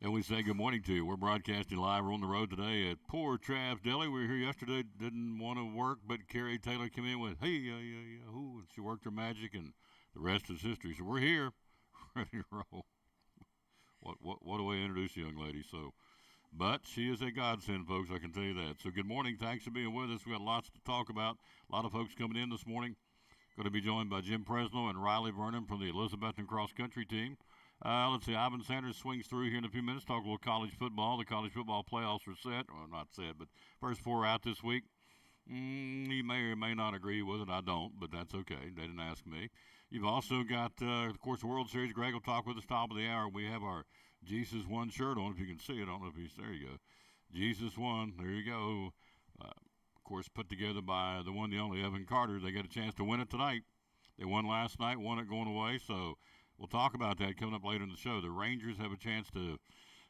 And we say good morning to you. We're broadcasting live. We're on the road today at poor Trav's Deli. We were here yesterday, didn't want to work, but Carrie Taylor came in with, hey, who? And she worked her magic, and the rest is history. So we're here, ready to roll. What a way to introduce a young lady. But she is a godsend, folks, I can tell you that. So good morning. Thanks for being with us. We got lots to talk about. A lot of folks coming in this morning. Going to be joined by Jim Preslow and Riley Vernon from the Elizabethton Cross Country team. Let's see, Ivan Sanders swings through here in a few minutes, talk a little college football. The college football playoffs are set. Well, not set, but first four out this week. He may or may not agree with it. I don't, but that's okay. They didn't ask me. You've also got, of course, the World Series. Greg will talk with us top of the hour. We have our Jesus Won shirt on, if you can see it. I don't know if he's, there you go. Jesus Won, there you go. Of course, put together by the one, the only Evan Carter. They get a chance to win it tonight. They won last night, won it going away, so we'll talk about that coming up later in the show. The Rangers have a chance to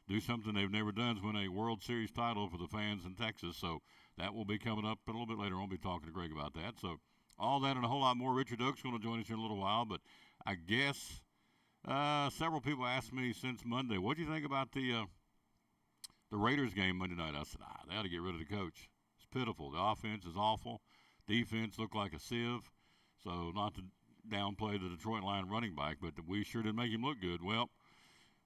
do something they've never done, is win a World Series title for the fans in Texas. So that will be coming up a little bit later. I'll be talking to Greg about that. So all that and a whole lot more. Richard Oak's going to join us here in a little while. But I guess several people asked me since Monday, what do you think about the Raiders game Monday night? I said, they ought to get rid of the coach. It's pitiful. The offense is awful. Defense looked like a sieve. So not to downplay the Detroit Lion running back, but we sure didn't make him look good. Well,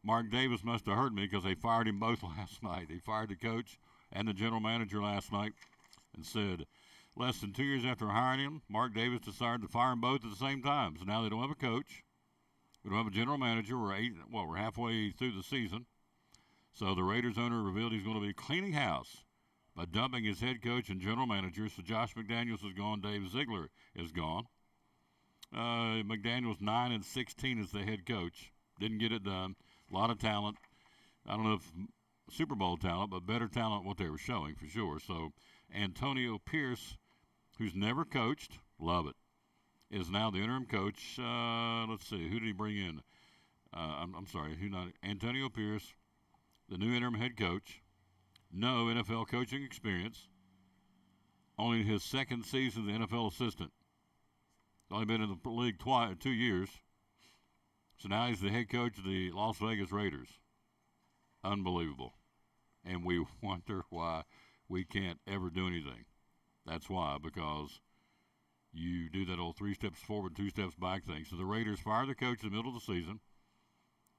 Mark Davis must have heard me because they fired him both last night. They fired the coach and the general manager last night and said less than 2 years after hiring him, Mark Davis decided to fire them both at the same time. So now they don't have a coach. We don't have a general manager. We're halfway through the season. So the Raiders owner revealed he's going to be cleaning house by dumping his head coach and general manager. So Josh McDaniels is gone. Dave Ziegler is gone. McDaniels 9-16 as the head coach. Didn't get it done. A lot of talent. I don't know if Super Bowl talent, but better talent what they were showing for sure. So Antonio Pierce, who's never coached, love it, is now the interim coach. Let's see, who did he bring in? I'm sorry, Antonio Pierce, the new interim head coach. No NFL coaching experience. Only his second season as the NFL assistant. Only been in the league 2 years. So now he's the head coach of the Las Vegas Raiders. Unbelievable. And we wonder why we can't ever do anything. That's why, because you do that old 3 steps forward, 2 steps back thing. So the Raiders fire the coach in the middle of the season,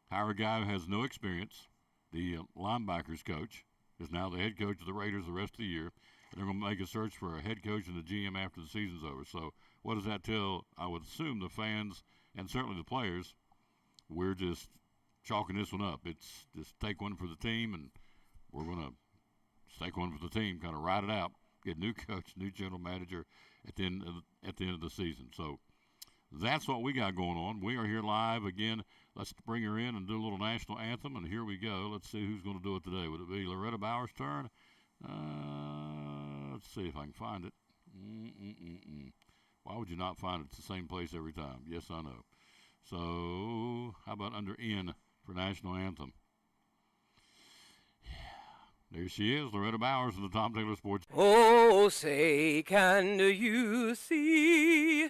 hire a guy who has no experience. The linebackers coach is now the head coach of the Raiders the rest of the year. And they're going to make a search for a head coach and the GM after the season's over. So what does that tell, I would assume, the fans and certainly the players? We're just chalking this one up. It's just take one for the team, and we're going to take one for the team, kind of ride it out, get a new coach, new general manager at the end of the season. So that's what we got going on. We are here live again. Let's bring her in and do a little national anthem, and here we go. Let's see who's going to do it today. Would it be Loretta Bauer's turn? Let's see if I can find it. Why would you not find it? It's the same place every time. Yes, I know. So how about under N for national anthem? Yeah. There she is, Loretta Bowers of the Tom Taylor Sports. Oh, say, can you see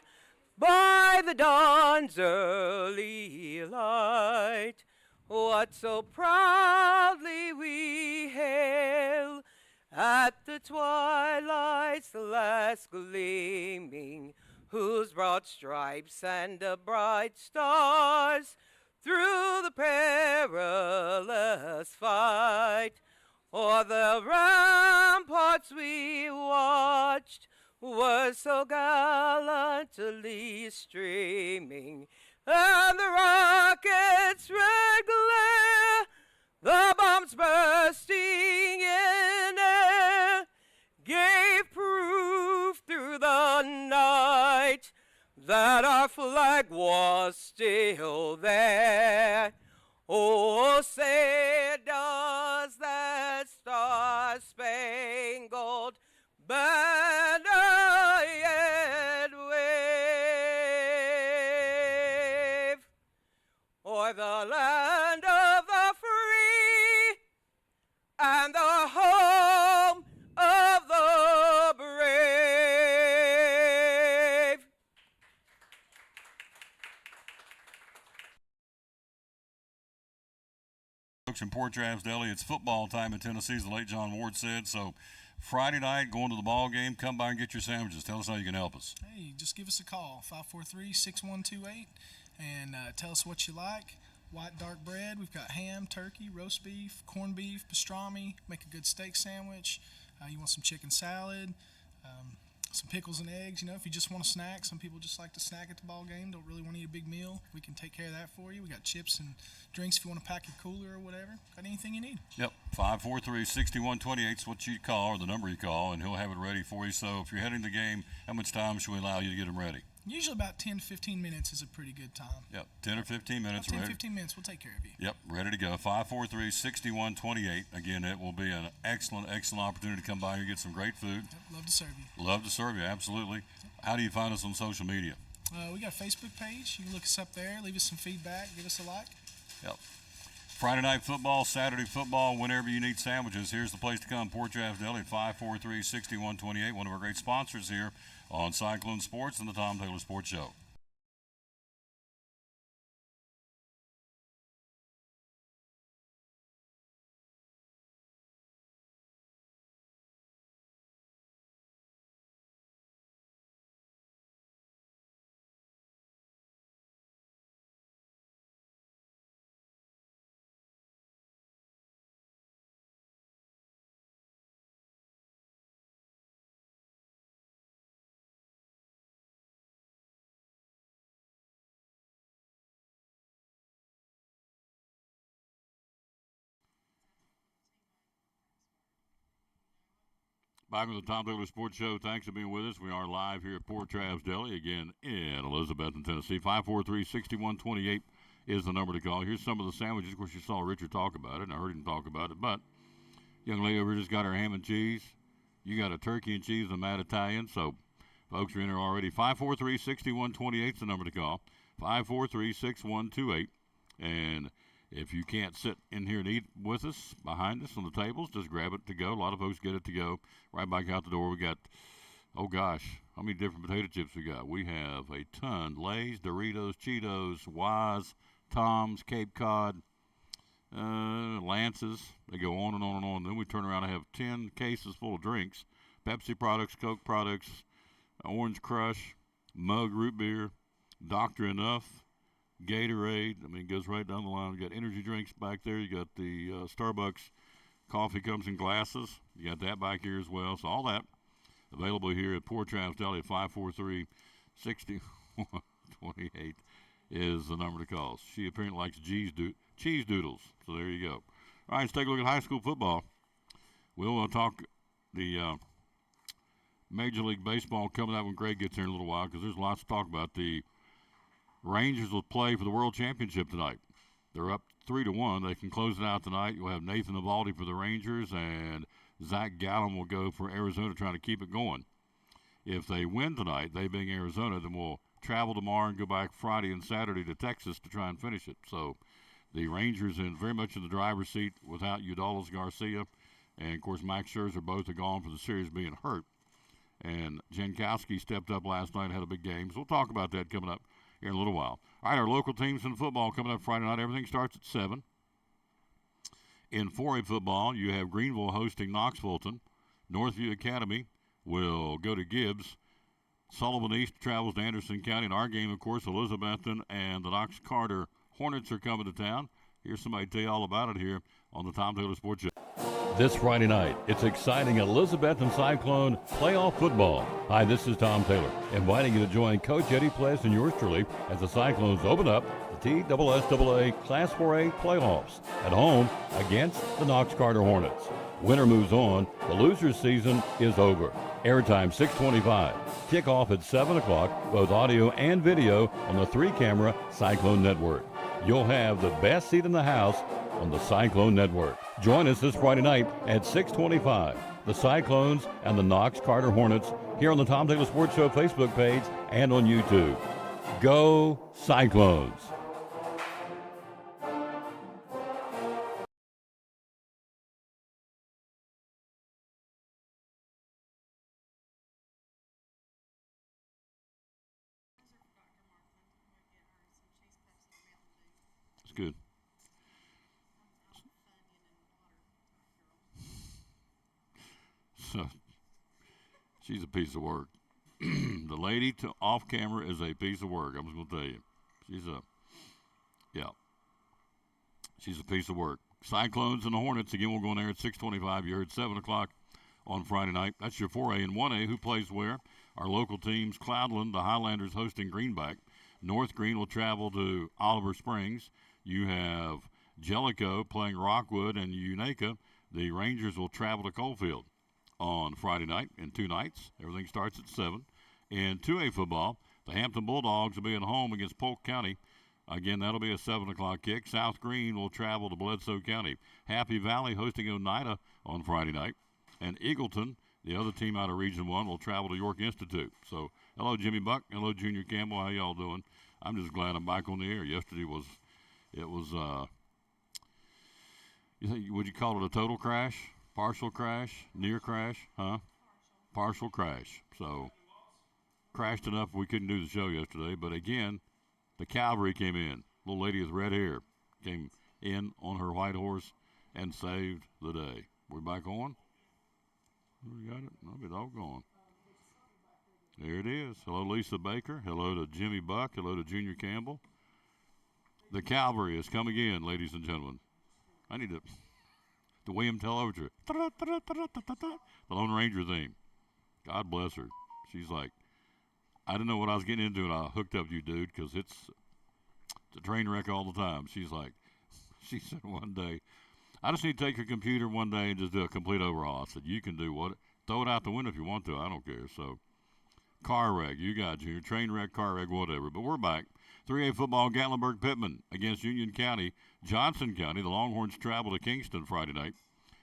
by the dawn's early light what so proudly we hail at the twilight's last gleaming, whose broad stripes and the bright stars through the perilous fight o'er the ramparts we watched were so gallantly streaming, and the rocket's red glare, the bombs bursting in air, gave proof through the night that our flag was still there. Oh, say does that star-spangled banner yet wave o'er the land of the free and the home of the brave? Folks in Port Travis Deli, it's football time in Tennessee, as the late John Ward said. So Friday night, going to the ball game, come by and get your sandwiches. Tell us how you can help us. Hey, just give us a call, 543-6128, and tell us what you like. White dark bread, we've got ham, turkey, roast beef, corned beef, pastrami, make a good steak sandwich. You want some chicken salad, some pickles and eggs. You know, if you just want a snack, some people just like to snack at the ball game, don't really want to eat a big meal. We can take care of that for you. We got chips and drinks if you want to pack your cooler or whatever. Got anything you need. Yep, 543-6128 is what you call, or the number you call, and he'll have it ready for you. So if you're heading to the game, how much time should we allow you to get them ready? Usually about 10 to 15 minutes is a pretty good time. Yep, 10 or 15 minutes. About 10 to 15 minutes, we'll take care of you. Yep, ready to go. 543-6128. Again, it will be an excellent opportunity to come by and get some great food. Yep, love to serve you. Love to serve you, absolutely. How do you find us on social media? We got a Facebook page. You can look us up there, leave us some feedback, give us a like. Yep. Friday night football, Saturday football, whenever you need sandwiches, here's the place to come. Port Travis Deli at 543-6128, one of our great sponsors here on Cyclone Sports and the Tom Taylor Sports Show. Back with the Tom Taylor Sports Show. Thanks for being with us. We are live here at Port Travis Deli, again in Elizabethton, Tennessee. 543-6128 is the number to call. Here's some of the sandwiches. Of course, you saw Richard talk about it, and I heard him talk about it. But young lady over here just got her ham and cheese. You got a turkey and cheese and Mad Italian. So folks are in there already. 543-6128 is the number to call. 543-6128. And if you can't sit in here and eat with us, behind us on the tables, just grab it to go. A lot of folks get it to go. Right back out the door, we got, oh gosh, how many different potato chips we got? We have a ton. Lay's, Doritos, Cheetos, Wise, Tom's, Cape Cod, Lance's. They go on and on and on. Then we turn around and have 10 cases full of drinks. Pepsi products, Coke products, Orange Crush, Mug Root Beer, Dr. Enough, Gatorade. I mean, it goes right down the line. You got energy drinks back there. You got the Starbucks coffee comes in glasses. You got that back here as well. So all that available here at Port Travis Deli at 543-6128 is the number to call. She apparently likes cheese doodles. So there you go. All right, let's take a look at high school football. We'll talk the Major League Baseball coming out when Greg gets here in a little while, because there's lots to talk about. The Rangers will play for the World Championship tonight. They're up 3-1. They can close it out tonight. You'll have Nathan Evaldi for the Rangers, and Zach Gallen will go for Arizona, trying to keep it going. If they win tonight, they being Arizona, then we'll travel tomorrow and go back Friday and Saturday to Texas to try and finish it. So the Rangers very much in the driver's seat without Udolis Garcia, and of course Max Scherzer both are gone for the series being hurt. And Jankowski stepped up last night and had a big game. So we'll talk about that coming up here in a little while. All right, our local teams in football coming up Friday night. Everything starts at 7. In 4A football, you have Greenville hosting Knoxvilleton. Northview Academy will go to Gibbs. Sullivan East travels to Anderson County. In our game, of course, Elizabethton and the Knox Carter Hornets are coming to town. Here's somebody to tell you all about it here on the Tom Taylor Sports Show. This Friday night, it's exciting Elizabethton Cyclone playoff football. Hi, this is Tom Taylor, inviting you to join Coach Eddie Pless and yours truly as the Cyclones open up the TSSAA Class 4A playoffs at home against the Knox Carter Hornets. Winner moves on. The loser's season is over. Airtime 6:25. Kickoff at 7 o'clock, both audio and video on the 3-camera Cyclone Network. You'll have the best seat in the house on the Cyclone Network. Join us this Friday night at 6:25. The Cyclones and the Knox Carter Hornets here on the Tom Taylor Sports Show Facebook page and on YouTube. Go Cyclones! It's good. she's a piece of work. The lady off camera is a piece of work. I'm just going to tell you. She's a piece of work. Cyclones and the Hornets, again, we'll go on there at 6:25. You heard 7 o'clock on Friday night. That's your 4A and 1A. Who plays where? Our local teams, Cloudland, the Highlanders hosting Greenback. North Green will travel to Oliver Springs. You have Jellicoe playing Rockwood, and Unaka, the Rangers will travel to Coalfield on Friday night in 2 nights. Everything starts at 7. In 2A football, the Hampton Bulldogs will be at home against Polk County. Again, that'll be a 7 o'clock kick. South Green will travel to Bledsoe County. Happy Valley hosting Oneida on Friday night. And Eagleton, the other team out of Region 1, will travel to York Institute. So, hello, Jimmy Buck. Hello, Junior Campbell. How y'all doing? I'm just glad I'm back on the air. Yesterday was would you call it a total crash? Partial crash? Near crash? Huh? Partial crash. So, crashed enough we couldn't do the show yesterday. But again, the cavalry came in. Little lady with red hair came in on her white horse and saved the day. We're back on? We got it? I'll be doggone. There it is. Hello, Lisa Baker. Hello to Jimmy Buck. Hello to Junior Campbell. The cavalry has come again, ladies and gentlemen. I need the William Tell overture. The Lone Ranger theme. God bless her. She's like, I didn't know what I was getting into, and I hooked up you, dude, because it's a train wreck all the time. She's like, she said one day, I just need to take your computer one day and just do a complete overhaul. I said, you can do what? Throw it out the window if you want to. I don't care. So, car wreck, you got you. Train wreck, car wreck, whatever. But we're back. 3A football, Gatlinburg-Pittman against Union County. Johnson County, the Longhorns travel to Kingston Friday night.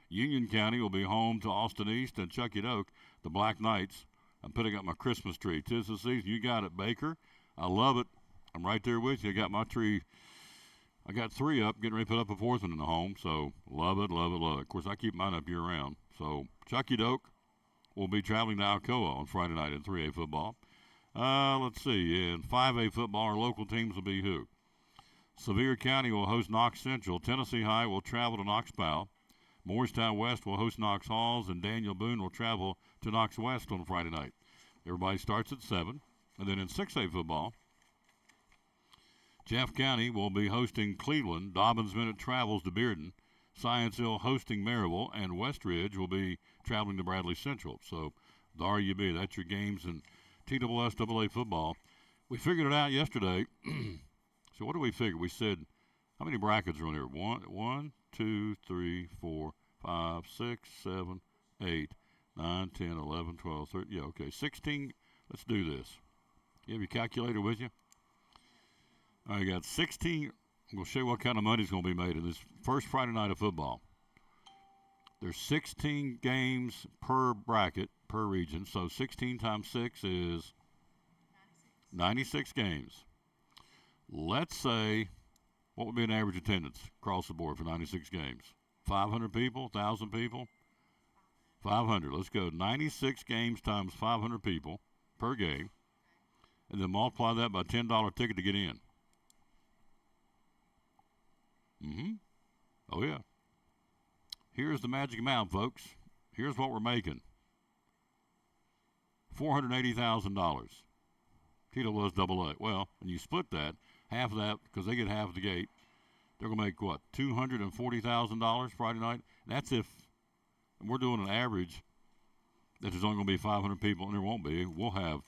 Union County will be home to Austin East and Chucky Doak, the Black Knights. I'm putting up my Christmas tree. 'Tis the season. You got it, Baker. I love it. I'm right there with you. I got my tree. I got 3 up, getting ready to put up a 4th one in the home. So love it, love it, love it. Of course, I keep mine up year-round. So Chucky Doak will be traveling to Alcoa on Friday night in 3A football. Let's see. In 5A football, our local teams will be who? Sevier County will host Knox Central. Tennessee High will travel to Knox Powell. Morristown West will host Knox Halls, and Daniel Boone will travel to Knox West on Friday night. Everybody starts at 7. And then in 6A football, Jeff County will be hosting Cleveland. Dobbins Minute travels to Bearden. Science Hill hosting Maryville, and Westridge will be traveling to Bradley Central. So the RUB, that's your games in TSSAA football. We figured it out yesterday. So what do we figure? We said, how many brackets are on here? 1, 2, 3, 4, 5, 6, 7, 8, 9, 10, 11, 12, 13. Yeah, okay, 16. Let's do this. You have your calculator with you? All right, you got 16. We'll show you what kind of money's going to be made in this first Friday night of football. There's 16 games per bracket, per region. So 16 times 6 is 96 games. Let's say, what would be an average attendance across the board for 96 games? 500 people, 1,000 people? 500. Let's go 96 games times 500 people per game, and then multiply that by a $10 ticket to get in. Oh, yeah. Here's the magic amount, folks. Here's what we're making. $480,000. TSSAA. Well, when you split that, half of that, because they get half of the gate, they're going to make, what, $240,000 Friday night? And that's if we're doing an average that there's only going to be 500 people, and there won't be. We'll have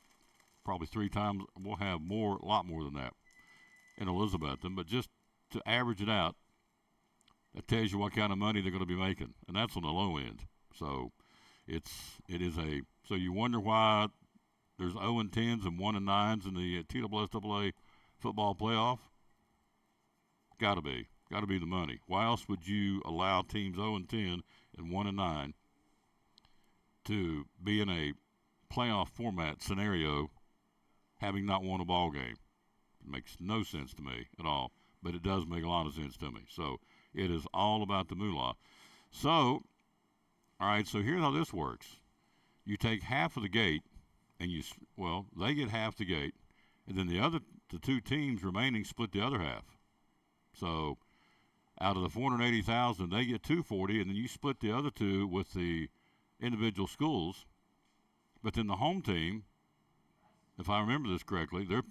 probably 3 times, we'll have more, a lot more than that in Elizabethton. But just to average it out, that tells you what kind of money they're going to be making, and that's on the low end. So so you wonder why there's 0-10s and 1-9s in the TSSAA football playoff. Got to be the money. Why else would you allow teams 0-10 and 1-9 to be in a playoff format scenario, having not won a ball game? It makes no sense to me at all, but it does make a lot of sense to me. So it is all about the moolah. So, all right, so here's how this works. You take half of the gate, and they get half the gate, and then the 2 teams remaining split the other half. So out of the $480,000, they get $240, and then you split the other 2 with the individual schools. But then the home team, if I remember this correctly, they're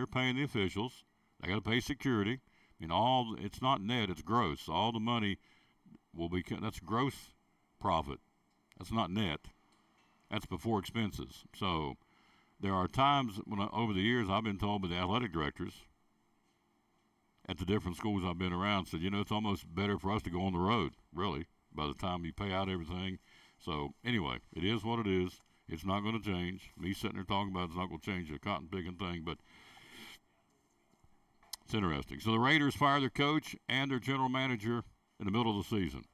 paying the officials. They got to pay security. I mean, it's not net, it's gross. All the money that's gross profit. That's not net. That's before expenses. So there are times over the years I've been told by the athletic directors at the different schools I've been around, said, it's almost better for us to go on the road, really, by the time you pay out everything. So anyway, it is what it is. It's not going to change. Me sitting there talking about it's not going to change the cotton picking thing, but it's interesting. So the Raiders fire their coach and their general manager in the middle of the season.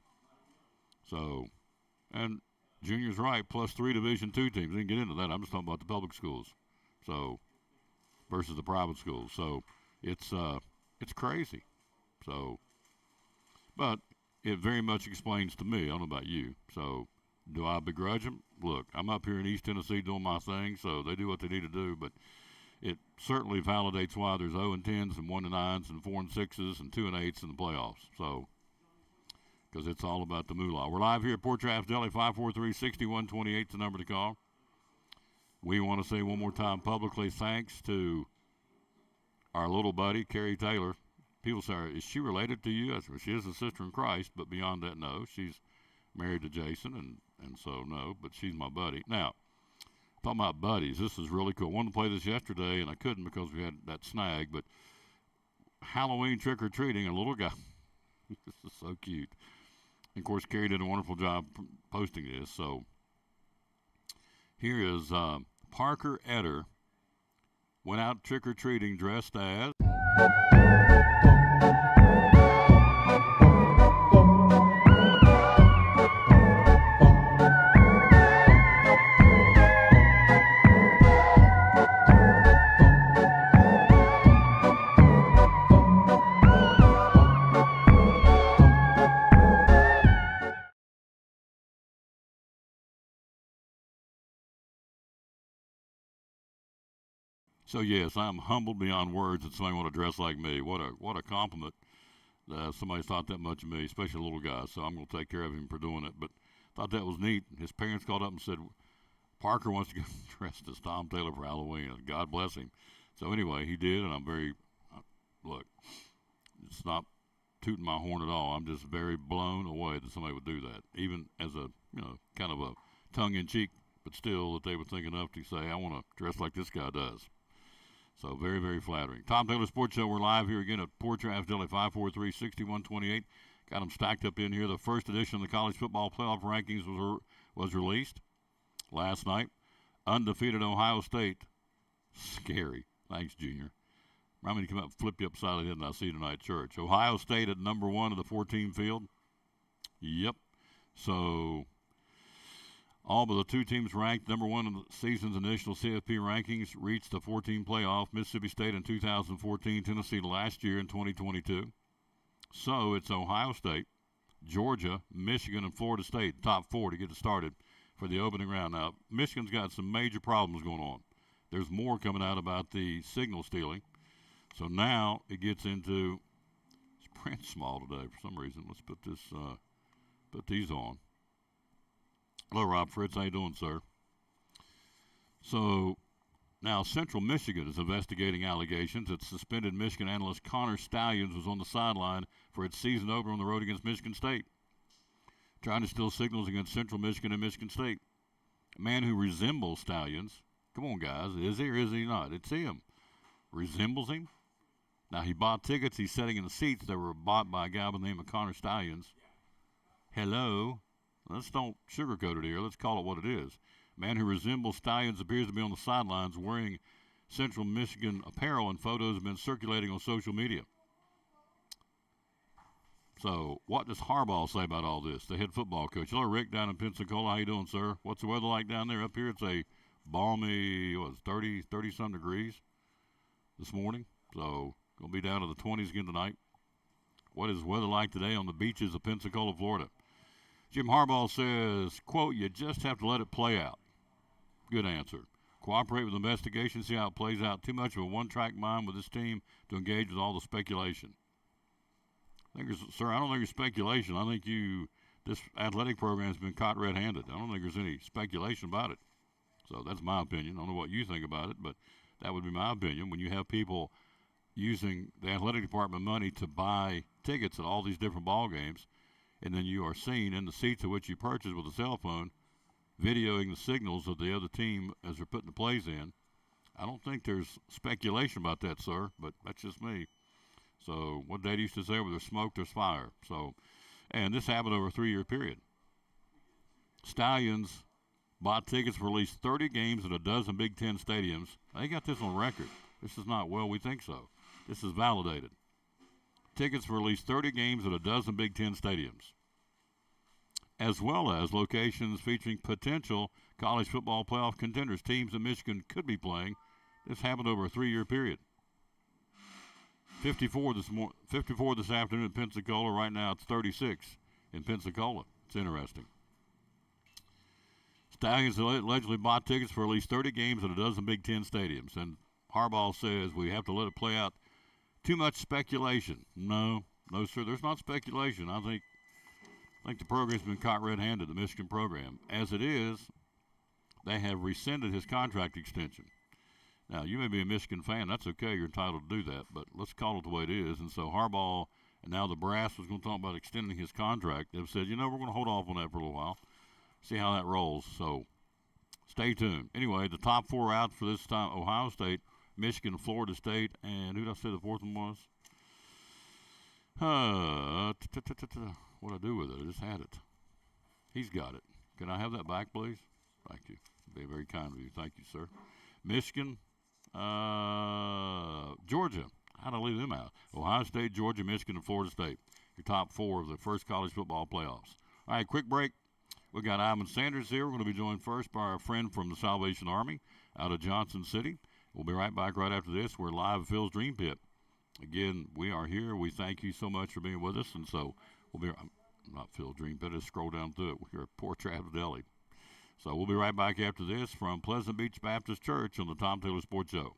So, and Junior's right, plus 3 Division II teams. We didn't get into that. I'm just talking about the public schools, so versus the private schools. So it's crazy. So, but it very much explains to me. I don't know about you. So, do I begrudge them? Look, I'm up here in East Tennessee doing my thing, so they do what they need to do. But it certainly validates why there's 0-10s and 1-9s and 4-6s and 2-8s in the playoffs. So, because it's all about the moolah. We're live here at Port Traps Deli, 543-6128 is the number to call. We want to say one more time publicly thanks to our little buddy, Carrie Taylor. People say, is she related to you? Well, she is a sister in Christ, but beyond that, no. She's married to Jason, and so no, but she's my buddy. Now, talking about buddies, this is really cool. I wanted to play this yesterday, and I couldn't because we had that snag, but Halloween trick-or-treating, a little guy. This is so cute. And, of course, Carrie did a wonderful job posting this. So here is Parker Etter went out trick-or-treating dressed as... So, yes, I'm humbled beyond words that somebody want to dress like me. What a compliment that somebody thought that much of me, especially a little guy. So I'm going to take care of him for doing it. But thought that was neat. His parents called up and said, Parker wants to get dressed as Tom Taylor for Halloween. God bless him. So anyway, he did, and I'm very, look, it's not tooting my horn at all. I'm just very blown away that somebody would do that, even as a, kind of a tongue-in-cheek, but still that they would think enough to say, I want to dress like this guy does. So very, very flattering. Tom Taylor Sports Show. We're live here again at Port Traps Deli, 543-6128. Got them stacked up in here. The first edition of the college football playoff rankings was released last night. Undefeated Ohio State. Scary. Thanks, Junior. I'm going to come up and flip you upside the head and I'll see you tonight at church. Ohio State at number 1 of the 14 field. Yep. So all but the 2 teams ranked number 1 in the season's initial CFP rankings reached the 14 playoff. Mississippi State in 2014, Tennessee last year in 2022. So it's Ohio State, Georgia, Michigan, and Florida State, top 4 to get it started for the opening round. Now, Michigan's got some major problems going on. There's more coming out about the signal stealing. So now it gets into, it's print small today for some reason. Let's put these on. Hello, Rob Fritz. How you doing, sir? So now Central Michigan is investigating allegations that suspended Michigan analyst Connor Stallions was on the sideline for its season opener on the road against Michigan State, trying to steal signals against Central Michigan and Michigan State. A man who resembles Stallions. Come on, guys. Is he or is he not? It's him. Resembles him. Now, he bought tickets. He's sitting in the seats that were bought by a guy by the name of Connor Stallions. Hello. Let's don't sugarcoat it here. Let's call it what it is. A man who resembles Stallions appears to be on the sidelines wearing Central Michigan apparel, and photos have been circulating on social media. So what does Harbaugh say about all this, the head football coach? Hello, Rick, down in Pensacola. How you doing, sir? What's the weather like down there? Up here it's a balmy, 30-some degrees this morning. So going to be down to the 20s again tonight. What is the weather like today on the beaches of Pensacola, Florida? Jim Harbaugh says, quote, you just have to let it play out. Good answer. Cooperate with the investigation, see how it plays out. Too much of a one-track mind with this team to engage with all the speculation. Sir, I don't think it's speculation. I think the this athletic program has been caught red-handed. I don't think there's any speculation about it. So that's my opinion. I don't know what you think about it, but that would be my opinion. When you have people using the athletic department money to buy tickets at all these different ball games, and then you are seen in the seats at which you purchase with a cell phone, videoing the signals of the other team as they're putting the plays in, I don't think there's speculation about that, sir, but that's just me. So what Dad used to say, where there's smoke, there's fire. So, and this happened over a 3-year period. Stallions bought tickets for at least 30 games at a dozen Big Ten stadiums. They got this on record. This is not, well, we think so. This is validated. Tickets for at least 30 games at a dozen Big Ten stadiums, as well as locations featuring potential college football playoff contenders, teams that Michigan could be playing. This happened over a 3-year period. 54 this afternoon in Pensacola. Right now it's 36 in Pensacola. It's interesting. Stallions allegedly bought tickets for at least 30 games at a dozen Big Ten stadiums. And Harbaugh says we have to let it play out. Too much speculation. No, sir. There's not speculation. I think the program's been caught red-handed, the Michigan program. As it is, they have rescinded his contract extension. Now, you may be a Michigan fan. That's okay. You're entitled to do that. But let's call it the way it is. And so Harbaugh and now the brass was going to talk about extending his contract. They've said, we're going to hold off on that for a little while, see how that rolls. So stay tuned. Anyway, the top 4 out for this time, Ohio State, Michigan, Florida State, and who did I say the fourth one was? What do I do with it? I just had it. He's got it. Can I have that back, please? Thank you. Be very kind of you. Thank you, sir. Michigan, Georgia. How did I leave them out? Ohio State, Georgia, Michigan, and Florida State. Your top 4 of the first college football playoffs. All right, quick break. We got Ivan Sanders here. We're going to be joined first by our friend from the Salvation Army out of Johnson City. We'll be right back right after this. We're live at Phil's Dream Pit. Again, we are here. We thank you so much for being with us. And so we'll be, not Phil's Dream Pit, just scroll down through it. We're at Poor Travis Deli. So we'll be right back after this from Pleasant Beach Baptist Church on the Tom Taylor Sports Show.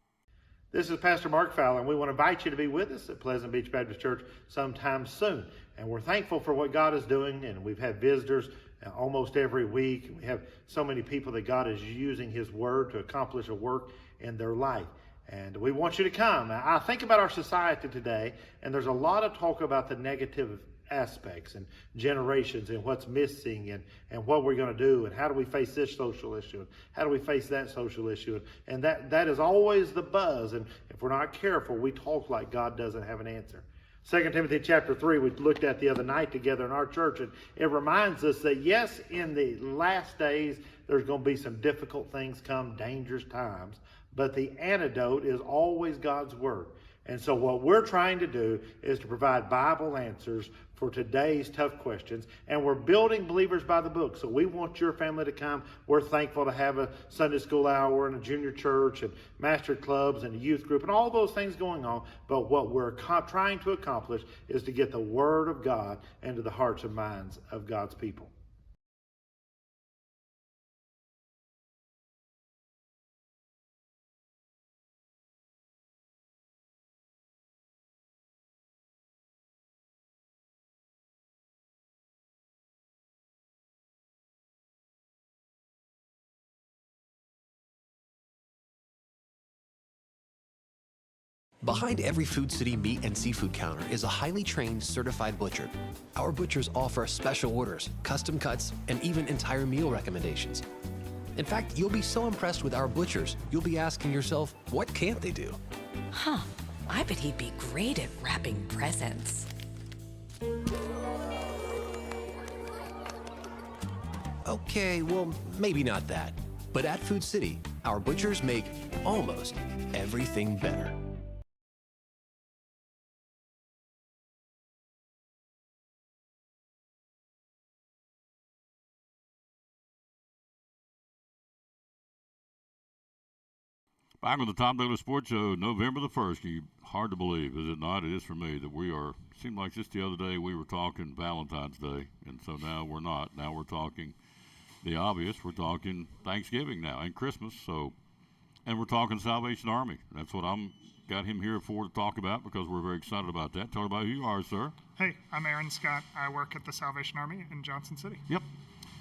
This is Pastor Mark Fowler, and we want to invite you to be with us at Pleasant Beach Baptist Church sometime soon. And we're thankful for what God is doing, and we've had visitors almost every week. We have so many people that God is using His Word to accomplish a work in their life. And we want you to come. I think about our society today, and there's a lot of talk about the negative aspects and generations and what's missing and what we're going to do and how do we face this social issue and how do we face that social issue. And that is always the buzz. And if we're not careful, we talk like God doesn't have an answer. 2 Timothy chapter 3 we looked at the other night together in our church, and it reminds us that yes, in the last days there's going to be some difficult things come, dangerous times, but the antidote is always God's Word. And so what we're trying to do is to provide Bible answers for today's tough questions. And we're building believers by the book. So we want your family to come. We're thankful to have a Sunday school hour and a junior church and master clubs and a youth group and all those things going on. But what we're trying to accomplish is to get the Word of God into the hearts and minds of God's people. Behind every Food City meat and seafood counter is a highly trained, certified butcher. Our butchers offer special orders, custom cuts, and even entire meal recommendations. In fact, you'll be so impressed with our butchers, you'll be asking yourself, what can't they do? Huh, I bet he'd be great at wrapping presents. Okay, well, maybe not that. But at Food City, our butchers make almost everything better. Back on the Tom Taylor Sports Show, November the 1st. Hard to believe, is it not? It is for me that we are, seemed like just the other day we were talking Valentine's Day, and so now we're not. Now we're talking the obvious. We're talking Thanksgiving now and Christmas, and we're talking Salvation Army. That's what I'm got him here to talk about because we're very excited about that. Tell about who you are, sir. Hey, I'm Aaron Scott. I work at the Salvation Army in Johnson City. Yep.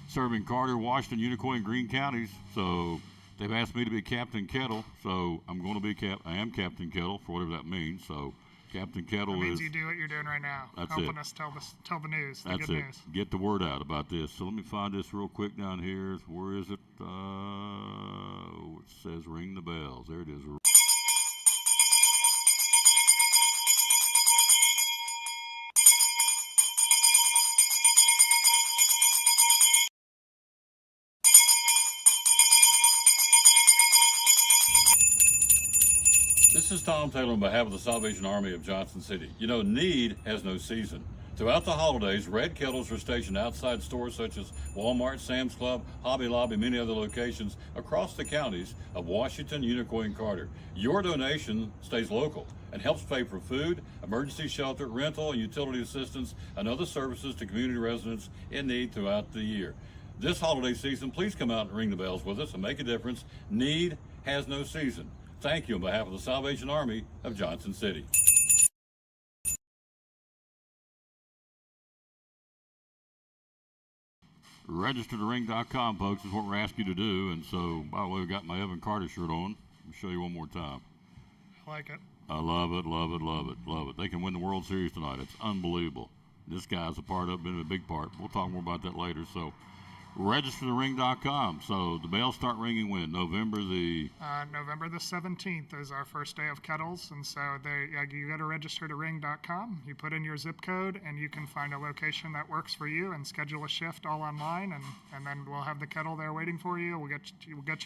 Serving Carter, Washington, Unicoi, and Greene counties. So they've asked me to be Captain Kettle. So I'm going to be I am Captain Kettle for whatever that means. So Captain Kettle that means is. you do what you're doing right now. That's helping it. us tell the news. That's good it. News. Get the word out about this. So let me find this real quick down here. Where is it? It says ring the bells. There it is. This is Tom Taylor on behalf of the Salvation Army of Johnson City. You know, need has no season. Throughout the holidays, red kettles are stationed outside stores such as Walmart, Sam's Club, Hobby Lobby, many other locations across the counties of Washington, Unicoi, and Carter. Your donation stays local and helps pay for food, emergency shelter, rental, and utility assistance, and other services to community residents in need throughout the year. This holiday season, please come out and ring the bells with us and make a difference. Need has no season. Thank you on behalf of the Salvation Army of Johnson City. Registertoring.com, folks, is what we're asking you to do. And so, by the way, we got my Evan Carter shirt on. Let me show you one more time. I like it. I love it, love it, love it, love it. They can win the World Series tonight. It's unbelievable. This guy's been a big part. We'll talk more about that later. So, registertoring.com. So the bells start ringing when? November the 17th is our first day of kettles, and so you go to registertoring.com, you put in your zip code, and you can find a location that works for you and schedule a shift all online, and then we'll have the kettle there waiting for you. We'll get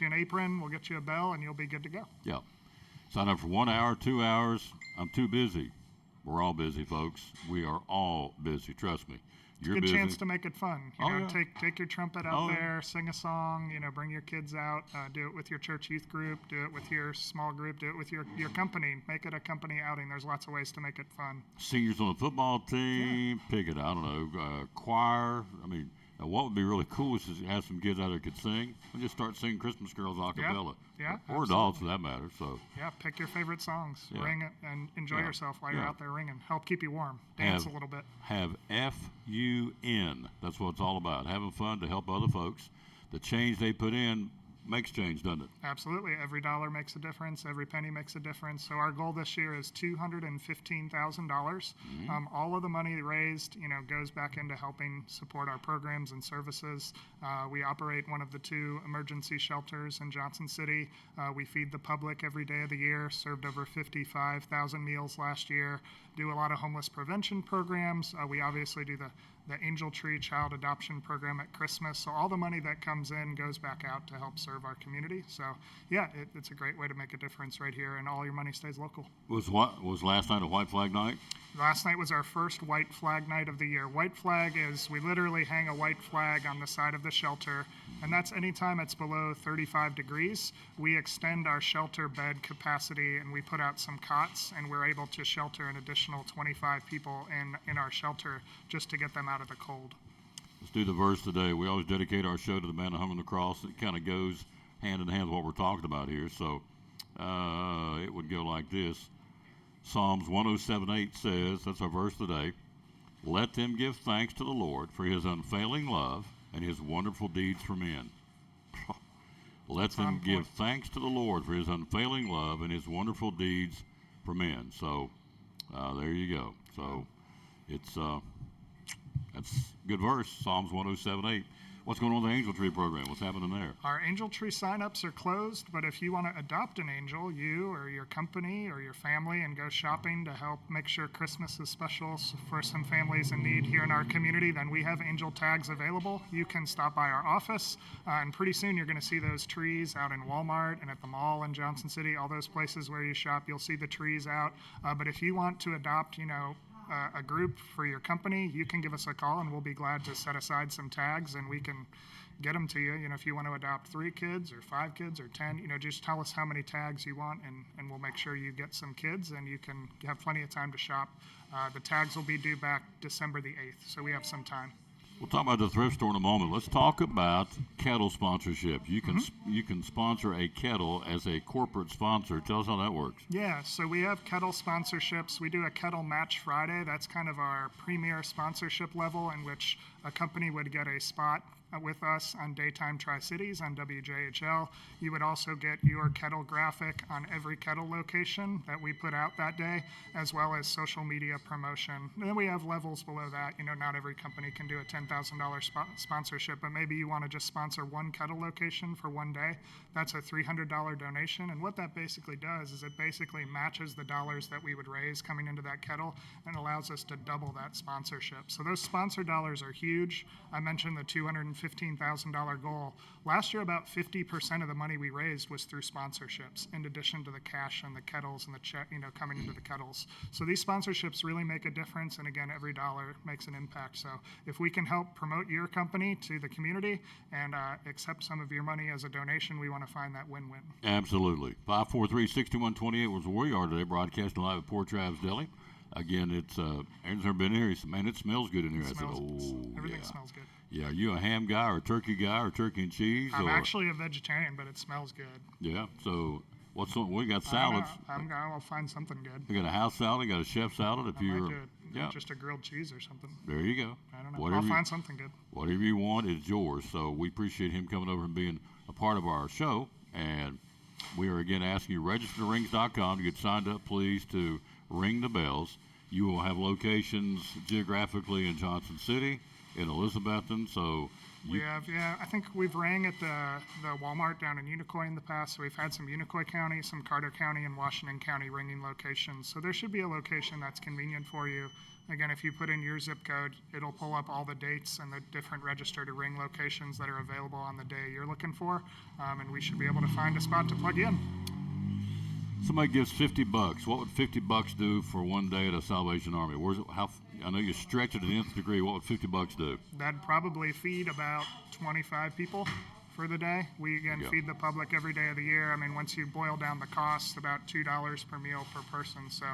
you an apron, we'll get you a bell, and you'll be good to go. Yeah. Sign up for 1 hour, 2 hours. I'm too busy. We're all busy, folks. We are all busy. Trust me. You're Good busy. Chance to make it fun. Take your trumpet out there, sing a song. Bring your kids out. Do it with your church youth group. Do it with your small group. Do it with your company. Make it a company outing. There's lots of ways to make it fun. Seniors on the football team. Pick it. I don't know. Choir. I mean, what would be really cool is to have some kids out there could sing and just start singing Christmas carols a cappella. Yeah, or adults for that matter. So yeah, pick your favorite songs, ring it, and enjoy yourself while you're out there ringing. Help keep you warm. Dance a little bit. Have FUN. That's what it's all about. Having fun to help other folks. The change they put in makes change, doesn't it? Absolutely. Every dollar makes a difference. Every penny makes a difference. So our goal this year is $215,000. All of the money raised, goes back into helping support our programs and services. We operate one of the 2 emergency shelters in Johnson City. We feed the public every day of the year. Served over 55,000 meals last year. Do a lot of homeless prevention programs. We obviously do the Angel Tree Child Adoption Program at Christmas. So all the money that comes in goes back out to help serve our community. So yeah, it's a great way to make a difference right here, and all your money stays local. Was last night a white flag night? Last night was our first white flag night of the year. White flag is we literally hang a white flag on the side of the shelter, and that's anytime it's below 35 degrees. We extend our shelter bed capacity, and we put out some cots, and we're able to shelter an additional 25 people in our shelter just to get them out of the cold. Let's do the verse today. We always dedicate our show to the man who hung on the cross. It kind of goes hand in hand with what we're talking about here. So it would go like this. Psalms 107:8 says, that's our verse today, let them give thanks to the Lord for his unfailing love and his wonderful deeds for men. Let them give thanks to the Lord for his unfailing love and his wonderful deeds for men. So there you go. So that's a good verse, Psalms 107:8. What's going on with the Angel Tree program? What's happening there? Our Angel Tree signups are closed, but if you want to adopt an angel, you or your company or your family, and go shopping to help make sure Christmas is special for some families in need here in our community, then we have angel tags available. You can stop by our office, and pretty soon you're going to see those trees out in Walmart and at the mall in Johnson City, all those places where you shop, you'll see the trees out. But if you want to adopt, a group for your company, you can give us a call, and we'll be glad to set aside some tags, and we can get them to you. If you want to adopt 3 kids or 5 kids or 10, just tell us how many tags you want, and we'll make sure you get some kids, and you can have plenty of time to shop. The tags will be due back December the 8th, so we have some time. We'll talk about the thrift store in a moment. Let's talk about kettle sponsorship. You can you can sponsor a kettle as a corporate sponsor. Tell us how that works. Yeah, so we have kettle sponsorships. We do a Kettle Match Friday. That's kind of our premier sponsorship level in which a company would get a spot with us on Daytime Tri-Cities on WJHL. You would also get your kettle graphic on every kettle location that we put out that day, as well as social media promotion. And then we have levels below that. You know, not every company can do a $10,000 sponsorship, but maybe you want to just sponsor one kettle location for one day. That's a $300 donation. And what that basically does is it basically matches the dollars that we would raise coming into that kettle and allows us to double that sponsorship. So those sponsor dollars are huge. I mentioned the $215,000 goal. Last year, about 50% of the money we raised was through sponsorships, in addition to the cash and the kettles and the check, coming into the kettles. So these sponsorships really make a difference, and again, every dollar makes an impact. So if we can help promote your company to the community and accept some of your money as a donation, we want to find that win-win. Absolutely. 543-6128 was where we are today, broadcasting live at Port Travis Deli. Again, it's Aaron's never been here. He said, "Man, it smells good in here." Everything smells good. Yeah, are you a ham guy or a turkey guy or turkey and cheese? I'm actually a vegetarian, but it smells good. Yeah. So we got salads. I'll find something good. We got a house salad. We got a chef salad. If you're just a grilled cheese or something. There you go. I don't know. I'll find something good. Whatever you want is yours. So we appreciate him coming over and being a part of our show. And we are again asking you registerrings.com to get signed up, please, to ring the bells. You will have locations geographically in Johnson City, in Elizabethton. So I think we've rang at the Walmart down in Unicoi in the past. So we've had some Unicoi County, some Carter County, and Washington County ringing locations. So there should be a location that's convenient for you. Again, if you put in your zip code, it'll pull up all the dates and the different register to ring locations that are available on the day you're looking for, and we should be able to find a spot to plug you in. Somebody gives $50. What would $50 do for one day at a Salvation Army? I know you stretch it to the nth degree. What would $50 do? That'd probably feed about 25 people for the day. We feed the public every day of the year. I mean, once you boil down the costs, about $2 per meal per person. So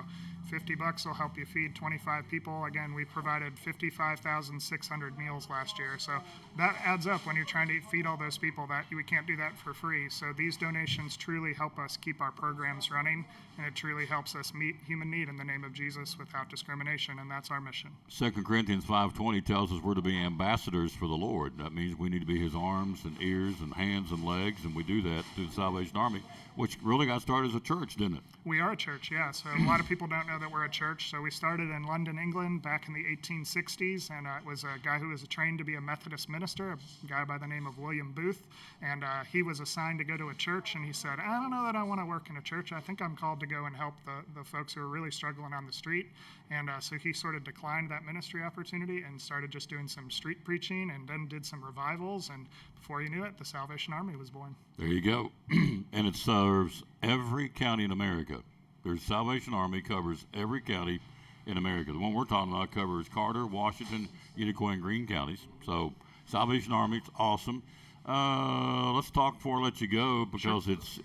$50 will help you feed 25 people. Again, we provided 55,600 meals last year. So that adds up when you're trying to feed all those people. That we can't do that for free. So these donations truly help us keep our programs running, and it truly helps us meet human need in the name of Jesus without discrimination, and that's our mission. 2 Corinthians 5:20 tells us we're to be ambassadors for the Lord. That means we need to be his arms and ears and hands and legs, and we do that through the Salvation Army, which really got started as a church, didn't it? We are a church, yeah. So a lot of people don't know that we're a church. So we started in London, England back in the 1860s, and it was a guy who was trained to be a Methodist minister, a guy by the name of William Booth, and he was assigned to go to a church, and he said, I don't know that I want to work in a church. I think I'm called to go and help the folks who are really struggling on the street. And so he sort of declined that ministry opportunity and started just doing some street preaching, and then did some revivals, and before you knew it, the Salvation Army was born. There you go. And it serves every county in America. The Salvation Army covers every county in America. The one we're talking about covers Carter, Washington, Unicoi, and Greene counties. So Salvation Army, it's awesome. Let's talk before I let you go, because it's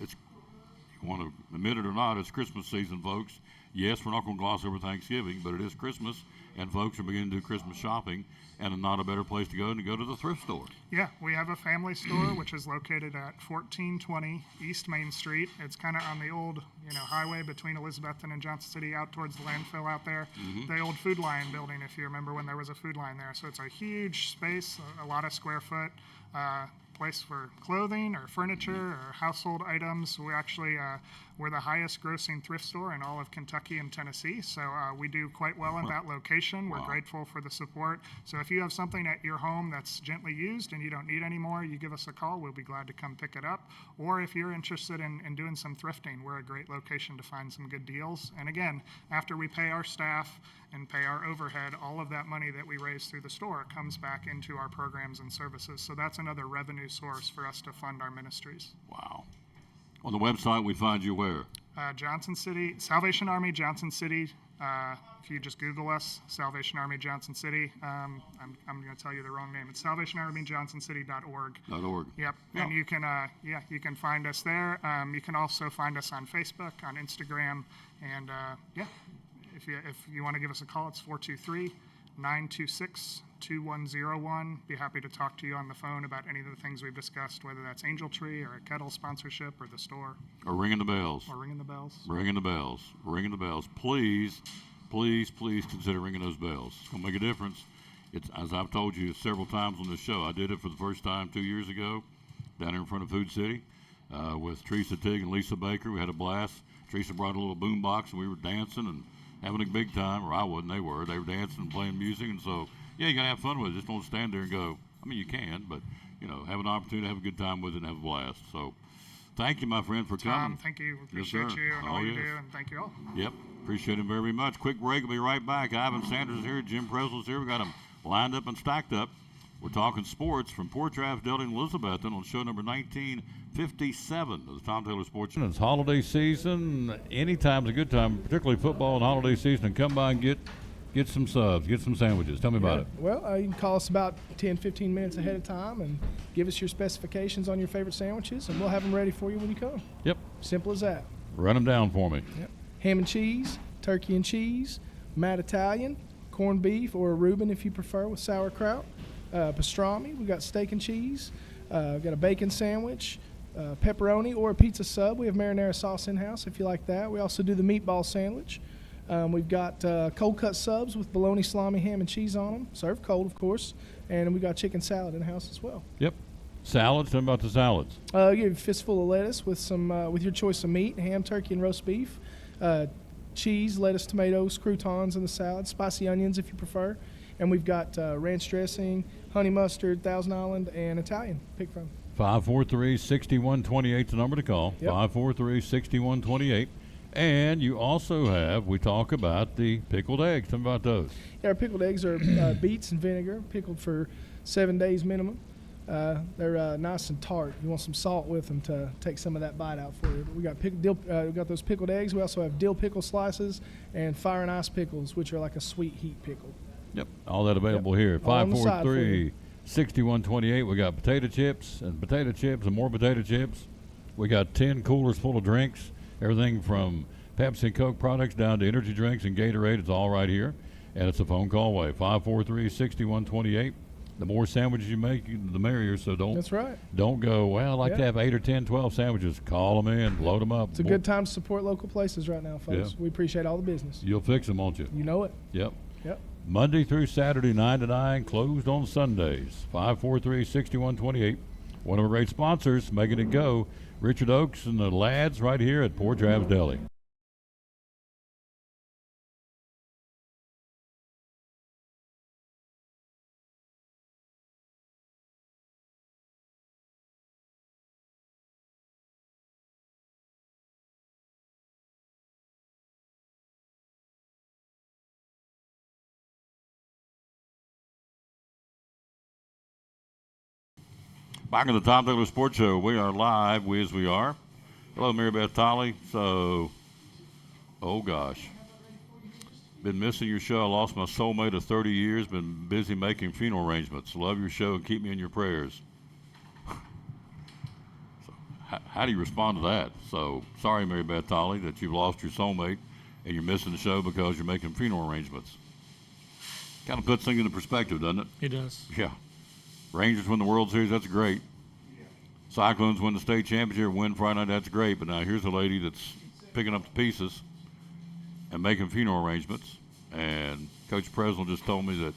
you want to admit it or not, it's Christmas season, folks. Yes, we're not going to gloss over Thanksgiving, but it is Christmas, and folks are beginning to do Christmas shopping, and not a better place to go than to go to the thrift store. Yeah, we have a family store, which is located at 1420 East Main Street. It's kind of on the old, highway between Elizabethton and Johnson City, out towards the landfill out there. Mm-hmm. The old Food Lion building, if you remember when there was a Food Lion there. So it's a huge space, a lot of square foot. Place for clothing or furniture or household items. We actually we're the highest grossing thrift store in all of Kentucky and Tennessee, so we do quite well in that location. We're grateful for the support. So if you have something at your home that's gently used and you don't need anymore, you give us a call. We'll be glad to come pick it up. Or if you're interested in doing some thrifting, we're a great location to find some good deals. And again, after we pay our staff and pay our overhead, all of that money that we raise through the store comes back into our programs and services. So that's another revenue source for us to fund our ministries. Wow. On the website, we find you where? Johnson City, Salvation Army, Johnson City. If you just Google us, Salvation Army, Johnson City. I'm going to tell you the wrong name. It's salvationarmyjohnsоncity.org. .org. Yep. Yeah. And you can find us there. You can also find us on Facebook, on Instagram, and if you want to give us a call, it's 926-2101. Be happy to talk to you on the phone about any of the things we've discussed, whether that's Angel Tree or a kettle sponsorship or the store. Or ringing the bells. Ringing the bells. Ringing the bells. Ringing the bells. Please, please, please consider ringing those bells. It's going to make a difference. It's, as I've told you several times on this show, I did it for the first time 2 years ago down here in front of Food City with Teresa Tigg and Lisa Baker. We had a blast. Teresa brought a little boom box, and we were dancing and having a big time, or I wasn't, they were. They were dancing and playing music, and so, yeah, you got to have fun with it. Just don't stand there and go. I mean, you can, but, you know, have an opportunity to have a good time with it and have a blast. So thank you, my friend, for coming. Tom, thank you. Appreciate you and all you do, and thank you all. Yep, appreciate him very much. Quick break. We'll be right back. Ivan Sanders is here. Jim Presley's here. We got them lined up and stacked up. We're talking sports from Port Travis, Delta, and Elizabethton on show number 1957 of the Tom Taylor Sports Show. It's holiday season. Anytime's a good time, particularly football and holiday season. And come by and get some subs, get some sandwiches. Tell me about it. Well, you can call us about 10, 15 minutes ahead of time and give us your specifications on your favorite sandwiches, and we'll have them ready for you when you come. Yep. Simple as that. Run them down for me. Yep. Ham and cheese, turkey and cheese, Matt Italian, corned beef, or a Reuben if you prefer, with sauerkraut. Pastrami, we got steak and cheese, got a bacon sandwich, pepperoni or a pizza sub. We have marinara sauce in-house if you like that. We also do the meatball sandwich. We've got cold cut subs with bologna, salami, ham, and cheese on them, served cold, of course. And we got chicken salad in-house as well. Yep. Salads, tell me about the salads. You have a fistful of lettuce with some with your choice of meat, ham, turkey, and roast beef. Cheese, lettuce, tomatoes, croutons in the salad, spicy onions if you prefer. And we've got ranch dressing, honey mustard, Thousand Island, and Italian. Pick from 543-6128 the number to call. Yep. 543-6128. And you also have, we talk about the pickled eggs. Tell me about those. Yeah, our pickled eggs are beets and vinegar, pickled for 7 days minimum. They're nice and tart. You want some salt with them to take some of that bite out for you. We got we got those pickled eggs. We also have dill pickle slices and fire and ice pickles, which are like a sweet heat pickle. Yep, all that available here. 543-6128. We got potato chips and more potato chips. We got 10 coolers full of drinks, everything from Pepsi and Coke products down to energy drinks and Gatorade. It's all right here, and it's a phone call away. 543-6128. The more sandwiches you make, the merrier. So That's right. Don't go, well, I'd like to have 8 or 10, 12 sandwiches. Call them in, load them up. It's a good time to support local places right now, folks. Yeah. We appreciate all the business. You'll fix them, won't you? You know it. Yep. Yep. Monday through Saturday, 9 to 9, closed on Sundays. 543-6128. One of our great sponsors, making it go, Richard Oakes and the lads right here at Port Travis Deli. Back in the Tom Taylor Sports Show, we are live, as we are. Hello, Mary Beth Tolley. So, oh gosh, been missing your show. I lost my soulmate of 30 years. Been busy making funeral arrangements. Love your show and keep me in your prayers. So, how do you respond to that? So, sorry, Mary Beth Tolley, that you've lost your soulmate and you're missing the show because you're making funeral arrangements. Kind of puts things into perspective, doesn't it? It does. Yeah. Rangers win the World Series, that's great. Cyclones win the state championship, win Friday night, that's great. But now here's a lady that's picking up the pieces and making funeral arrangements. And Coach Presnell just told me that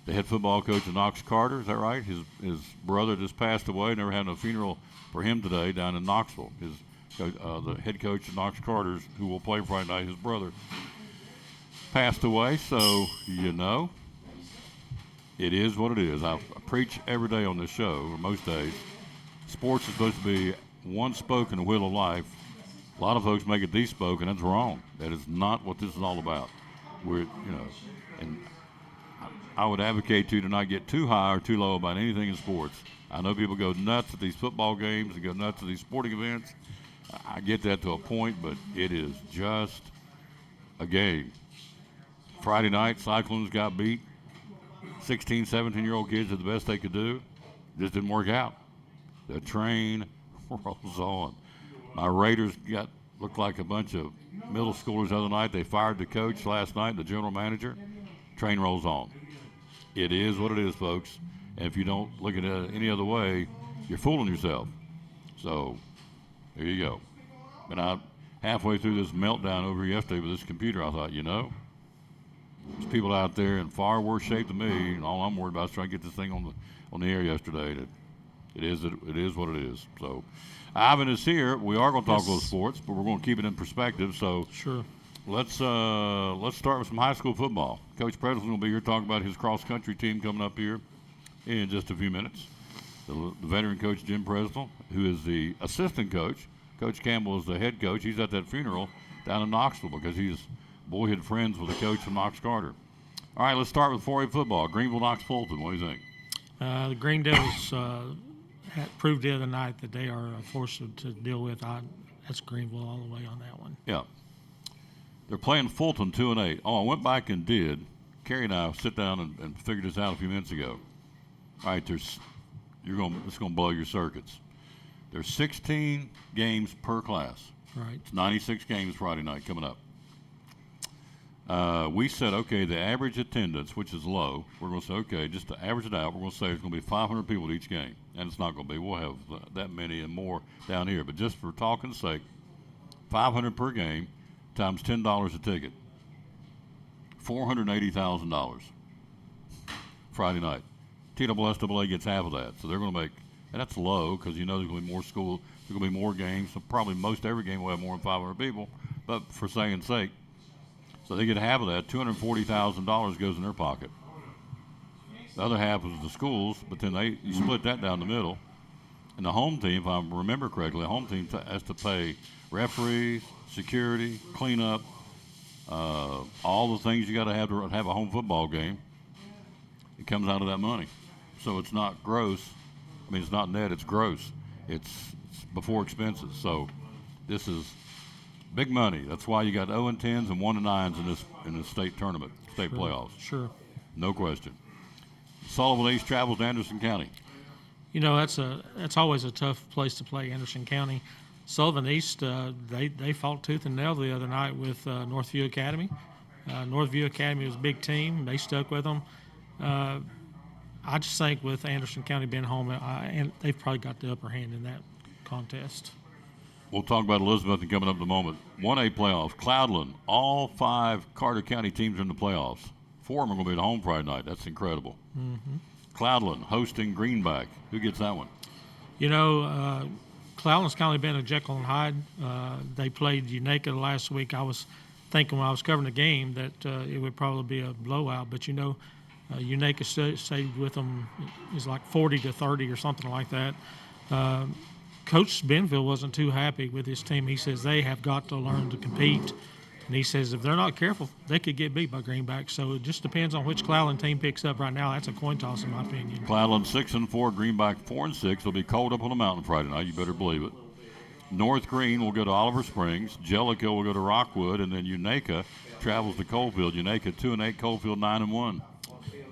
the head football coach of Knox Carter, is that right? His brother just passed away. Never had no funeral for him today down in Knoxville. The head coach of Knox Carter, who will play Friday night, his brother passed away. So, you know, it is what it is. I preach every day on this show, or most days. Sports is supposed to be one spoke in the wheel of life. A lot of folks make it the spoke, and that's wrong. That is not what this is all about. And I would advocate to not get too high or too low about anything in sports. I know people go nuts at these football games and go nuts at these sporting events. I get that to a point, but it is just a game. Friday night, Cyclones got beat. 16, 17-year-old kids did the best they could do. Just didn't work out. The train rolls on. My Raiders looked like a bunch of middle schoolers the other night. They fired the coach last night, the general manager. Train rolls on. It is what it is, folks. And if you don't look at it any other way, you're fooling yourself. So there you go. Been out halfway through this meltdown over yesterday with this computer. I thought, there's people out there in far worse shape than me, and all I'm worried about is trying to get this thing on the air yesterday. It is what it is. So Ivan is here. We are going to talk a little sports, but we're going to keep it in perspective. So sure. Let's start with some high school football. Coach Presley will be here talking about his cross country team coming up here in just a few minutes. The veteran coach Jim Presley, who is the assistant coach. Coach Campbell is the head coach. He's at that funeral down in Knoxville because he's boyhood friends with the coach from Knox Carter. All right, let's start with 4A football. Greenville, Knox Fulton. What do you think? The Green Devils proved the other night that they are a force to deal with. That's Greenville all the way on that one. Yeah. They're playing Fulton 2-8. Oh, I went back and did. Carrie and I sit down and figured this out a few minutes ago. All right, it's gonna blow your circuits. There's 16 games per class. Right. It's 96 games Friday night coming up. We said, okay, the average attendance, which is low, we're going to say, okay, just to average it out, we're going to say there's going to be 500 people at each game. And it's not going to be. We'll have that many and more down here. But just for talking's sake, 500 per game times $10 a ticket. $480,000 Friday night. TSSAA gets half of that. So they're going to make, and that's low because there's going to be more school, there's going to be more games. So probably most every game will have more than 500 people. But for saying's sake, so they get half of that. $240,000 goes in their pocket. The other half is the schools, but then you split that down the middle. And the home team, if I remember correctly, the home team has to pay referees, security, cleanup, all the things you got to have a home football game. It comes out of that money. So it's not gross. I mean, it's not net, it's gross. It's before expenses. So this is big money. That's why you got 0-10s and 1-9s in this state tournament, state playoffs. Sure. No question. Sullivan East travels to Anderson County. That's always a tough place to play, Anderson County. Sullivan East, they fought tooth and nail the other night with Northview Academy. Northview Academy was a big team. They stuck with them. I just think with Anderson County being home, and they've probably got the upper hand in that contest. We'll talk about Elizabeth coming up in a moment. 1A playoffs. Cloudland, all 5 Carter County teams are in the playoffs. 4 of them are going to be at home Friday night. That's incredible. Mm-hmm. Cloudland hosting Greenback. Who gets that one? Cloudland's kind of been a Jekyll and Hyde. They played Unaka last week. I was thinking when I was covering the game that it would probably be a blowout, but Unaka stayed with them. It's like 40-30 or something like that. Coach Benville wasn't too happy with his team. He says they have got to learn to compete. And he says if they're not careful, they could get beat by Greenback. So it just depends on which Cloudland team picks up right now. That's a coin toss in my opinion. Cloudland 6-4, Greenback 4-6. They'll be cold up on the mountain Friday night. You better believe it. North Green will go to Oliver Springs. Jellicoe will go to Rockwood. And then Unaka travels to Coalfield. Unaka 2-8, Coalfield 9-1.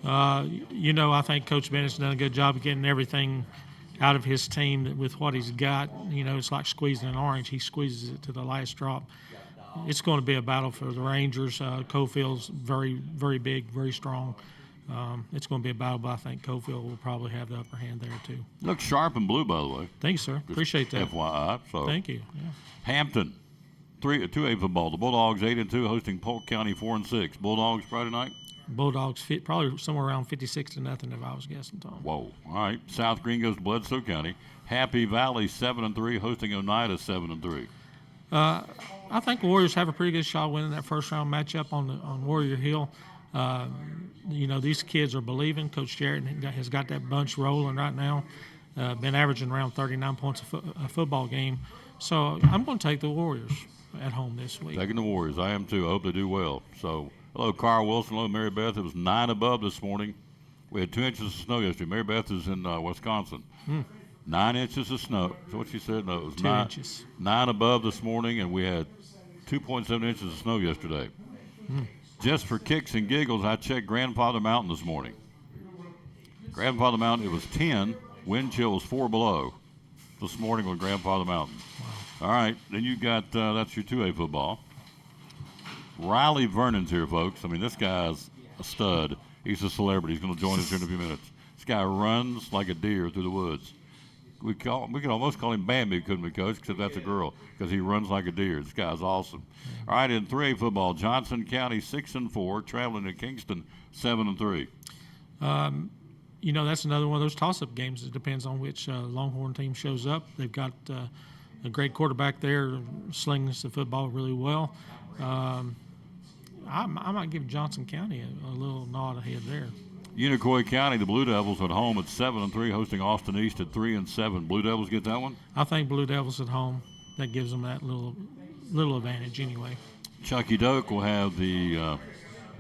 I think Coach Bennett's done a good job of getting everything out of his team with what he's got. It's like squeezing an orange. He squeezes it to the last drop. It's going to be a battle for the Rangers. Coalfield's very, very big, very strong. It's going to be a battle, but I think Coalfield will probably have the upper hand there, too. Looks sharp and blue, by the way. Thank you, sir. Appreciate that. FYI. So. Thank you. Yeah. Hampton, 2A football. The Bulldogs 8-2, hosting Polk County 4-6. Bulldogs Friday night? Bulldogs probably somewhere around 56-0 if I was guessing, Tom. Whoa. All right. South Green goes to Bledsoe County. Happy Valley 7-3, hosting Oneida 7-3. I think the Warriors have a pretty good shot winning that first round matchup on Warrior Hill. These kids are believing. Coach Jarrett has got that bunch rolling right now. Been averaging around 39 points a football game. So I'm going to take the Warriors at home this week. Taking the Warriors. I am too. I hope they do well. So, hello, Carl Wilson. Hello, Mary Beth. It was 9 above this morning. We had 2 inches of snow yesterday. Mary Beth is in Wisconsin. 9 inches of snow. Is that what she said? No, it was 2 inches. 9 above this morning, and we had 2.7 inches of snow yesterday. Just for kicks and giggles, I checked Grandfather Mountain this morning. Grandfather Mountain, it was 10. Wind chill was 4 below this morning on Grandfather Mountain. Wow. All right, then you got, that's your 2A football. Riley Vernon's here, folks. I mean, this guy's a stud. He's a celebrity. He's going to join us here in a few minutes. This guy runs like a deer through the woods. We could almost call him Bambi, couldn't we, Coach? Except that's a girl, because he runs like a deer. This guy's awesome. All right, in 3A football, Johnson County 6-4, traveling to Kingston 7-3. That's another one of those toss-up games. It depends on which Longhorn team shows up. They've got a great quarterback there, slings the football really well. I might give Johnson County a little nod ahead there. Unicoi County, the Blue Devils at home at 7-3, hosting Austin East at 3-7. Blue Devils get that one? I think Blue Devils at home. That gives them that little advantage anyway. Chucky Doak will have the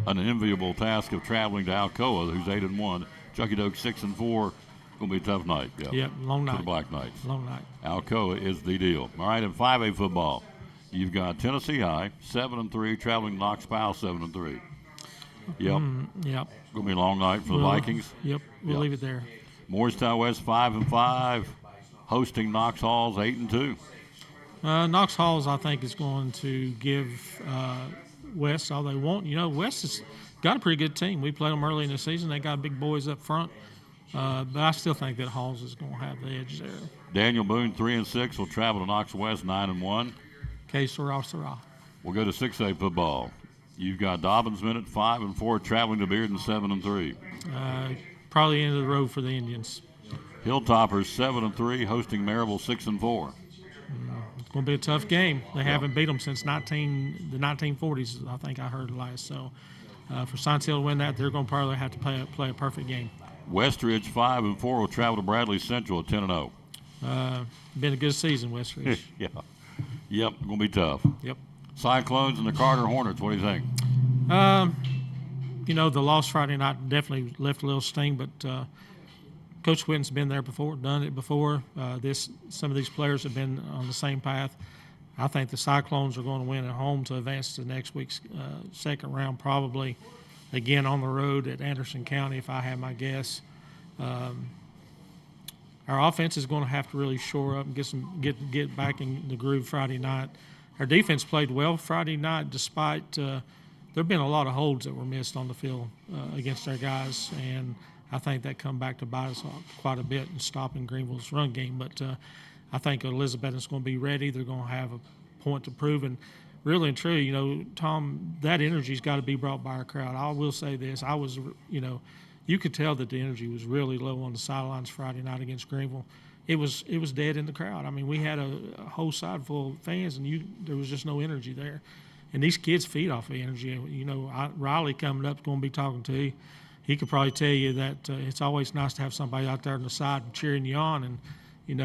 unenviable task of traveling to Alcoa, who's 8-1. Chucky Doak 6-4. Going to be a tough night. Yep, long night. For the Black Knights. Long night. Alcoa is the deal. All right, in 5A football, you've got Tennessee High 7-3, traveling to Knox Powell 7-3. Yep. Yep. Going to be a long night for the Vikings. Yep. We'll leave it there. Morristown West 5-5, hosting Knox Halls 8-2. Knox Halls, I think, is going to give West all they want. West has got a pretty good team. We played them early in the season. They got big boys up front. But I still think that Halls is going to have the edge there. Daniel Boone 3-6 will travel to Knox West 9-1. Que sera, sera. We'll go to 6A football. You've got Dobbins Minute 5-4, traveling to Bearden 7-3. Probably end of the road for the Indians. Hilltoppers 7-3, hosting Maryville 6-4. It's going to be a tough game. They haven't beat them since the 1940s. I think I heard last. So for Science Hill to win that, they're going to probably have to play a perfect game. Westridge 5-4 will travel to Bradley Central at 10-0. Been a good season, Westridge. Yeah. Yep, going to be tough. Yep. Cyclones and the Carter Hornets, what do you think? The loss Friday night definitely left a little sting, but Coach Whitten's been there before, done it before. Some of these players have been on the same path. I think the Cyclones are going to win at home to advance to next week's second round, probably again on the road at Anderson County, if I have my guess. Our offense is going to have to really shore up and get back in the groove Friday night. Our defense played well Friday night, despite there have been a lot of holds that were missed on the field against our guys, and I think that come back to bite us quite a bit in stopping Greenville's run game. But I think Elizabeth is going to be ready. They're going to have a point to prove, and really and truly, Tom, that energy's got to be brought by our crowd. I will say this: you could tell that the energy was really low on the sidelines Friday night against Greenville. It was dead in the crowd. I mean, we had a whole side full of fans, and there was just no energy there. And these kids feed off of energy. Riley coming up is going to be talking to you. He could probably tell you that it's always nice to have somebody out there on the side cheering you on. And,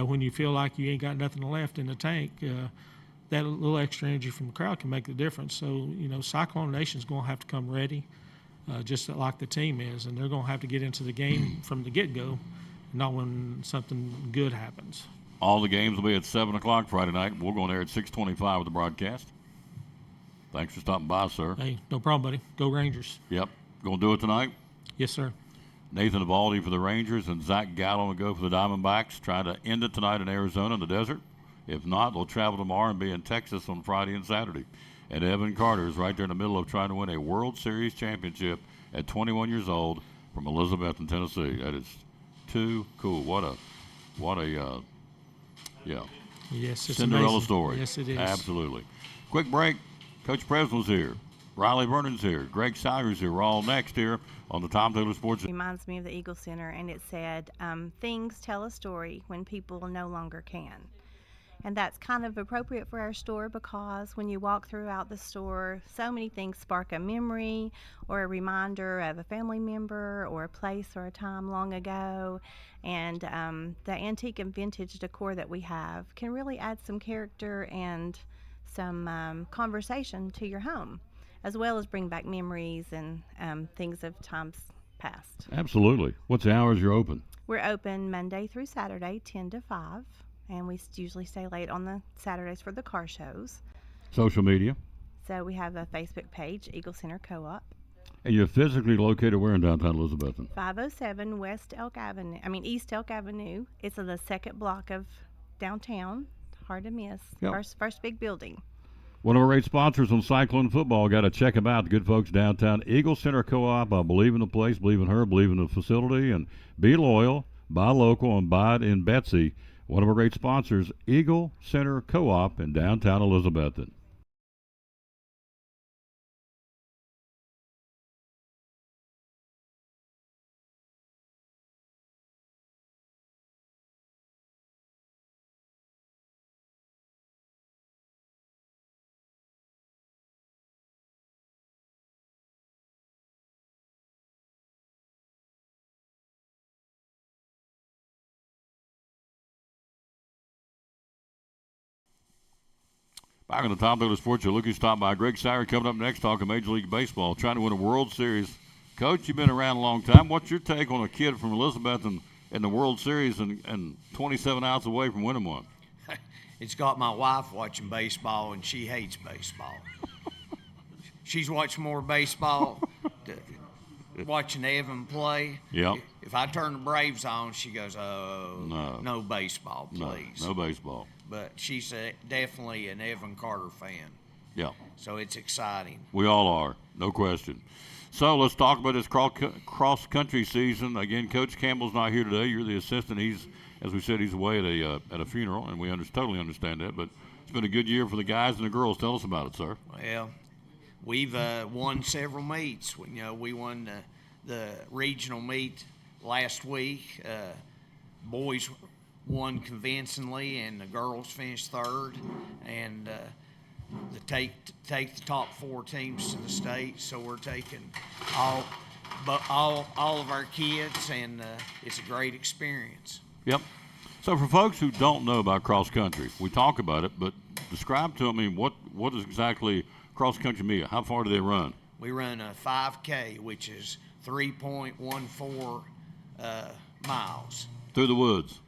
when you feel like you ain't got nothing left in the tank, that little extra energy from the crowd can make the difference. So, Cyclone Nation's going to have to come ready, just like the team is. And they're going to have to get into the game from the get-go, not when something good happens. All the games will be at 7 o'clock Friday night. We're going there at 6:25 with the broadcast. Thanks for stopping by, sir. Hey, no problem, buddy. Go Rangers. Yep. Going to do it tonight? Yes, sir. Nathan Evaldi for the Rangers and Zach Gallo will go for the Diamondbacks. Try to end it tonight in Arizona in the desert. If not, they'll travel tomorrow and be in Texas on Friday and Saturday. And Evan Carter is right there in the middle of trying to win a World Series championship at 21 years old from Elizabethton, Tennessee. That is too cool. What a yes, it's Cinderella amazing. story. Yes, it is. Absolutely. Quick break. Coach Presnell's here. Riley Vernon's here. Greg Sawyer's here. We're all next here on the Tom Taylor Sports. Reminds me of the Eagle Center, and it said, things tell a story when people no longer can. And that's kind of appropriate for our store, because when you walk throughout the store, so many things spark a memory or a reminder of a family member or a place or a time long ago. And the antique and vintage decor that we have can really add some character and some conversation to your home, as well as bring back memories and things of times past. Absolutely. What's the hours you're open? We're open Monday through Saturday, 10 to 5. And we usually stay late on the Saturdays for the car shows. Social media? So we have a Facebook page, Eagle Center Co-op. And you're physically located where in downtown Elizabethton? 507 East Elk Avenue. It's in the second block of downtown. Hard to miss. Yep. First big building. One of our great sponsors on Cyclone Football. Got to check them out. The good folks downtown. Eagle Center Co-op. I believe in the place, believe in her, believe in the facility, and be loyal, buy local, and buy it in Betsy. One of our great sponsors, Eagle Center Co-op in downtown Elizabethton. Back on the Tom Taylor Sports Show, looking stopped by Greg Sauer coming up next, talking Major League Baseball, trying to win a World Series. Coach, you've been around a long time. What's your take on a kid from Elizabeth in the World Series and 27 outs away from winning one? It's got my wife watching baseball, and she hates baseball. She's watched more baseball watching Evan play. Yep. If I turn the Braves on, she goes, "Oh, no baseball, please." No baseball. But she's definitely an Evan Carter fan. Yeah. So it's exciting. We all are, no question. So let's talk about this cross-country season. Again, Coach Campbell's not here today. You're the assistant. He's, as we said, he's away at a funeral, and we totally understand that. But it's been a good year for the guys and the girls. Tell us about it, sir. Well, we've won several meets. We won the regional meet last week. Boys won convincingly, and the girls finished third. And take the top 4 teams to the state. So we're taking all of our kids, and it's a great experience. Yep. So for folks who don't know about cross country, we talk about it, but describe to me what is exactly cross country meet? How far do they run? We run a 5K, which is 3.14 miles. Through the woods,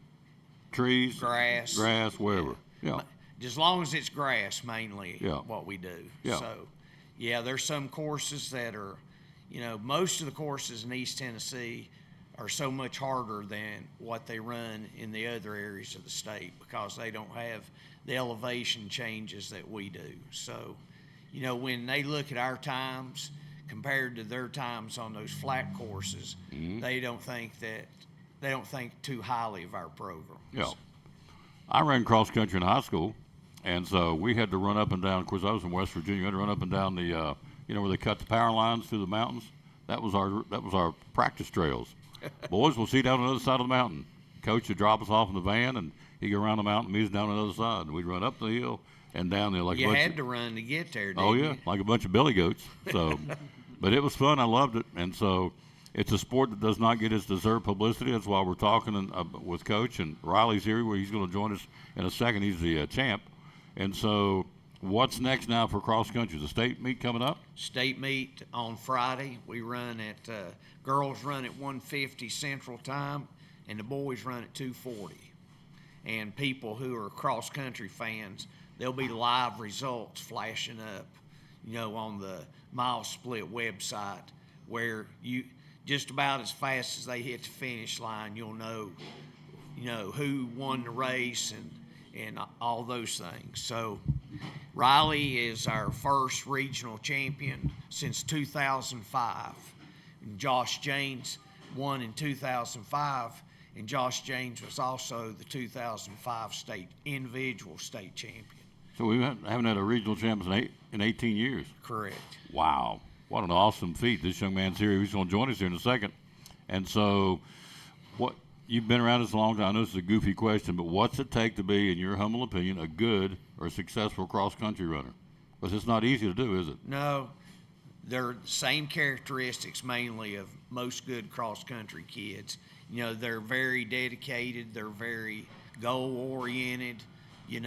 trees, grass, wherever. Yeah. As long as it's grass, mainly. Yeah. What we do. Yeah. So, yeah, there's some courses that are, most of the courses in East Tennessee are so much harder than what they run in the other areas of the state because they don't have the elevation changes that we do. So, when they look at our times compared to their times on those flat courses, they don't think too highly of our programs. Yeah. I ran cross country in high school, and so we had to run up and down. Of course, I was in West Virginia. We had to run up and down the, where they cut the power lines through the mountains. That was our practice trails. Boys will see down on the other side of the mountain. Coach would drop us off in the van, and he'd go around the mountain, meet us down on the other side, and we'd run up the hill and down there like you had to run to get there. Didn't you? Like a bunch of billy goats. So, but it was fun. I loved it, and so it's a sport that does not get its deserved publicity. That's why we're talking with Coach, and Riley's here, where he's going to join us in a second. He's the champ, and so what's next now for cross country? The state meet coming up. State meet on Friday. We run at girls run at 1:50 Central Time, and the boys run at 2:40. And people who are cross country fans, there'll be live results flashing up, on the Mile Split website, where you just about as fast as they hit the finish line, you'll know, who won the race and all those things. So Riley is our first regional champion since 2005. And Josh James won in 2005, and Josh James was also the 2005 individual state champion. So we haven't had a regional champion in 18 years. Correct. Wow. What an awesome feat. This young man's here. He's going to join us here in a second. And so you've been around this a long time. I know this is a goofy question, but what's it take to be, in your humble opinion, a good or successful cross-country runner? Because it's not easy to do, is it? No. They're the same characteristics mainly of most good cross-country kids. They're very dedicated. They're very goal-oriented. You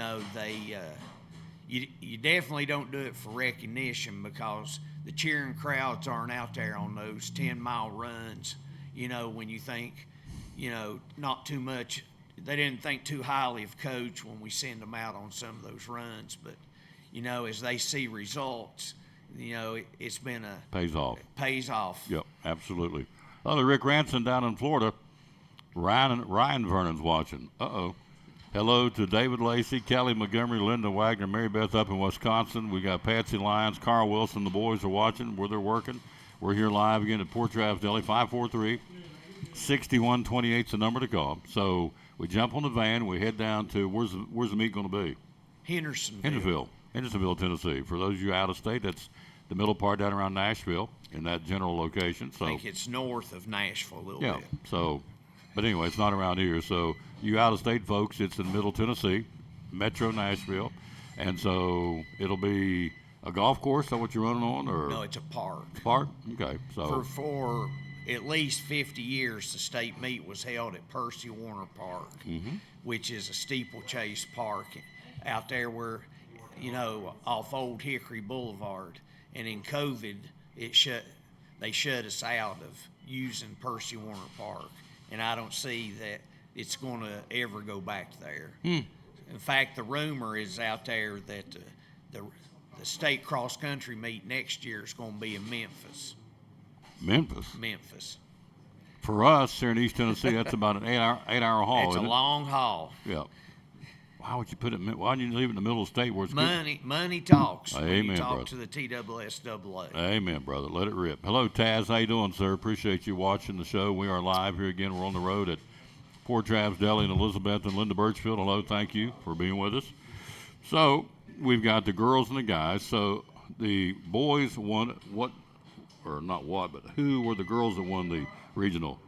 definitely don't do it for recognition because the cheering crowds aren't out there on those 10-mile runs, when you think, not too much. They didn't think too highly of Coach when we send them out on some of those runs. But, as they see results, it's been Pays off. Pays off. Yep, absolutely. Rick Ranson down in Florida. Ryan Vernon's watching. Uh-oh. Hello to David Lacey, Kelly Montgomery, Linda Wagner, Mary Beth up in Wisconsin. We got Patsy Lyons, Carl Wilson. The boys are watching where they're working. We're here live again at Port Travis Deli. 543-6128 is the number to call. So we jump on the van. We head down to where's the meet going to be? Hendersonville, Tennessee. For those of you out of state, that's the middle part down around Nashville in that general location. So I think it's north of Nashville a little bit. So, but anyway, it's not around here. So you out of state folks, it's in Middle Tennessee, Metro Nashville, and so it'll be a golf course. Is that what you're running on, or No, it's a park. Park? Okay. So For at least 50 years, the state meet was held at Percy Warner Park, which is a steeplechase park out there where, off Old Hickory Boulevard. And in COVID, they shut us out of using Percy Warner Park, and I don't see that it's going to ever go back there. In fact, the rumor is out there that the state cross country meet next year is going to be in Memphis. Memphis. For us here in East Tennessee, that's about an 8-hour haul. It's a long haul. Yeah. Why would you put it? Why don't you leave it in the middle of the state where it's money talks? Amen, when you talk brother. to the TSSAA. Amen, brother. Let it rip. Hello, Taz. How you doing, sir? Appreciate you watching the show. We are live here again. We're on the road at Port Travis Deli in Elizabeth and Linda Birchfield. Hello, thank you for being with us. So we've got the girls and the guys. So the boys won what, or not what, but who were the girls that won the regional?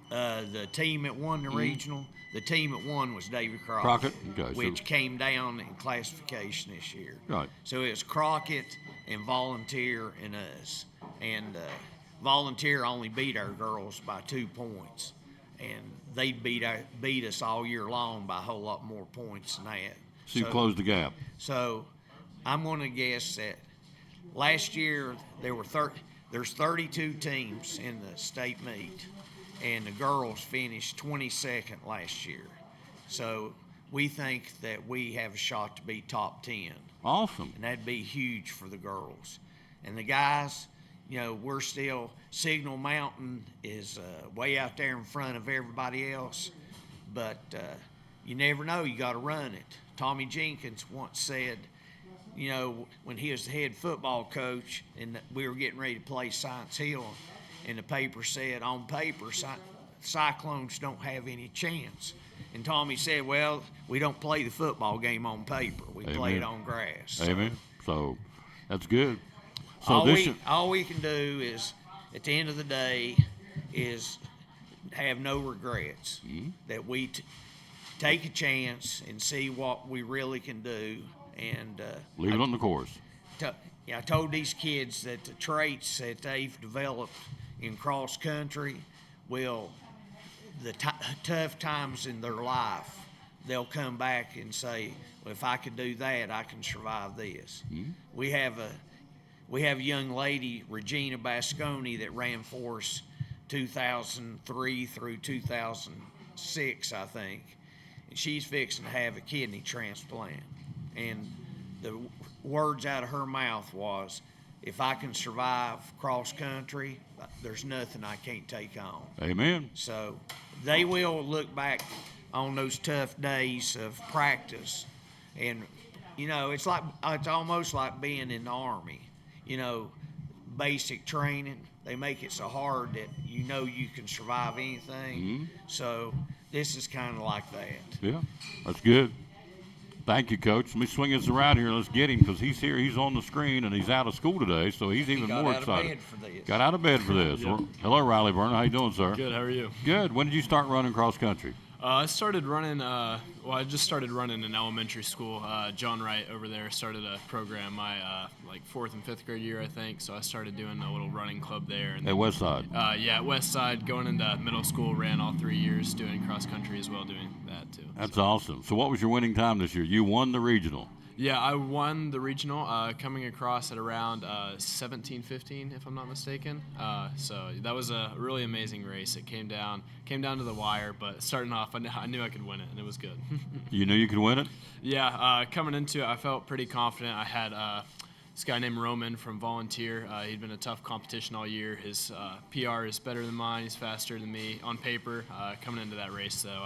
The team that won the regional, the team that won was David Crockett? Okay, which came down in classification this year. Right. So it was Crockett and Volunteer and us. And Volunteer only beat our girls by 2 points. And they beat us all year long by a whole lot more points than that. So you closed the gap. So I'm going to guess that last year there's 32 teams in the state meet, and the girls finished 22nd last year. So we think that we have a shot to be top 10. Awesome. And that'd be huge for the girls. And the guys, we're still, Signal Mountain is way out there in front of everybody else, but you never know, you got to run it. Tommy Jenkins once said, when he was the head football coach and we were getting ready to play Science Hill, and the paper said, on paper, Cyclones don't have any chance. And Tommy said, well, we don't play the football game on paper. We play it on grass. Amen. So that's good. So all we can do is, at the end of the day, is have no regrets. That we take a chance and see what we really can do. And leave it on the course. I told these kids that the traits that they've developed in cross country will, the tough times in their life, they'll come back and say, well, if I could do that, I can survive this. We have a young lady, Regina Basconi, that ran for us 2003 through 2006, I think. And she's fixing to have a kidney transplant. And the words out of her mouth was, if I can survive cross country, there's nothing I can't take on. Amen. So they will look back on those tough days of practice. And, it's almost like being in the Army. Basic training, they make it so hard that you can survive anything. So this is kind of like that. Yeah, that's good. Thank you, Coach. Let me swing this around here. Let's get him because he's here. He's on the screen, and he's out of school today, so he's even more excited. Got out of bed for this. Yep. Hello, Riley Vernon. How you doing, sir? Good. How are you? Good. When did you start running cross country? I started running. I just started running in elementary school. John Wright over there started a program my 4th and 5th grade year, I think. So I started doing a little running club there. And at Westside. Yeah, at Westside. Going into middle school, ran all 3 years doing cross country as well, doing that too. That's awesome. So what was your winning time this year? You won the regional. Yeah, I won the regional, coming across at around 17:15, if I'm not mistaken. So that was a really amazing race. It came down to the wire, but starting off, I knew I could win it, and it was good. You knew you could win it? Yeah, coming into it, I felt pretty confident. I had this guy named Roman from Volunteer. He'd been a tough competition all year. His PR is better than mine. He's faster than me on paper. Coming into that race, though,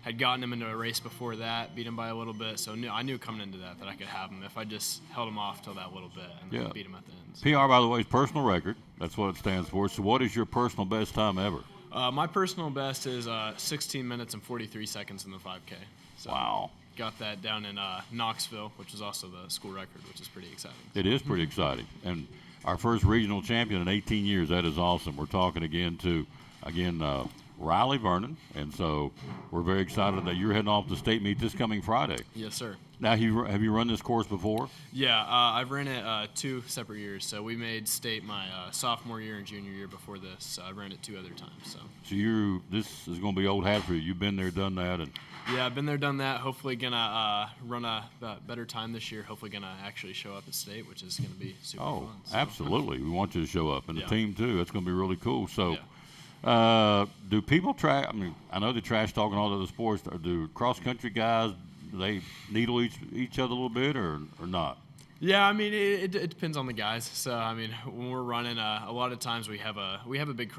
I had gotten him into a race before that, beat him by a little bit. So I knew coming into that I could have him if I just held him off till that little bit and then beat him at the end. So. PR, by the way, is personal record. That's what it stands for. So what is your personal best time ever? My personal best is 16 minutes and 43 seconds in the 5K. So wow. Got that down in Knoxville, which is also the school record, which is pretty exciting. It is pretty exciting. And our first regional champion in 18 years. That is awesome. We're talking again to Riley Vernon, and so we're very excited that you're heading off to state meet this coming Friday. Yes, sir. Now, have you run this course before? Yeah, I've ran it 2 separate years. So we made state my sophomore year and junior year before this. So I ran it 2 other times. So this is going to be old hat for you. You've been there, done that, and yeah, I've been there, done that. Hopefully gonna run a better time this year. Hopefully gonna actually show up at state, which is gonna be super fun. So. Absolutely, we want you to show up, and the team too. It's going to be really cool. So. Yeah. Do people trash? I mean, I know they trash talking all the other sports. Do cross country guys? Do they needle each other a little bit, or not? Yeah, I mean, it depends on the guys. So I mean, when we're running, a lot of times we have a big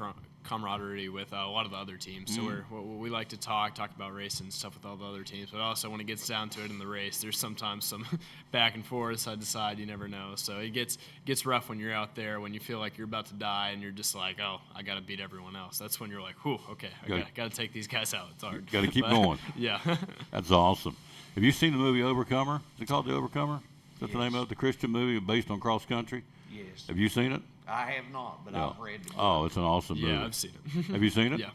camaraderie with a lot of the other teams. So we like to talk about race and stuff with all the other teams. But also when it gets down to it in the race, there's sometimes some back and forth, side to side. You never know. So it gets rough when you're out there, when you feel like you're about to die and you're just like, oh, I got to beat everyone else. That's when you're like, whew, okay, I got to take these guys out. It's hard. Got to keep going. Yeah. That's awesome. Have you seen the movie Overcomer? Is it called The Overcomer? Is that the name of it? The Christian movie based on cross country? Yes. Have you seen it? I have not, but I've read it. Oh, it's an awesome movie. Yeah, I've seen it. Have you seen it? Yeah.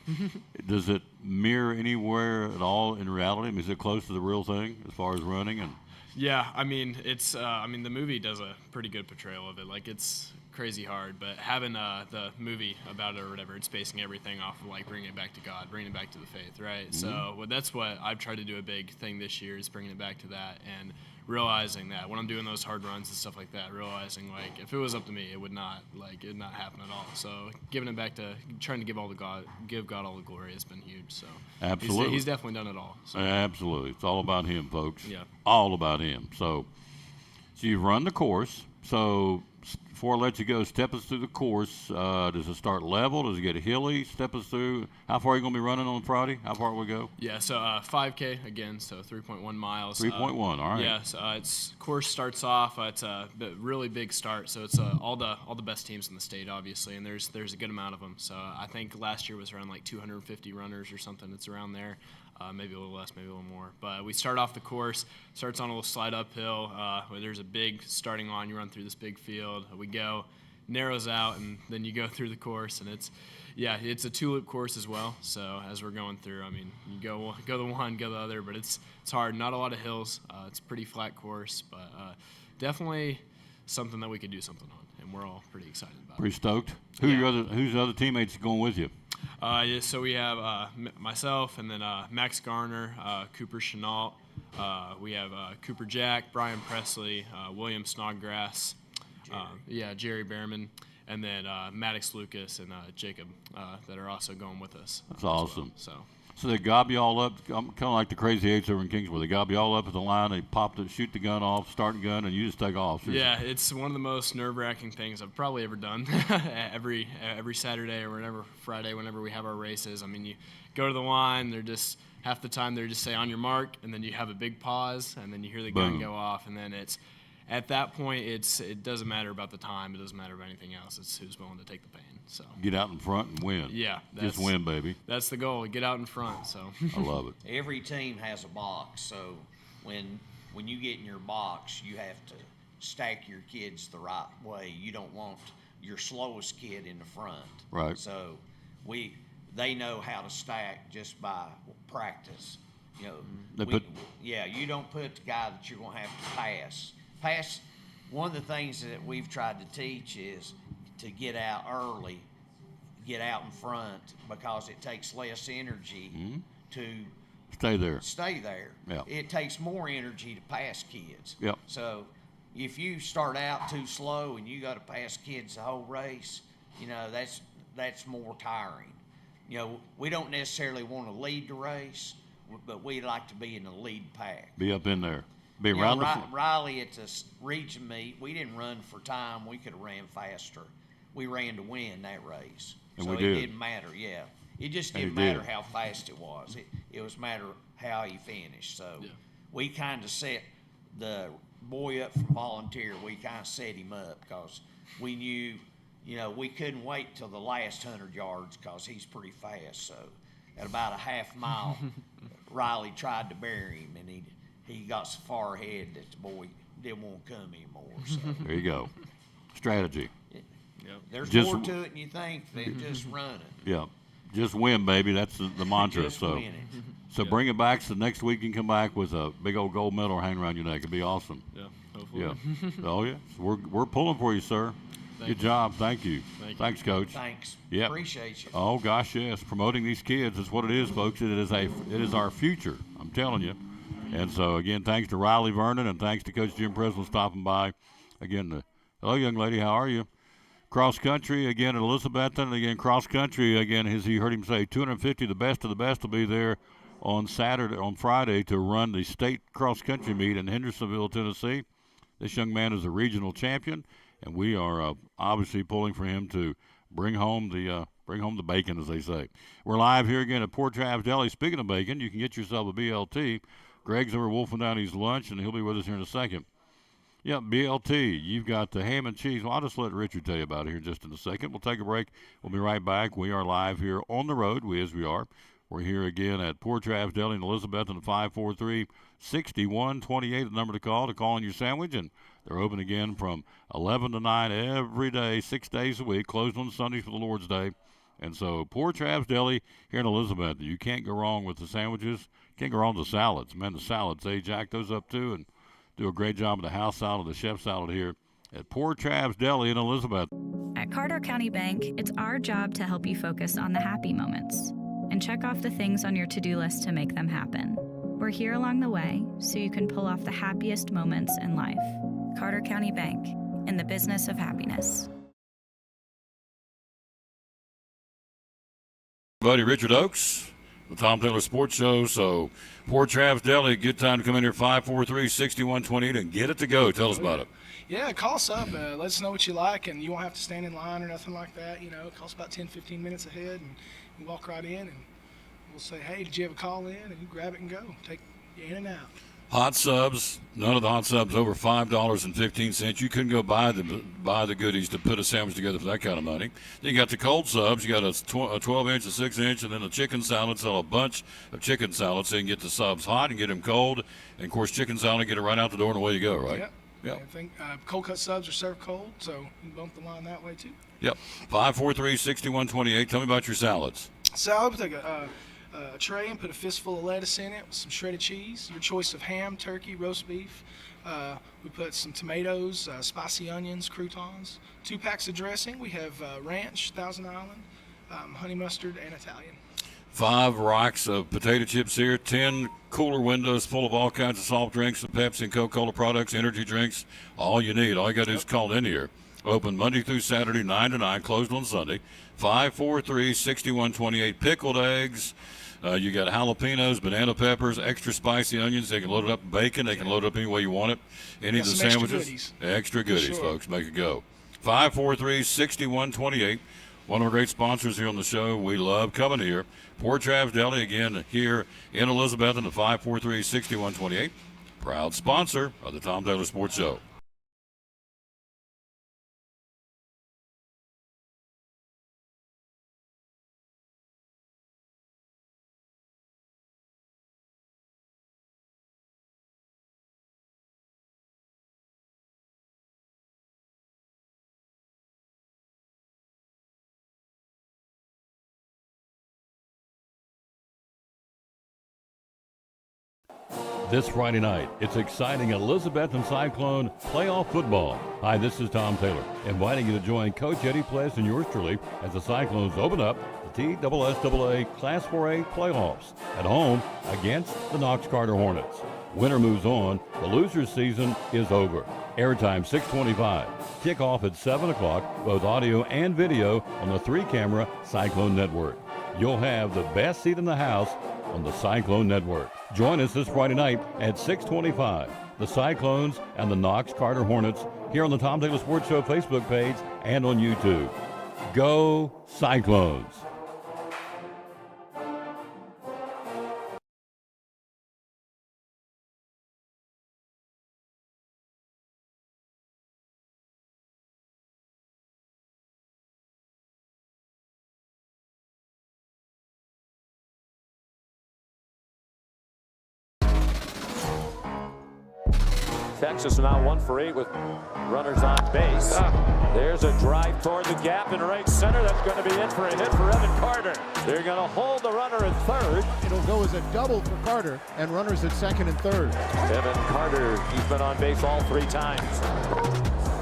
Does it mirror anywhere at all in reality? I mean, is it close to the real thing as far as running? And yeah, I mean, it's the movie does a pretty good portrayal of it. Like, it's crazy hard, but having the movie about it or whatever, it's basing everything off of like bringing it back to God, bringing it back to the faith, right? Mm-hmm. So that's what I've tried to do a big thing this year, is bringing it back to that, and realizing that when I'm doing those hard runs and stuff like that, realizing like if it was up to me, it would not happen at all. So giving it back to trying to give God all the glory has been huge. So absolutely, he's definitely done it all. So. Absolutely, it's all about Him, folks. Yeah, all about Him. So you've run the course. So before I let you go, step us through the course. Does it start level? Does it get hilly? Step us through. How far are you going to be running on Friday? How far will we go? Yeah, so 5K again, so 3.1 miles. 3.1, all right. Yeah, so its course starts off. It's a really big start. So it's all the best teams in the state, obviously, and there's a good amount of them. So I think last year was around like 250 runners or something. It's around there. Maybe a little less, maybe a little more. But we start off the course, starts on a little slide uphill where there's a big starting line. You run through this big field. We go, narrows out, and then you go through the course. And it's a 2-loop course as well. So as we're going through, I mean, you go the one, go the other, but it's hard. Not a lot of hills. It's a pretty flat course, but definitely something that we could do something on. And we're all pretty excited about it. Pretty stoked. Who's the other teammates going with you? So we have myself, and then Max Garner, Cooper Chenault. We have Cooper Jack, Brian Presley, William Snodgrass, Jerry Behrman, and then Maddox Lucas and Jacob that are also going with us. That's awesome. Well, So they gob you all up, kind of like the Crazy Eights over in Kingsville. They gob you all up at the line, they shoot the gun off, start the gun, and you just take off. Yeah, it's one of the most nerve-wracking things I've probably ever done. every Saturday or whenever Friday, whenever we have our races. I mean, you go to the line, they're just half the time they're just say on your mark, and then you have a big pause, and then you hear the gun go off, and then it's at that point it doesn't matter about the time, it doesn't matter about anything else. It's who's willing to take the pain. So get out in front and win. Yeah, just win, baby. That's the goal. Get out in front. So I love it. Every team has a box, so when you get in your box, you have to stack your kids the right way. You don't want your slowest kid in the front. Right. So they know how to stack just by practice. You know, you don't put the guy that you're going to have to pass. One of the things that we've tried to teach is to get out early, get out in front, because it takes less energy to stay there. Yeah. It takes more energy to pass kids. Yep. So if you start out too slow and you got to pass kids the whole race, you know, that's more tiring. You know, we don't necessarily want to lead the race, but we like to be in the lead pack. Be up in there. Be around Riley at the region meet, we didn't run for time. We could have ran faster. We ran to win that race. And so we it didn't matter, yeah. It just didn't matter how fast it was. It was a matter of how he finished. So we kind of set the boy up for volunteer. We kind of set him up because we knew, we couldn't wait till the last 100 yards because he's pretty fast. So at about a half mile, Riley tried to bury him, and he got so far ahead that the boy didn't want to come anymore. So there you go. Strategy. There's more to it than you think than just running. Yeah. Just win, baby. That's the mantra. Just so win it. so bring it back so next week you can come back with a big old gold medal hanging around your neck. It'd be awesome. Yeah, hopefully. Yeah. Oh, yeah. So we're pulling for you, sir. Good job. Thank you. Thanks, Coach. Thanks. Yeah. Appreciate you. Oh, gosh, yes. Promoting these kids is what it is, folks. It is our future. I'm telling you. And so, again, thanks to Riley Vernon and thanks to Coach Jim Preswell stopping by. Again, hello, young lady. How are you? Cross country, again, at Elizabethton. And again, cross country, again, as you heard him say, 250, the best of the best will be there on Friday to run the state cross country meet in Hendersonville, Tennessee. This young man is a regional champion, and we are obviously pulling for him to bring home the bacon, as they say. We're live here again at Port Travis Deli. Speaking of bacon, you can get yourself a BLT. Greg's over wolfing down his lunch, and he'll be with us here in a second. Yeah, BLT. You've got the ham and cheese. Well, I'll just let Richard tell you about it here just in a second. We'll take a break. We'll be right back. We are live here on the road. We are. We're here again at Port Travis Deli in Elizabethton at 543-6128, the number to call in your sandwich. And they're open again from 11 to 9 every day, 6 days a week, closed on Sundays for the Lord's Day. And so Port Travis Deli here in Elizabethton. You can't go wrong with the sandwiches. Can't go wrong with the salads. Man, the salads, they jack those up too and do a great job of the house salad, the chef salad here at Port Travis Deli in Elizabeth. At Carter County Bank, it's our job to help you focus on the happy moments and check off the things on your to-do list to make them happen. We're here along the way so you can pull off the happiest moments in life. Carter County Bank, in the business of happiness. Buddy Richard Oakes, the Tom Taylor Sports Show. So Port Travis Deli, good time to come in here, 543-6128, and get it to go. Tell us about it. Yeah, call us up. Let us know what you like, and you won't have to stand in line or nothing like that. Call us about 10, 15 minutes ahead, and you walk right in, and we'll say, hey, did you have a call in? And you grab it and go. Take you in and out. Hot subs, none of the hot subs over $5.15. You couldn't go buy the goodies to put a sandwich together for that kind of money. Then you got the cold subs. You got a 12-inch, a 6-inch, and then a chicken salad. Sell a bunch of chicken salads so you can get the subs hot and get them cold. And, of course, chicken salad, get it right out the door and away you go, right? Yep. I think cold cut subs are served cold, so you can bump the line that way too. Yep. 543-6128. Tell me about your salads. Salad, we take a tray and put a fistful of lettuce in it with some shredded cheese, your choice of ham, turkey, roast beef. We put some tomatoes, spicy onions, croutons, 2 packs of dressing. We have ranch, Thousand Island, honey mustard, and Italian. 5 racks of potato chips here, 10 cooler windows full of all kinds of soft drinks, Pepsi and Coca-Cola products, energy drinks, all you need. All you got to do is call in here. Open Monday through Saturday, 9 to 9, closed on Sunday. 543-6128. Pickled eggs. You got jalapenos, banana peppers, extra spicy onions. They can load it up with bacon. They can load it up any way you want it. Any of the sandwiches. Extra goodies, folks. Make it go. 543-6128. One of our great sponsors here on the show. We love coming here. Port Travis Deli, again, here in Elizabethton at 543-6128. Proud sponsor of the Tom Taylor Sports Show. This Friday night, it's exciting Elizabethton Cyclone playoff football. Hi, this is Tom Taylor, inviting you to join Coach Eddie Pless and yours truly as the Cyclones open up the TSSAA Class 4A playoffs at home against the Knox Carter Hornets. Winner moves on. The loser's season is over. Airtime 6:25. Kickoff at 7 o'clock, both audio and video on the 3-camera Cyclone Network. You'll have the best seat in the house on the Cyclone Network. Join us this Friday night at 6:25. The Cyclones and the Knox Carter Hornets here on the Tom Taylor Sports Show Facebook page and on YouTube. Go Cyclones! Texas now 1 for 8 with runners on base. There's a drive toward the gap in right center. That's going to be in for a hit for Evan Carter. They're going to hold the runner at third. It'll go as a double for Carter and runners at second and third. Evan Carter, he's been on base all 3 times.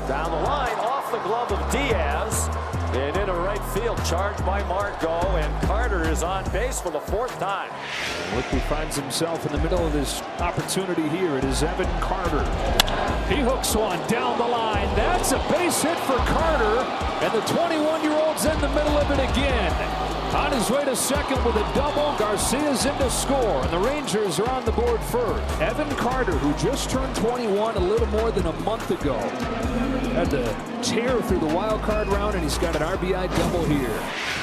Down the line, off the glove of Diaz. And into right field, charged by Marco, and Carter is on base for the 4th time. Whitby finds himself in the middle of this opportunity here. It is Evan Carter. He hooks one down the line. That's a base hit for Carter, and the 21-year-old's in the middle of it again. On his way to second with a double, Garcia's in to score, and the Rangers are on the board first. Evan Carter, who just turned 21 a little more than a month ago, had to tear through the wild card round, and he's got an RBI double here.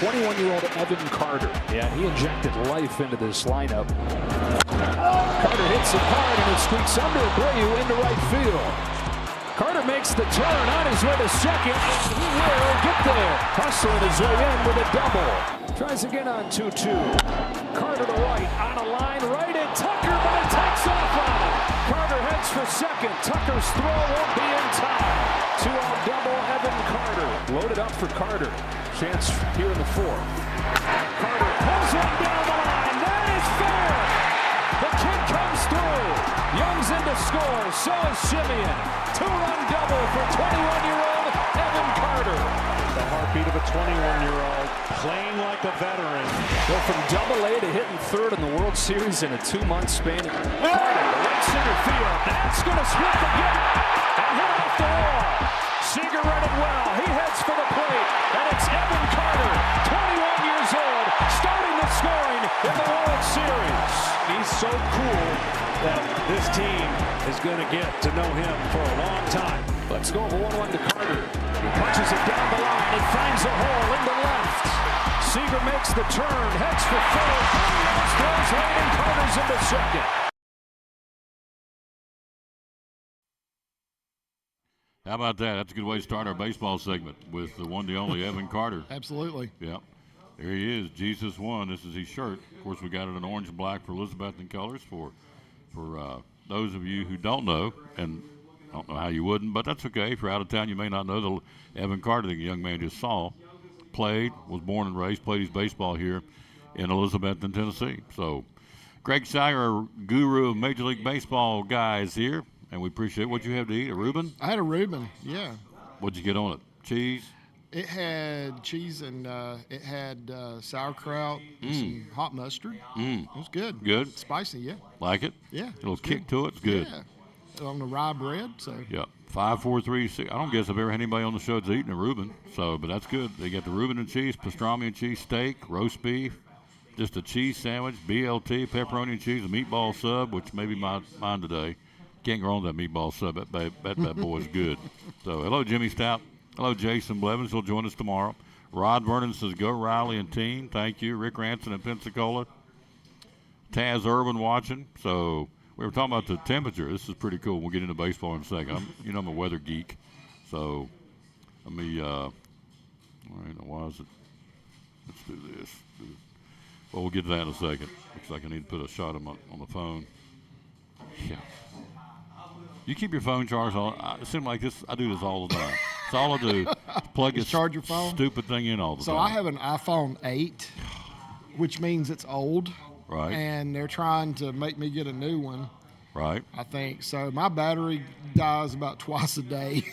21-year-old Evan Carter. Yeah, he injected life into this lineup. Carter hits it hard, and it squeaks under Abreu into right field. Carter makes the turn on his way to second. He will get there. Hustling his way in with a double. Tries again on 2-2. Carter to right, on a line, right at Tucker, but it takes off on him. Carter heads for second. Tucker's throw won't be in time. 2-out double, Evan Carter. Loaded up for Carter. Chance here in the 4th. Carter pulls one down the line. That is fair. The kid comes through. Young's in to score. So is Simeon. 2-run double for 21-year-old Evan Carter. The heartbeat of a 21-year-old playing like a veteran. Go from Double-A to hitting third in the World Series in a 2-month span. Carter, right center field. That's going to split the gap and hit off the wall. Seager read it well. He heads for the plate, and it's Evan Carter, 21 years old, starting the scoring in the World Series. He's so cool that this team is going to get to know him for a long time. Let's go over 1-1 to Carter. He punches it down the line. It finds a hole into left. Seager makes the turn, heads for third. Throws late, and Carter's into second. How about that? That's a good way to start our baseball segment with the one, the only Evan Carter. Absolutely. Yeah. There he is, Jesus One. This is his shirt. Of course, we got it in orange and black for Elizabethan colors for those of you who don't know, and I don't know how you wouldn't, but that's okay. If you're out of town, you may not know the Evan Carter, the young man just saw, was born and raised, played his baseball here in Elizabethton, Tennessee. So Greg Schreier, our guru of Major League Baseball guys here, and we appreciate what you have to eat. A Reuben? I had a Reuben, yeah. What'd you get on it? Cheese? It had cheese and it had sauerkraut and some hot mustard. It was good. Good? Spicy, yeah. Like it? Yeah. A little kick to it. It's good. Yeah. On the rye bread, so. Yeah. 5, 4, 3, 6. I don't guess I've ever had anybody on the show that's eaten a Reuben. So, but that's good. They got the Reuben and cheese, pastrami and cheese steak, roast beef, just a cheese sandwich, BLT, pepperoni and cheese, a meatball sub, which may be mine today. Can't go on that meatball sub. That boy's good. So, hello, Jimmy Stout. Hello, Jason Blevins. He'll join us tomorrow. Rod Vernon says, go Riley and team. Thank you. Rick Ranson in Pensacola. Taz Irvin watching. So, we were talking about the temperature. This is pretty cool. We'll get into baseball in a second. I'm a weather geek. So, let me, all right, why is it? Let's do this. Well, we'll get to that in a second. Looks like I need to put a shot on the phone. Yeah. You keep your phone charged on. It seems like this. I do this all the time. That's all I do. Plug this charge your phone? Stupid thing in all the time. So I have an iPhone 8, which means it's old. Right. And they're trying to make me get a new one. Right. I think. So my battery dies about twice a day.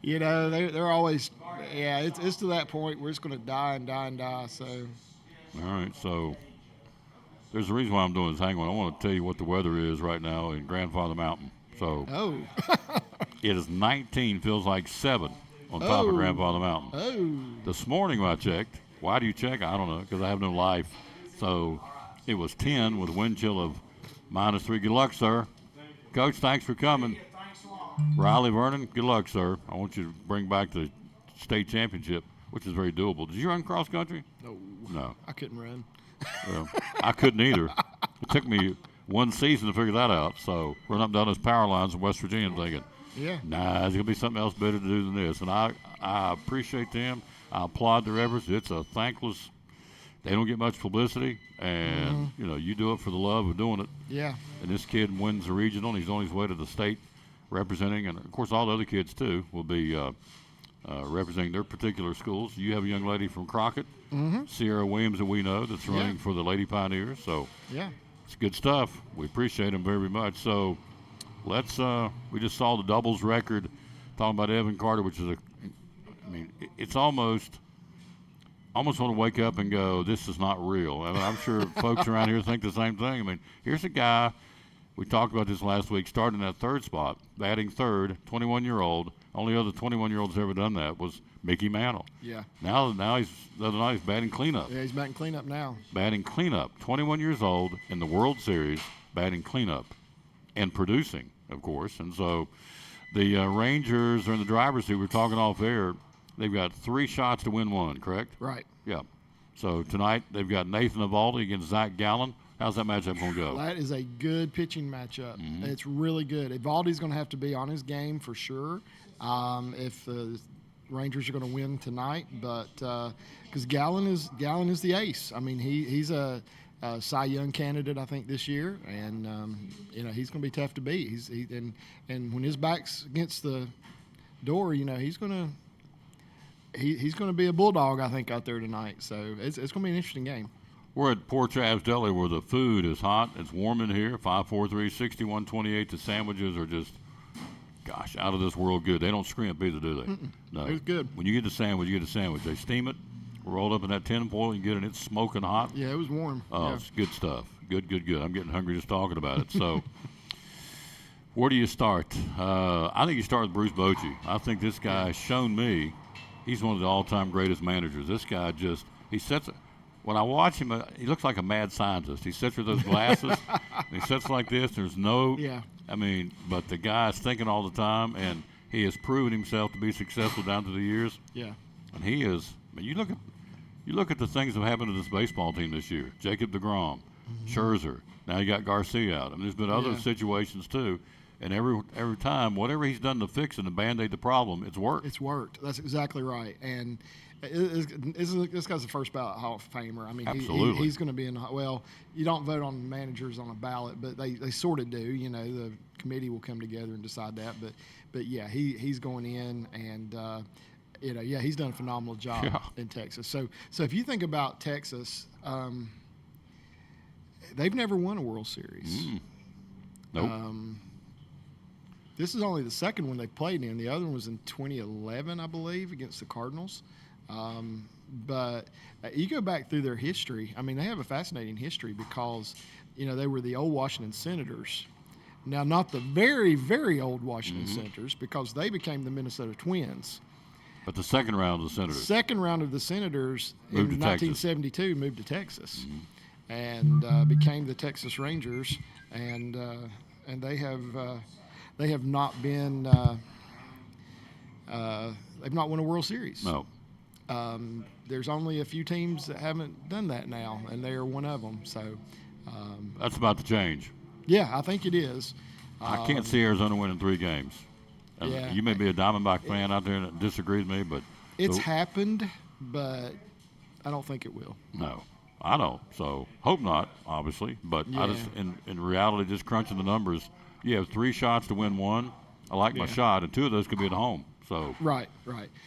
You know, they're always, it's to that point where it's going to die and die and die. So. All right. So. There's a reason why I'm doing this. Hang on. I want to tell you what the weather is right now in Grandfather Mountain. So it is 19, feels like 7 on top of Grandfather Mountain. This morning when I checked, why do you check? I don't know, because I have no life. So it was 10 with a wind chill of -3. Good luck, sir. Coach, thanks for coming. Riley Vernon, good luck, sir. I want you to bring back the state championship, which is very doable. Did you run cross country? No. I couldn't run. Well, I couldn't either. It took me one season to figure that out. So running up and down those power lines in West Virginia, I'm thinking, nah, there's going to be something else better to do than this. And I appreciate them. I applaud their efforts. It's a thankless they don't get much publicity, and you do it for the love of doing it. Yeah. And this kid wins the regional, and he's on his way to the state representing, and of course all the other kids too will be representing their particular schools. You have a young lady from Crockett, Sierra Williams, that we know that's running for the Lady Pioneers. So it's good stuff. We appreciate them very much. So let's. We just saw the doubles record, talking about Evan Carter, which is it's almost want to wake up and go, this is not real. I mean, I'm sure folks around here think the same thing. I mean, here's a guy, we talked about this last week, starting at third spot, batting third, 21-year-old. Only other 21-year-olds ever done that was Mickey Mantle. Yeah. Now he's the other night he's batting cleanup. Yeah, he's batting cleanup now. Batting cleanup, 21 years old in the World Series, batting cleanup and producing, of course. And so the Rangers are in the driver's seat. We're talking off air. They've got 3 shots to win one, correct? Right. Yeah. So tonight they've got Nathan Eovaldi against Zach Gallen. How's that matchup going to go? That is a good pitching matchup. It's really good. Eovaldi's going to have to be on his game for sure if the Rangers are going to win tonight. But because Gallen is the ace. I mean, he's a Cy Young candidate, I think, this year, and he's going to be tough to beat. And when his back's against the door, he's going to. He's going to be a bulldog, I think, out there tonight. So it's going to be an interesting game. We're at Poor Trav's Deli where the food is hot. It's warm in here. 543-6128. The sandwiches are just, gosh, out of this world good. They don't scrimp either, do they? No. It's good. When you get the sandwich, you get a sandwich. They steam it, roll up in that tin foil, you get it, and it's smoking hot. Yeah, it was warm. Oh, it's good stuff. Good. I'm getting hungry just talking about it. So where do you start? I think you start with Bruce Bochy. I think this guy has shown me he's one of the all-time greatest managers. This guy when I watch him, he looks like a mad scientist. He sits with those glasses, and he sits like this. There's no, but the guy's thinking all the time, and he has proven himself to be successful down through the years. Yeah. And he is. I mean, you look at the things that have happened to this baseball team this year. Jacob deGrom, Scherzer. Now you got Garcia out. I mean, there's been other situations too. And every time, whatever he's done to fix and to Band-Aid the problem, it's worked. It's worked. That's exactly right. And this guy's the first ballot Hall of Famer. I mean, absolutely. He's going to be in. Well, you don't vote on managers on a ballot, but they sort of do. The committee will come together and decide that. But yeah, he's going in, and he's done a phenomenal job in Texas. So if you think about Texas, they've never won a World Series. Nope. This is only the second one they've played in. The other one was in 2011, I believe, against the Cardinals. But you go back through their history. I mean, they have a fascinating history because, they were the old Washington Senators. Now, not the very, very old Washington Senators, because they became the Minnesota Twins. But the second round of the Senators. Second round of the Senators in 1972 moved to Texas and became the Texas Rangers. And they have not been they've not won a World Series. No. There's only a few teams that haven't done that now, and they are one of them. So that's about to change. Yeah, I think it is. I can't see Arizona winning 3 games. Yeah. You may be a Diamondback fan out there that disagrees with me, but it's happened, but I don't think it will. No, I don't. So hope not, obviously. But I just, in reality, just crunching the numbers, you have 3 shots to win 1. I like my shot, and 2 of those could be at home. So right.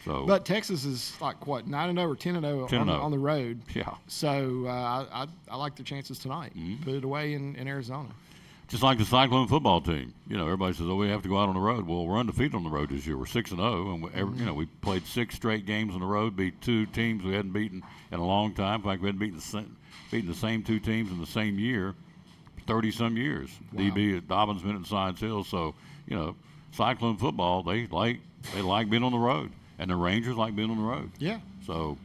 So, but Texas is like what, 9-0 or 10-0 on the road. Yeah. So I like their chances tonight. Put it away in Arizona. Just like the Cyclone football team, everybody says, "Oh, we have to go out on the road." Well, we're undefeated on the road this year. We're 6-0, and we played 6 straight games on the road, beat 2 teams we hadn't beaten in a long time. In fact, we hadn't beaten the same 2 teams in the same year, 30-some years. Wow. DB at Dobbins, Minute, and Science Hill. So, Cyclone football, they like being on the road, and the Rangers like being on the road. Yeah. So,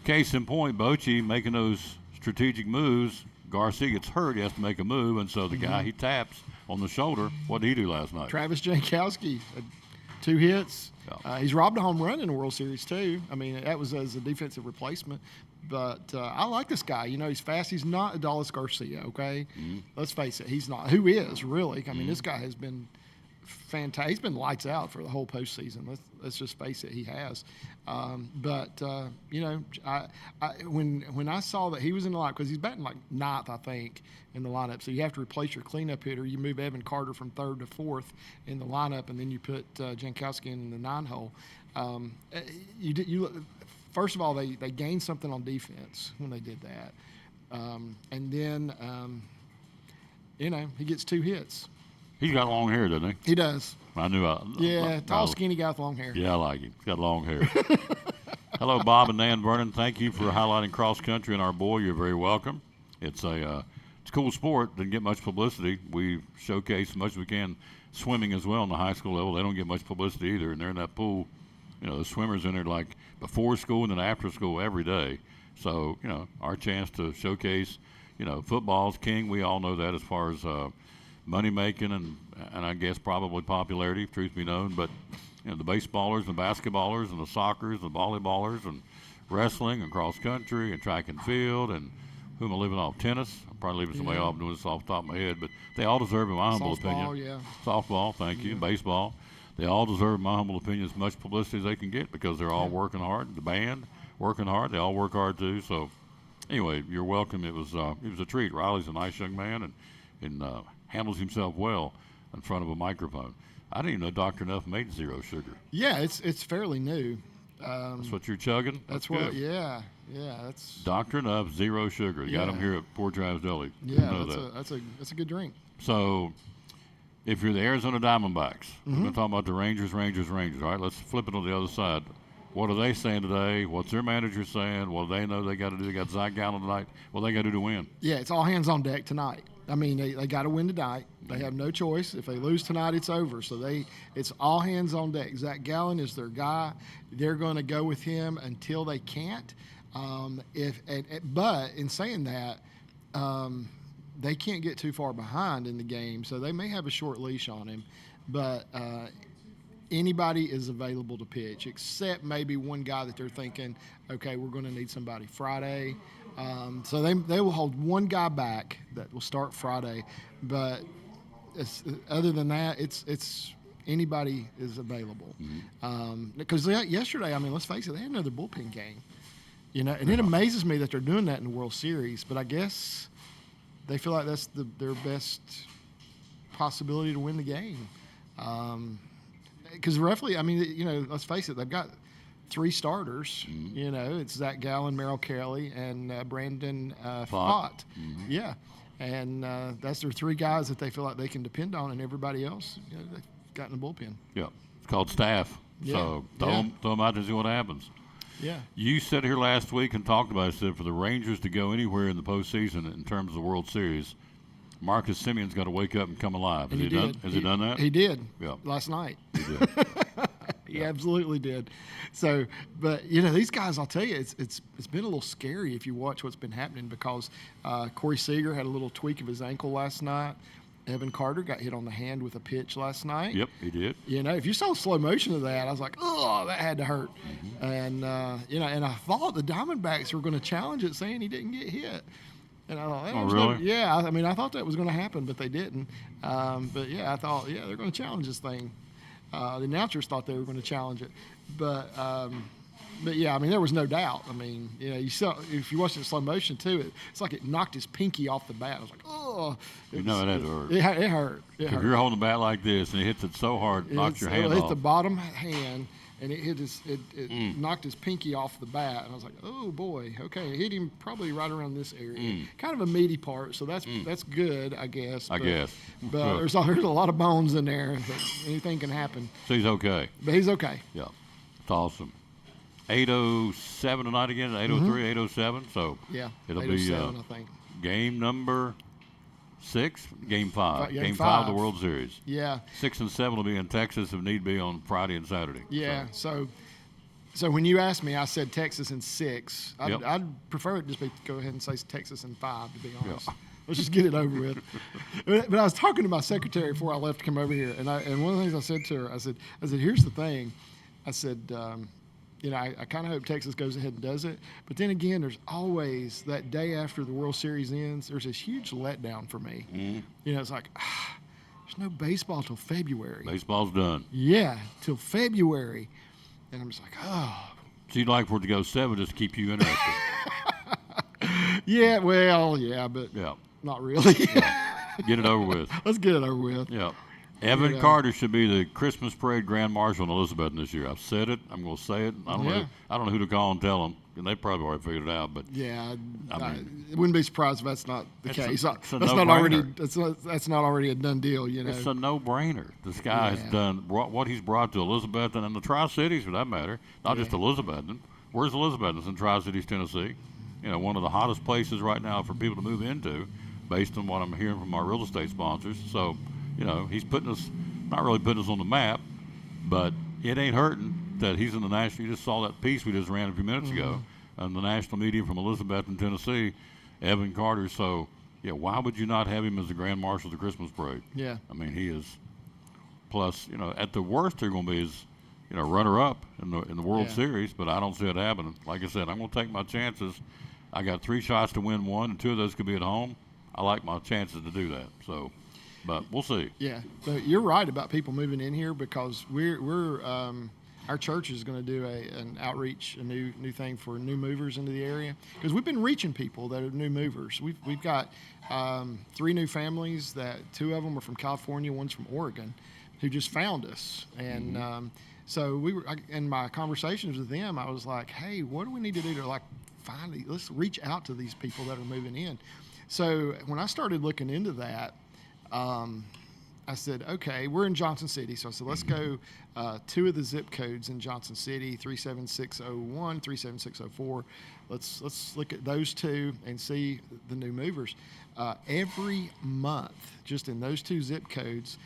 case in point, Bochy making those strategic moves. Garcia gets hurt, he has to make a move, and so the guy he taps on the shoulder, what did he do last night? Travis Jankowski, 2 hits. Yeah. He's robbed a home run in the World Series, too. I mean, that was as a defensive replacement. But I like this guy. He's fast. He's not Adolis Garcia, okay? Let's face it, he's not. Who is, really? I mean, this guy has been fantastic. He's been lights out for the whole postseason. Let's just face it, he has. When I saw that he was in the lineup, because he's batting like ninth, I think, in the lineup. So you have to replace your cleanup hitter. You move Evan Carter from third to fourth in the lineup, and then you put Jankowski in the 9-hole. First of all, they gained something on defense when they did that. And then, he gets 2 hits. He's got long hair, doesn't he? He does. I knew. Tall, skinny guy with long hair. Yeah, I like him. He's got long hair. Hello, Bob and Nan Vernon. Thank you for highlighting cross country and our boy. You're very welcome. It's a cool sport. Doesn't get much publicity. We showcase as much as we can swimming as well on the high school level. They don't get much publicity either, and they're in that pool. The swimmers in there like before school and then after school every day. So, our chance to showcase, football's king. We all know that as far as money making and I guess probably popularity, if truth be known. But, the baseballers and the basketballers and the soccers and the volleyballers and wrestling and cross country and track and field and who am I leaving off? Tennis. I'm probably leaving somebody off doing this off the top of my head. But they all deserve, in my humble opinion. Yeah. Softball, thank you. Baseball. They all deserve, in my humble opinion, as much publicity as they can get because they're all working hard. The band working hard. They all work hard too. So, anyway, you're welcome. It was a treat. Riley's a nice young man and handles himself well in front of a microphone. I didn't even know Dr. Nuff made zero sugar. Yeah, it's fairly new. That's what you're chugging? That's good. what. Yeah. That's Dr. Nuff, zero sugar. You got him here at Poor Travis Deli. Yeah, that's a good drink. So, if you're the Arizona Diamondbacks, we've been talking about the Rangers. All right, let's flip it on the other side. What are they saying today? What's their manager saying? What do they know they got to do? They got Zach Gallen tonight. What they got to do to win? Yeah, it's all hands on deck tonight. I mean, they got to win tonight. They have no choice. If they lose tonight, it's over. So it's all hands on deck. Zach Gallen is their guy. They're going to go with him until they can't. But in saying that, they can't get too far behind in the game, so they may have a short leash on him. But anybody is available to pitch, except maybe one guy that they're thinking, okay, we're going to need somebody Friday. So they will hold one guy back that will start Friday. But other than that, it's anybody is available. Because yesterday, I mean, let's face it, they had another bullpen game. And it amazes me that they're doing that in the World Series. But I guess they feel like that's their best possibility to win the game. Because roughly, I mean, let's face it, they've got 3 starters. It's Zach Gallen, Merrill Kelly, and Brandon Fott. Yeah. And that's their 3 guys that they feel like they can depend on, and everybody else, they've got in the bullpen. Yeah. It's called staff. Yeah. So throw them out and see what happens. Yeah. You sat here last week and talked about it, said for the Rangers to go anywhere in the postseason in terms of the World Series, Marcus Simeon's got to wake up and come alive. Has he done that? He did. Yeah. Last night. He did. He absolutely did. So, but these guys, I'll tell you, it's been a little scary if you watch what's been happening because Corey Seager had a little tweak of his ankle last night. Evan Carter got hit on the hand with a pitch last night. Yep, he did. If you saw slow motion of that, I was like, oh, that had to hurt. And and I thought the Diamondbacks were going to challenge it, saying he didn't get hit. And I thought, oh, really? I thought that was going to happen, but they didn't. But I thought, they're going to challenge this thing. The announcers thought they were going to challenge it, but yeah, I mean, there was no doubt. I mean, you saw if you watched it in slow motion too, it's like it knocked his pinky off the bat. I was like, oh, it had to hurt. It hurt. If you're holding the bat like this and it hits it so hard, it knocks your hand off. It hit the bottom hand. And it knocked his pinky off the bat, and I was like, "Oh boy, okay." It hit him probably right around this area, kind of a meaty part, so that's good, I guess. But there's a lot of bones in there. Anything can happen. So he's okay. But he's okay. Yeah, it's awesome. 8:07 tonight again. 8:03, 8:07. So yeah, it'll be I think. Game number 6, Game 5. Game 5 of the World Series. Yeah. 6 and 7 will be in Texas if need be on Friday and Saturday. Yeah. So when you asked me, I said Texas in 6. I'd prefer it just go ahead and say Texas in 5, to be honest. Yeah. Let's just get it over with. But I was talking to my secretary before I left to come over here, and one of the things I said to her, I said, here's the thing. I said, I kind of hope Texas goes ahead and does it. But then again, there's always that day after the World Series ends, there's this huge letdown for me. It's like, there's no baseball till February. Baseball's done. Yeah, till February. And I'm just like, oh. So you'd like for it to go 7 just to keep you interested? Yeah, well, yeah, but not really. Get it over with. Let's get it over with. Yeah. Evan Carter should be the Christmas Parade Grand Marshal in Elizabeth this year. I've said it. I'm going to say it. I don't know who to call and tell them. And they probably already figured it out. But yeah, I mean, it wouldn't be surprised if that's not the case. That's not already a done deal. You know, it's a no-brainer. This guy has done what he's brought to Elizabethton and the Tri-Cities, for that matter. Not just Elizabethton. Where's Elizabethton? It's in Tri-Cities, Tennessee. You know, one of the hottest places right now for people to move into, based on what I'm hearing from our real estate sponsors. So, you know, he's not really putting us on the map, but it ain't hurting that he's in the national. You just saw that piece we just ran a few minutes ago on the national media from Elizabethton, Tennessee, Evan Carter. So, yeah, why would you not have him as the Grand Marshal of the Christmas Parade? Yeah. I mean, he is. Plus, you know, at the worst, they're going to be is, you know, runner-up in the World Series, but I don't see it happening. Like I said, I'm going to take my chances. I got 3 shots to win 1, and 2 of those could be at home. I like my chances to do that. So, but we'll see. Yeah, but you're right about people moving in here because we're our church is going to do an outreach, a new thing for new movers into the area because we've been reaching people that are new movers. We've got 3 new families that 2 of them are from California, one's from Oregon, who just found us, and so in my conversations with them, I was like, hey, what do we need to do to like finally let's reach out to these people that are moving in. So when I started looking into that, I said, okay, we're in Johnson City. So I said, let's go 2 of the zip codes in Johnson City, 37601, 37604. Let's look at those 2 and see the new movers. Every month, just in those 2 zip codes,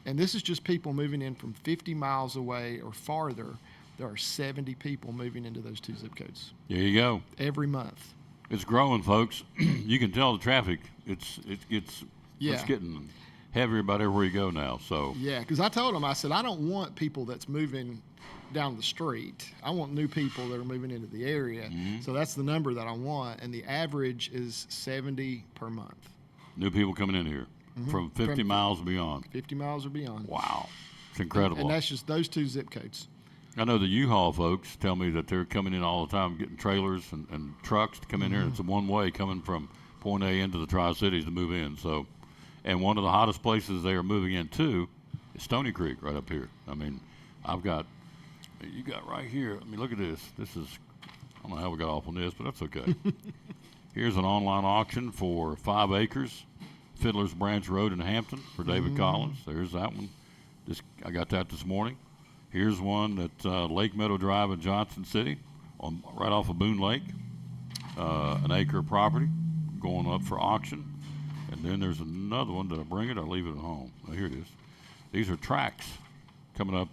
and this is just people moving in from 50 miles away or farther, there are 70 people moving into those 2 zip codes. There you go. Every month. It's growing, folks. You can tell the traffic. It's getting heavier about everywhere you go now. So yeah, because I told them, I said, I don't want people that's moving down the street. I want new people that are moving into the area. So that's the number that I want, and the average is 70 per month. New people coming in here from 50 miles beyond. 50 miles or beyond. Wow, it's incredible. And that's just those 2 zip codes. I know the U-Haul folks tell me that they're coming in all the time, getting trailers and trucks to come in here. It's a one-way coming from point A into the Tri-Cities to move in. So, and one of the hottest places they are moving into is Stony Creek, right up here. I mean, you got right here. I mean, look at this. This is, I don't know how we got off on this, but that's okay. Here's an online auction for 5 acres, Fiddler's Branch Road in Hampton for David Collins. There's that one. I got that this morning. Here's one at Lake Meadow Drive in Johnson City, right off of Boone Lake, an acre of property going up for auction. And then there's another one. Did I bring it or leave it at home? Oh, here it is. These are tracks coming up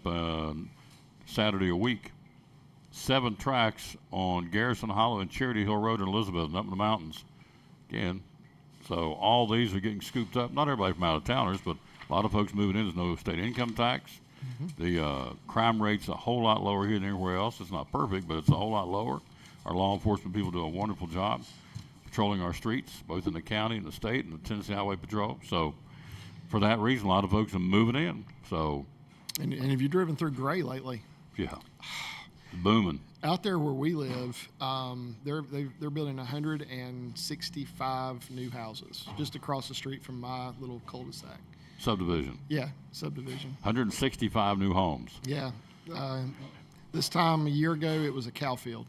Saturday a week. 7 tracks on Garrison Hollow and Charity Hill Road in Elizabeth and up in the mountains. Again, so all these are getting scooped up. Not everybody from out of towners, but a lot of folks moving in. There's no state income tax. The crime rate's a whole lot lower here than anywhere else. It's not perfect, but it's a whole lot lower. Our law enforcement people do a wonderful job patrolling our streets, both in the county and the state and the Tennessee Highway Patrol. So for that reason, a lot of folks are moving in. So, and have you driven through Gray lately? Yeah, booming. Out there where we live, they're building 165 new houses just across the street from my little cul-de-sac. Subdivision. Yeah, subdivision. 165 new homes. Yeah. This time a year ago, it was a cow field.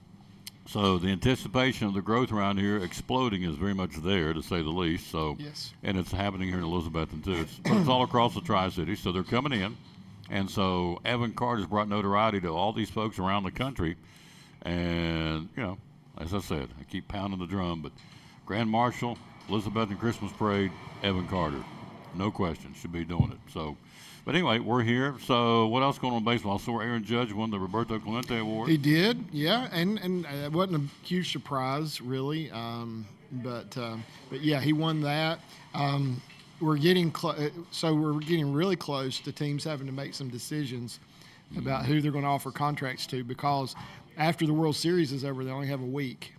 So the anticipation of the growth around here exploding is very much there, to say the least. So, yes. And it's happening here in Elizabethton, too. It's all across the Tri-Cities, so they're coming in. And so Evan Carter's brought notoriety to all these folks around the country. And, you know, as I said, I keep pounding the drum, but Grand Marshal, Elizabethton Christmas Parade, Evan Carter. No question, should be doing it. So, but anyway, we're here. So what else going on in baseball? So Aaron Judge won the Roberto Clemente Award. He did, yeah, and it wasn't a huge surprise, really. But yeah, he won that. We're getting we're getting really close to teams having to make some decisions about who they're going to offer contracts to, because after the World Series is over, they only have a week.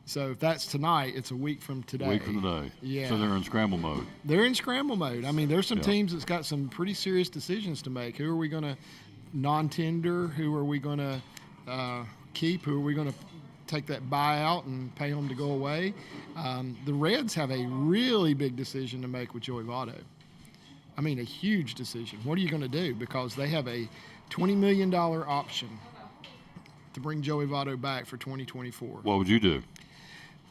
So if that's tonight, it's a week from today. A week from today. Yeah. So they're in scramble mode. They're in scramble mode. I mean, there's some teams that's got some pretty serious decisions to make. Who are we going to non-tender? Who are we going to keep? Who are we going to take that buyout and pay them to go away? The Reds have a really big decision to make with Joey Votto. I mean, a huge decision. What are you going to do? Because they have a $20 million option to bring Joey Votto back for 2024. What would you do?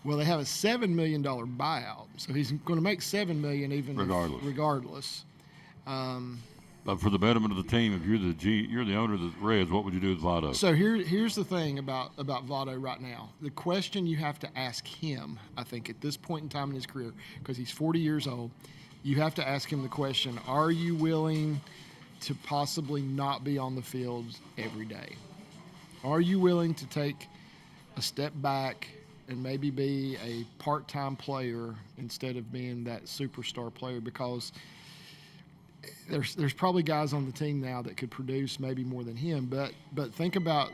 Well, they have a $7 million buyout, so he's going to make $7 million even regardless. But for the betterment of the team, if you're the owner of the Reds, what would you do with Votto? So here's the thing about Votto right now. The question you have to ask him, I think, at this point in time in his career, because he's 40 years old, you have to ask him the question: are you willing to possibly not be on the field every day? Are you willing to take a step back and maybe be a part-time player instead of being that superstar player? Because there's probably guys on the team now that could produce maybe more than him. But think about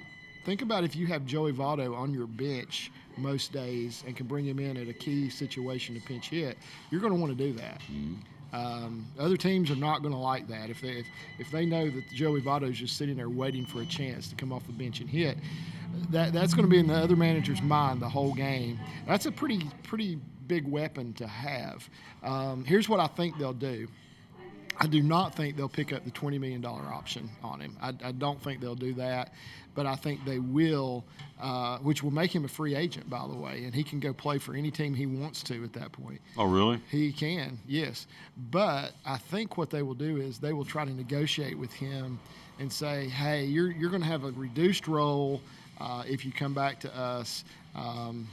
if you have Joey Votto on your bench most days and can bring him in at a key situation to pinch hit, you're going to want to do that. Other teams are not going to like that. If they know that Joey Votto is just sitting there waiting for a chance to come off the bench and hit, that's going to be in the other manager's mind the whole game. That's a pretty big weapon to have. Here's what I think they'll do. I do not think they'll pick up the $20 million option on him. I don't think they'll do that, but I think they will, which will make him a free agent, by the way, and he can go play for any team he wants to at that point. Oh, really? He can, yes. But I think what they will do is they will try to negotiate with him and say, hey, you're going to have a reduced role if you come back to us,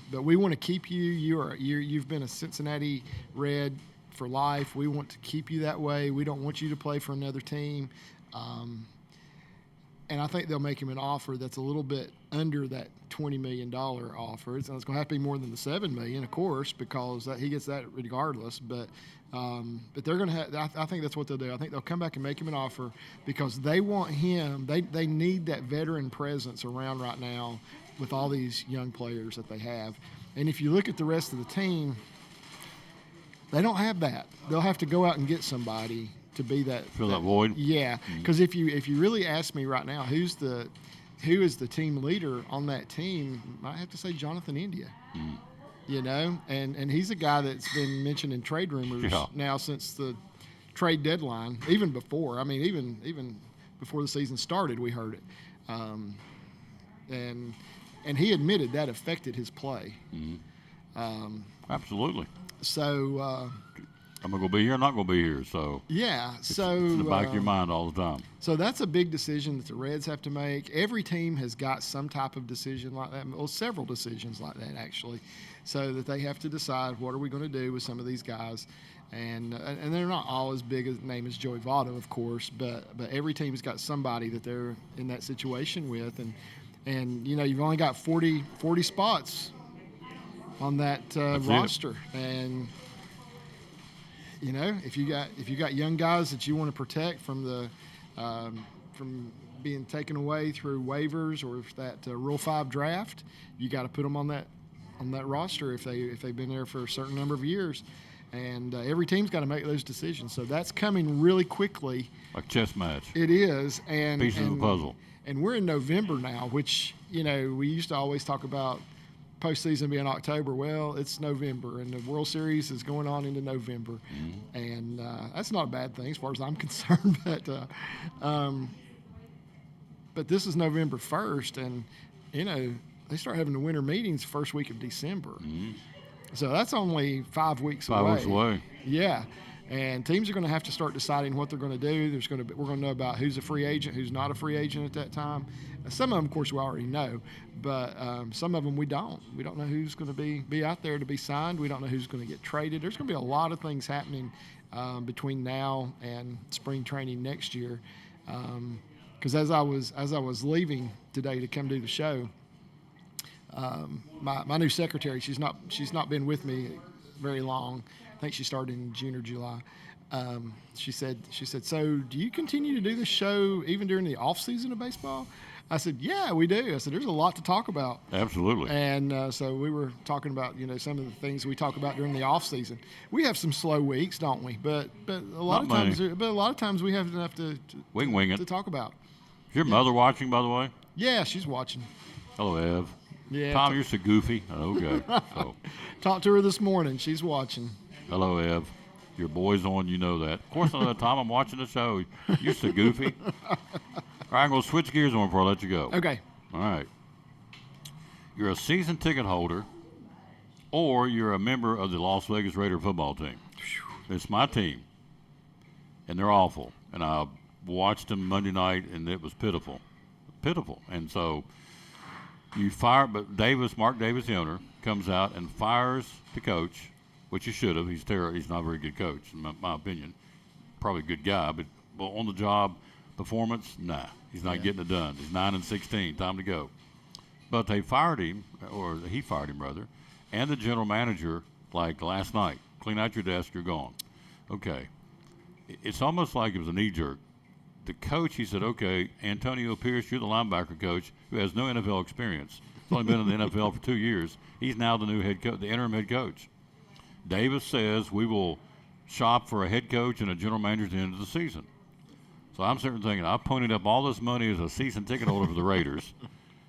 but we want to keep you. You've been a Cincinnati Red for life. We want to keep you that way. We don't want you to play for another team. And I think they'll make him an offer that's a little bit under that $20 million offer. It's going to have to be more than the $7 million, of course, because he gets that regardless. But they're going to have. I think that's what they'll do. I think they'll come back and make him an offer because they want him. They need that veteran presence around right now with all these young players that they have. And if you look at the rest of the team, they don't have that. They'll have to go out and get somebody to be that. Fill that void? Yeah, because if you really ask me right now, who is the team leader on that team, I have to say Jonathan India. You know, and he's a guy that's been mentioned in trade rumors now since the trade deadline, even before. I mean, even before the season started, we heard it. And he admitted that affected his play. Absolutely. So I'm going to go be here, I'm not going to be here. So yeah, it's in the back of your mind all the time. So that's a big decision that the Reds have to make. Every team has got some type of decision like that, well, several decisions like that actually, so that they have to decide what are we going to do with some of these guys. And they're not all as big a name as Joey Votto, of course, but every team's got somebody that they're in that situation with. And you know, you've only got 40 spots on that roster, and you know, if you got young guys that you want to protect from from being taken away through waivers or if that Rule 5 draft, you got to put them on that roster if they've been there for a certain number of years, and every team's got to make those decisions. So that's coming really quickly. Like a chess match. It is, and pieces of the puzzle. And we're in November now, which, you know, we used to always talk about postseason being October. Well, it's November, and the World Series is going on into November, and that's not a bad thing as far as I'm concerned. But this is November 1st, and you know they start having the winter meetings first week of December, so that's only 5 weeks away. 5 weeks away. Yeah. And teams are going to have to start deciding what they're going to do. We're going to know about who's a free agent, who's not a free agent at that time. Some of them, of course, we already know, but some of them we don't. We don't know who's going to be out there to be signed. We don't know who's going to get traded. There's going to be a lot of things happening between now and spring training next year. Because as I was leaving today to come do the show, my new secretary, she's not been with me very long. I think she started in June or July. She said, so do you continue to do the show even during the off season of baseball? I said, yeah, we do. I said, there's a lot to talk about. Absolutely. And so we were talking about, some of the things we talk about during the off season. We have some slow weeks, don't we? But a lot of times we have enough to we can wing it to talk about. Is your mother watching, by the way? Yeah, she's watching. Hello, Ev. Yeah. Tom, you're so goofy. Okay. So. Talked to her this morning. She's watching. Hello, Ev. Your boy's on. You know that. Of course, Tom, I'm watching the show. You're so goofy. All right, I'm going to switch gears on before I let you go. Okay. All right. You're a season ticket holder, or you're a member of the Las Vegas Raider football team. It's my team, and they're awful. And I watched them Monday night, and it was pitiful. Pitiful. And so you fire, but Mark Davis, the owner, comes out and fires the coach, which he should have. He's terrible. He's not a very good coach, in my opinion. Probably a good guy, but on the job performance, nah. He's not getting it done. He's 9-16. Time to go. But they fired him, or he fired him rather, and the general manager like last night. Clean out your desk. You're gone. Okay. It's almost like it was a knee jerk. The coach, he said, okay, Antonio Pierce, you're the linebacker coach who has no NFL experience. He's only been in the NFL for 2 years. He's now the new head coach, the interim head coach. Davis says we will shop for a head coach and a general manager at the end of the season. So I'm sitting thinking, I ponied up all this money as a season ticket holder for the Raiders,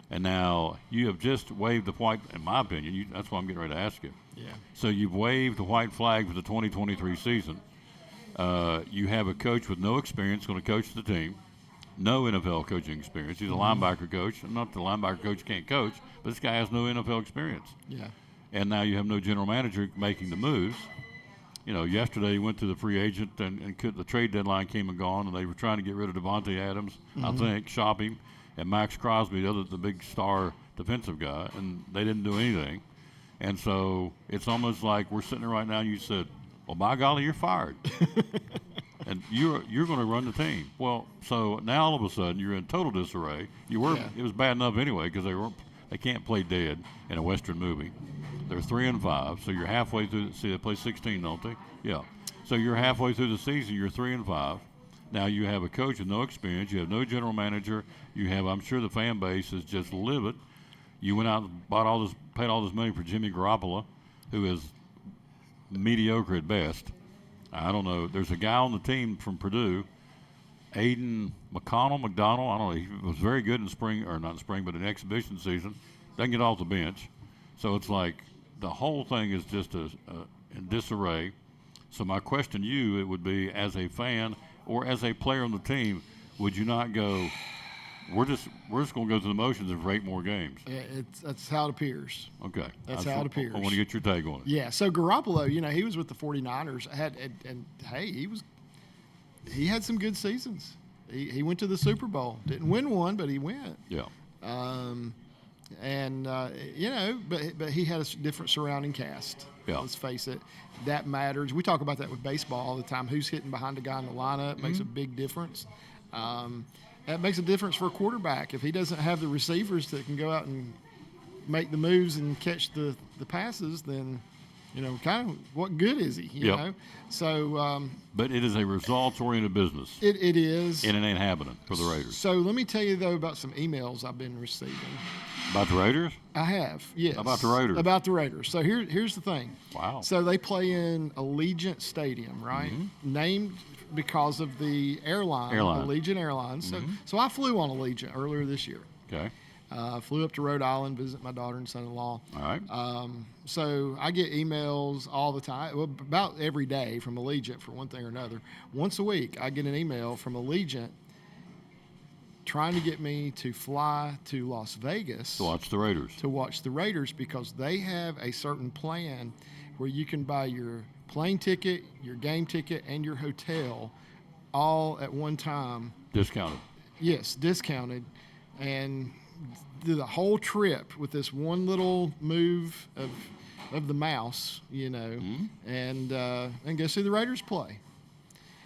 and now you have just waved the white, in my opinion, that's why I'm getting ready to ask you. Yeah. So you've waved the white flag for the 2023 season. You have a coach with no experience going to coach the team, no NFL coaching experience. He's a linebacker coach. Not the linebacker coach can't coach, but this guy has no NFL experience. Yeah. And now you have no general manager making the moves. Yesterday you went to the free agent and the trade deadline came and gone, and they were trying to get rid of Devontae Adams, I think, shop him, and Max Crosby, the big star defensive guy, and they didn't do anything. And so it's almost like we're sitting there right now, and you said, well, by golly, you're fired. And you're going to run the team. Well, so now all of a sudden you're in total disarray. You were. Yeah. It was bad enough anyway because they can't play dead in a Western movie. They're 3-5, so you're halfway through. See, they play 16, don't they? Yeah. So you're halfway through the season. You're 3-5. Now you have a coach with no experience. You have no general manager. You have. I'm sure the fan base is just livid. You went out and paid all this money for Jimmy Garoppolo, who is mediocre at best. I don't know. There's a guy on the team from Purdue, Aiden McDonald. I don't know. He was very good in spring, or not in spring, but in exhibition season. Doesn't get off the bench. So it's like the whole thing is just in disarray. So my question to you, it would be, as a fan or as a player on the team, would you not go, we're just going to go through the motions and for 8 more games? That's how it appears. Okay. That's how it appears. I want to get your take on it. Yeah, so Garoppolo, he was with the 49ers, and hey, he had some good seasons. He went to the Super Bowl. Didn't win one, but he went. Yeah. But he had a different surrounding cast. Yeah. Let's face it. That matters. We talk about that with baseball all the time. Who's hitting behind the guy in the lineup makes a big difference. That makes a difference for a quarterback. If he doesn't have the receivers that can go out and make the moves and catch the passes, then, kind of what good is he, you know? So. But it is a results-oriented business. It is. And it ain't happening for the Raiders. So let me tell you, though, about some emails I've been receiving. About the Raiders? I have, yes. About the Raiders? About the Raiders. So here's the thing. Wow. So they play in Allegiant Stadium, right? Mm-hmm. Named because of the airline. Allegiant Airlines. Mm-hmm. So I flew on Allegiant earlier this year. Okay. Flew up to Rhode Island, visit my daughter and son-in-law. All right. So I get emails all the time, well, about every day from Allegiant for one thing or another. Once a week, I get an email from Allegiant trying to get me to fly to Las Vegas. To watch the Raiders. To watch the Raiders, because they have a certain plan where you can buy your plane ticket, your game ticket, and your hotel all at one time. Discounted. Yes, discounted. And do the whole trip with this one little move of the mouse, and go see the Raiders play.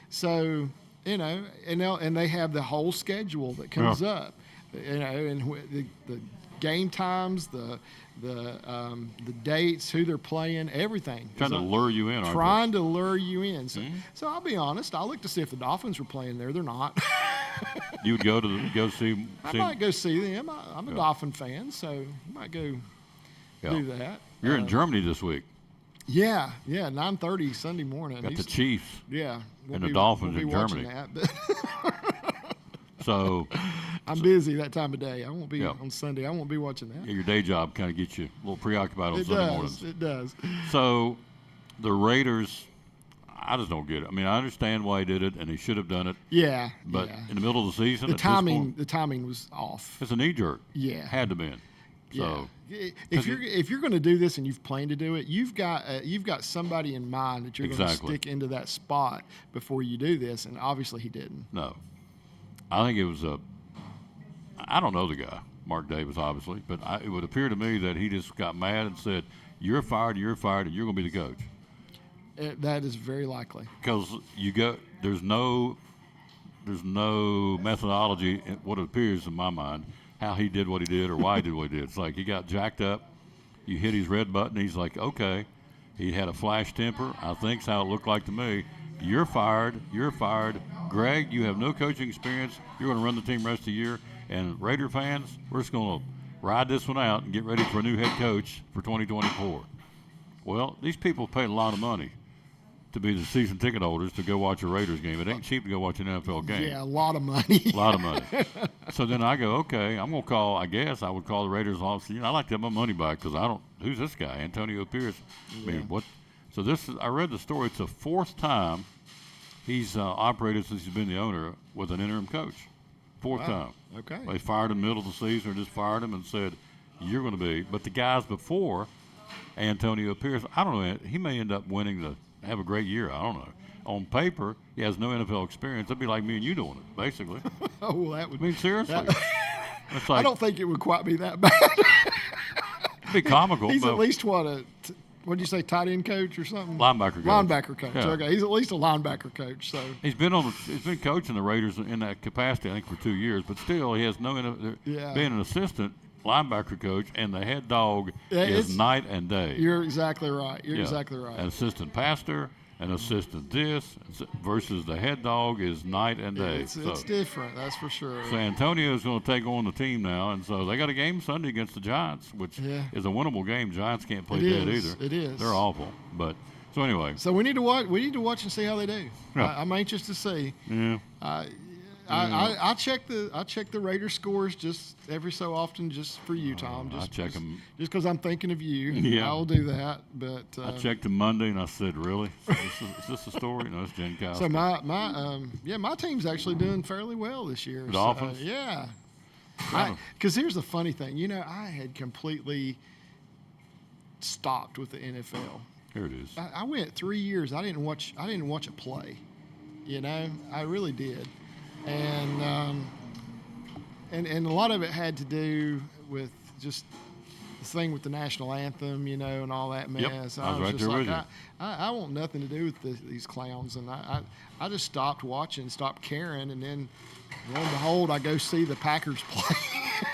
So, and they have the whole schedule that comes up, and the game times, the dates, who they're playing, everything. Trying to lure you in, aren't they? Trying to lure you in. So I'll be honest. I'll look to see if the Dolphins were playing there. They're not. You would go see? I might go see them. I'm a Dolphin fan, so I might go do that. You're in Germany this week. Yeah, 9:30 Sunday morning. Got the Chiefs. Yeah, and the Dolphins in Germany. So I'm busy that time of day. I won't be on Sunday. I won't be watching that. Yeah, your day job kind of gets you a little preoccupied on Sunday mornings. It does. So the Raiders, I just don't get it. I mean, I understand why he did it, and he should have done it. Yeah. But in the middle of the season, the timing was off. It's a knee jerk. Yeah. Had to been. So if you're going to do this and you've planned to do it, you've got somebody in mind that you're going to stick into that spot before you do this, and obviously he didn't. No. I think it was I don't know the guy, Mark Davis, obviously, but it would appear to me that he just got mad and said, you're fired, and you're going to be the coach. That is very likely. Because there's no methodology, what it appears in my mind, how he did what he did or why he did what he did. It's like he got jacked up, you hit his red button, he's like, okay. He had a flash temper, I think's how it looked like to me. You're fired. Greg, you have no coaching experience. You're going to run the team the rest of the year. And Raider fans, we're just going to ride this one out and get ready for a new head coach for 2024. Well, these people paid a lot of money to be the season ticket holders to go watch a Raiders game. It ain't cheap to go watch an NFL game. Yeah, a lot of money. A lot of money. So then I go, okay, I'm going to call, I guess I would call the Raiders office. I like to have my money back because who's this guy? Antonio Pierce. I mean, what? So I read the story. It's the fourth time he's operated since he's been the owner with an interim coach. Fourth time. Okay. They fired him in the middle of the season or just fired him and said, you're going to be. But the guys before Antonio Pierce, I don't know, he may end up have a great year. I don't know. On paper, he has no NFL experience. That'd be like me and you doing it, basically. Oh, well, that would. I mean, seriously. It's like, I don't think it would quite be that bad. It'd be comical. He's at least what did you say, tight end coach or something? Linebacker coach. Linebacker coach. Yeah. Okay, he's at least a linebacker coach. So he's been coaching the Raiders in that capacity, I think, for 2 years. But still, he has being an assistant linebacker coach, and the head dog is night and day. You're exactly right. Exactly right. An assistant pastor, an assistant versus the head dog is night and day. It's different, that's for sure. So Antonio is going to take on the team now, and so they got a game Sunday against the Giants, which is a winnable game. Giants can't play dead either. It is. They're awful. But so anyway. So we need to watch. We need to watch and see how they do. Yeah. I'm anxious to see. Yeah. I check the Raiders scores just every so often, just for you, Tom. I check them just because I'm thinking of you. Yeah, I'll do that. But I checked them Monday and I said, "Really? Is this a story?" No, it's Jen Kowski. So my team's actually doing fairly well this year. Dolphins. Yeah. Because here's the funny thing, I had completely stopped with the NFL. Here it is. I went 3 years. I didn't watch a play. I really did. And a lot of it had to do with just the thing with the national anthem, and all that mess. Yep. I was right there with you. I want nothing to do with these clowns, and I just stopped watching, stopped caring, and then lo and behold, I go see the Packers play.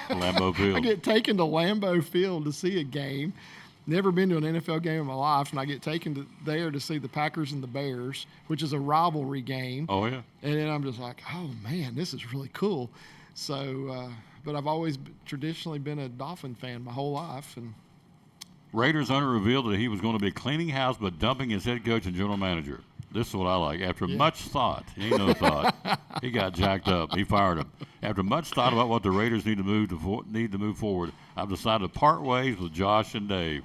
Lambeau Field. I get taken to Lambeau Field to see a game. Never been to an NFL game in my life, and I get taken there to see the Packers and the Bears, which is a rivalry game. Oh, yeah. And then I'm just like, oh, man, this is really cool. So, but I've always traditionally been a Dolphin fan my whole life. And Raiders owner revealed that he was going to be cleaning house but dumping his head coach and general manager. This is what I like. After much thought, he ain't no thought, he got jacked up. He fired him. After much thought about what the Raiders need to move forward, I've decided to part ways with Josh and Dave.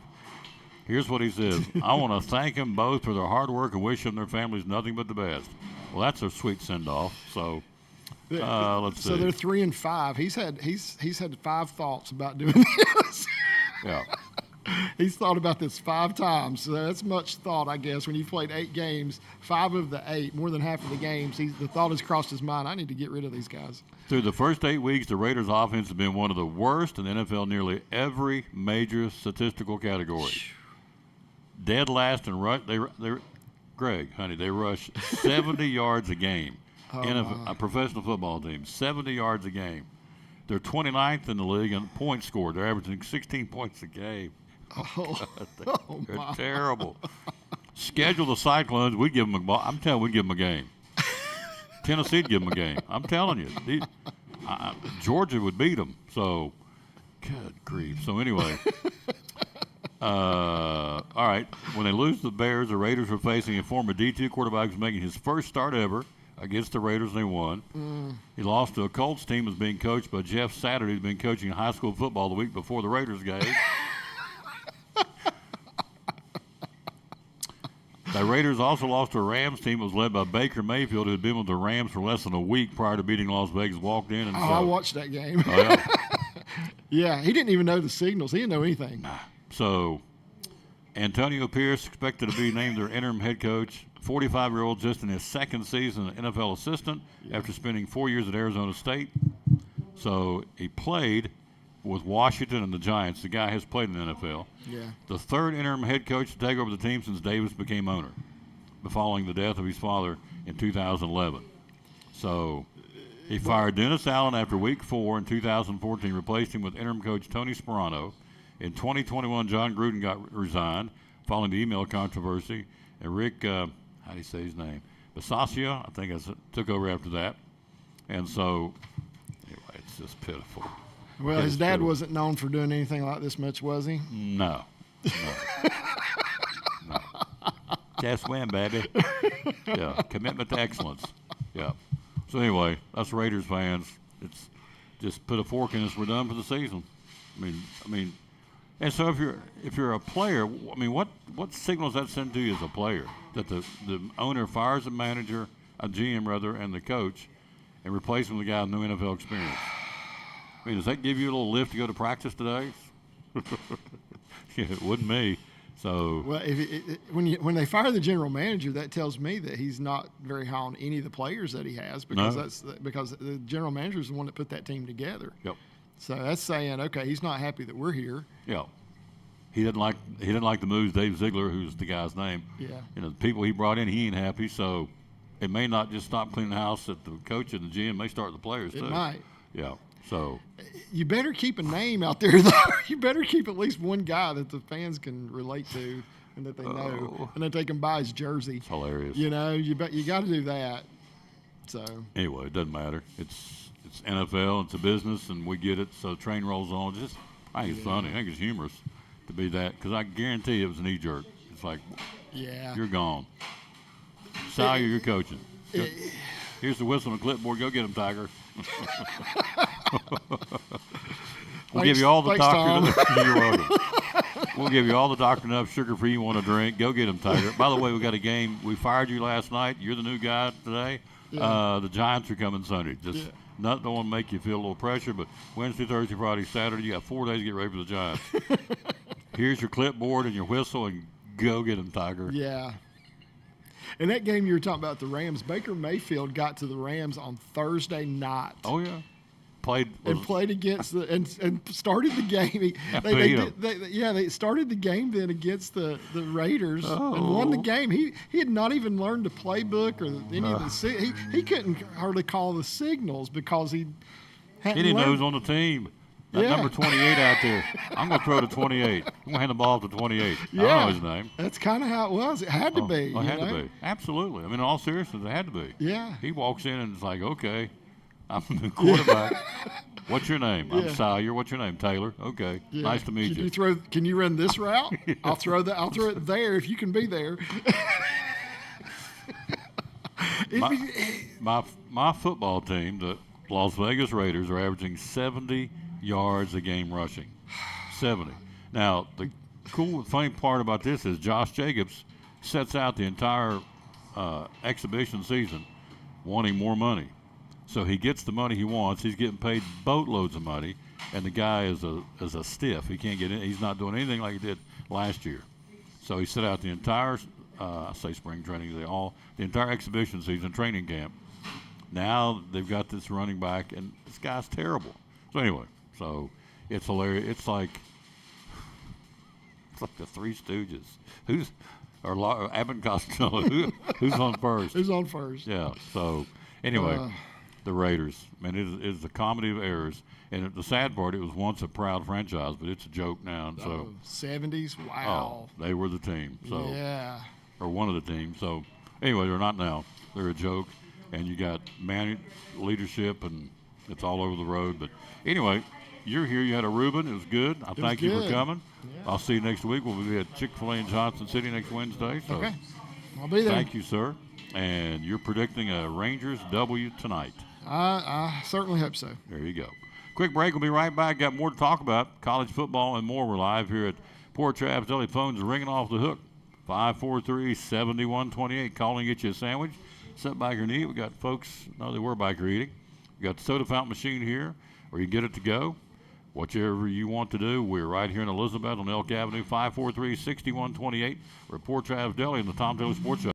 Here's what he says. I want to thank them both for their hard work and wish them and their families nothing but the best. Well, that's a sweet send-off. So let's see. So they're 3-5. He's had 5 thoughts about doing this. Yeah. He's thought about this 5 times. So that's much thought, I guess. When you've played 8 games, 5 of the 8, more than half of the games, the thought has crossed his mind, I need to get rid of these guys. Through the first 8 weeks, the Raiders' offense has been one of the worst in the NFL nearly every major statistical category. Dead last in rush. Greg, honey, they rush 70 yards a game in a professional football team. 70 yards a game. They're 29th in the league in points scored. They're averaging 16 points a game. They're terrible. Schedule the Cyclones. We'd give them a ball. I'm telling you, we'd give them a game. Tennessee'd give them a game. I'm telling you. Georgia would beat them. So, good grief. So, anyway. All right. When they lose to the Bears, the Raiders were facing a former D2 quarterback who's making his first start ever against the Raiders, and they won. He lost to a Colts team that's being coached by Jeff Saturday, who's been coaching high school football the week before the Raiders game. The Raiders also lost to a Rams team that was led by Baker Mayfield, who had been with the Rams for less than a week prior to beating Las Vegas. Walked in and I watched that game. Oh, yeah. Yeah, he didn't even know the signals. He didn't know anything. So, Antonio Pierce expected to be named their interim head coach. 45-year-old, just in his second season as an NFL assistant after spending 4 years at Arizona State. So he played with Washington and the Giants. The guy has played in the NFL. Yeah. The third interim head coach to take over the team since Davis became owner, following the death of his father in 2011. So he fired Dennis Allen after week 4 in 2014, replaced him with interim coach Tony Sperano. In 2021, John Gruden resigned following the email controversy, and Rick, how do you say his name? Bisaccia, I think, took over after that. And so, anyway, it's just pitiful. Well, his dad wasn't known for doing anything like this much, was he? No. No. Just win, baby. Yeah, commitment to excellence. Yeah. So anyway, us Raiders fans, it's just put a fork in us. We're done for the season. I mean, and so if you're a player, I mean, what signals that send to you as a player? That the owner fires the manager, a GM rather, and the coach, and replaces him with a guy with no NFL experience. I mean, does that give you a little lift to go to practice today? Yeah, it wouldn't me. So well, when they fire the general manager, that tells me that he's not very high on any of the players that he has, because because the general manager is the one that put that team together. Yep. So that's saying, okay, he's not happy that we're here. Yeah. He didn't like the moves. Dave Ziegler, who's the guy's name. Yeah. You know, the people he brought in, he ain't happy. So it may not just stop cleaning the house at the coach and the GM. May start the players too. It might. Yeah. So you better keep a name out there, though. You better keep at least one guy that the fans can relate to and that they know, and that they can buy his jersey. It's hilarious. You know, you got to do that. So anyway, it doesn't matter. It's NFL. It's a business, and we get it. So the train rolls on. I think it's funny. I think it's humorous to be that, because I guarantee it was a knee jerk. It's like, you're gone. Sawyer, you're coaching. Here's the whistle and the clipboard. Go get him, Tiger. We'll give you all the doctor. You're welcome. We'll give you all the doctor enough sugar free you want to drink. Go get him, Tiger. By the way, we got a game. We fired you last night. You're the new guy today. Yeah. The Giants are coming Sunday. Don't want to make you feel a little pressure, but Wednesday, Thursday, Friday, Saturday, you got 4 days to get ready for the Giants. Here's your clipboard and your whistle, and go get them, Tiger. Yeah. And that game you were talking about, the Rams, Baker Mayfield got to the Rams on Thursday night. Oh, yeah. Played against and started the game. They started the game then against the Raiders and won the game. He had not even learned the playbook or any of the he couldn't hardly call the signals because he didn't know who's on the team. That number 28 out there. I'm going to throw to 28. I'm going to hand the ball to 28. Yeah. I don't know his name. That's kind of how it was. It had to be. It had to be. Absolutely. I mean, in all seriousness, it had to be. Yeah. He walks in and it's like, okay, I'm the quarterback. What's your name? I'm Sawyer. What's your name? Taylor. Okay. Yeah. Nice to meet you. Can you run this route? I'll throw it there if you can be there. My football team, the Las Vegas Raiders, are averaging 70 yards a game rushing. 70. Now, the cool, funny part about this is Josh Jacobs sets out the entire exhibition season wanting more money. So he gets the money he wants. He's getting paid boatloads of money, and the guy is a stiff. He can't get in. He's not doing anything like he did last year. So he set out the entire, spring training, the entire exhibition season, training camp. Now they've got this running back, and this guy's terrible. So anyway, it's hilarious. It's like the Three Stooges. Abbott and Costello. Who's on first? Who's on first? Yeah. So anyway, the Raiders. Man, it is a comedy of errors. And the sad part, it was once a proud franchise, but it's a joke now. And so 70s, wow. Oh, they were the team. So yeah. Or one of the teams. So anyway, they're not now. They're a joke. And you got leadership, and it's all over the road. But anyway, you're here. You had a Reuben. It was good. I thank you for coming. Yeah. I'll see you next week. We'll be at Chick-fil-A in Johnson City next Wednesday. So okay. I'll be there. Thank you, sir. And you're predicting a Rangers W tonight. I certainly hope so. There you go. Quick break. We'll be right back. Got more to talk about. College football and more. We're live here at Poor Travis Deli. Phones are ringing off the hook. 543-7128. Calling, get you a sandwich. Sit back and eat. We got folks, no, they were back here eating. We got the soda fountain machine here, or you get it to go. Whichever you want to do, we're right here in Elizabeth on Elk Avenue, 543-6128. We're at Poor Travis Deli in the Tom Taylor Sports Show.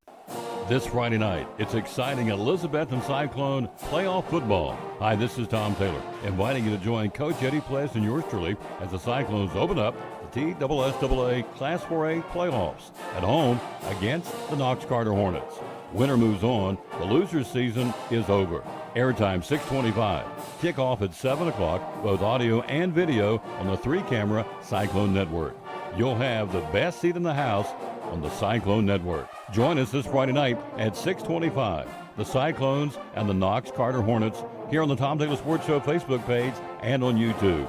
This Friday night, it's exciting Elizabeth and Cyclone playoff football. Hi, this is Tom Taylor, inviting you to join Coach Eddie Pless and yours truly as the Cyclones open up the TSSAA Class 4A playoffs at home against the Knox Carter Hornets. Winner moves on. The loser's season is over. Airtime 6:25. Kickoff at 7 o'clock, both audio and video on the 3-camera Cyclone Network. You'll have the best seat in the house on the Cyclone Network. Join us this Friday night at 6:25. The Cyclones and the Knox Carter Hornets here on the Tom Taylor Sports Show Facebook page and on YouTube.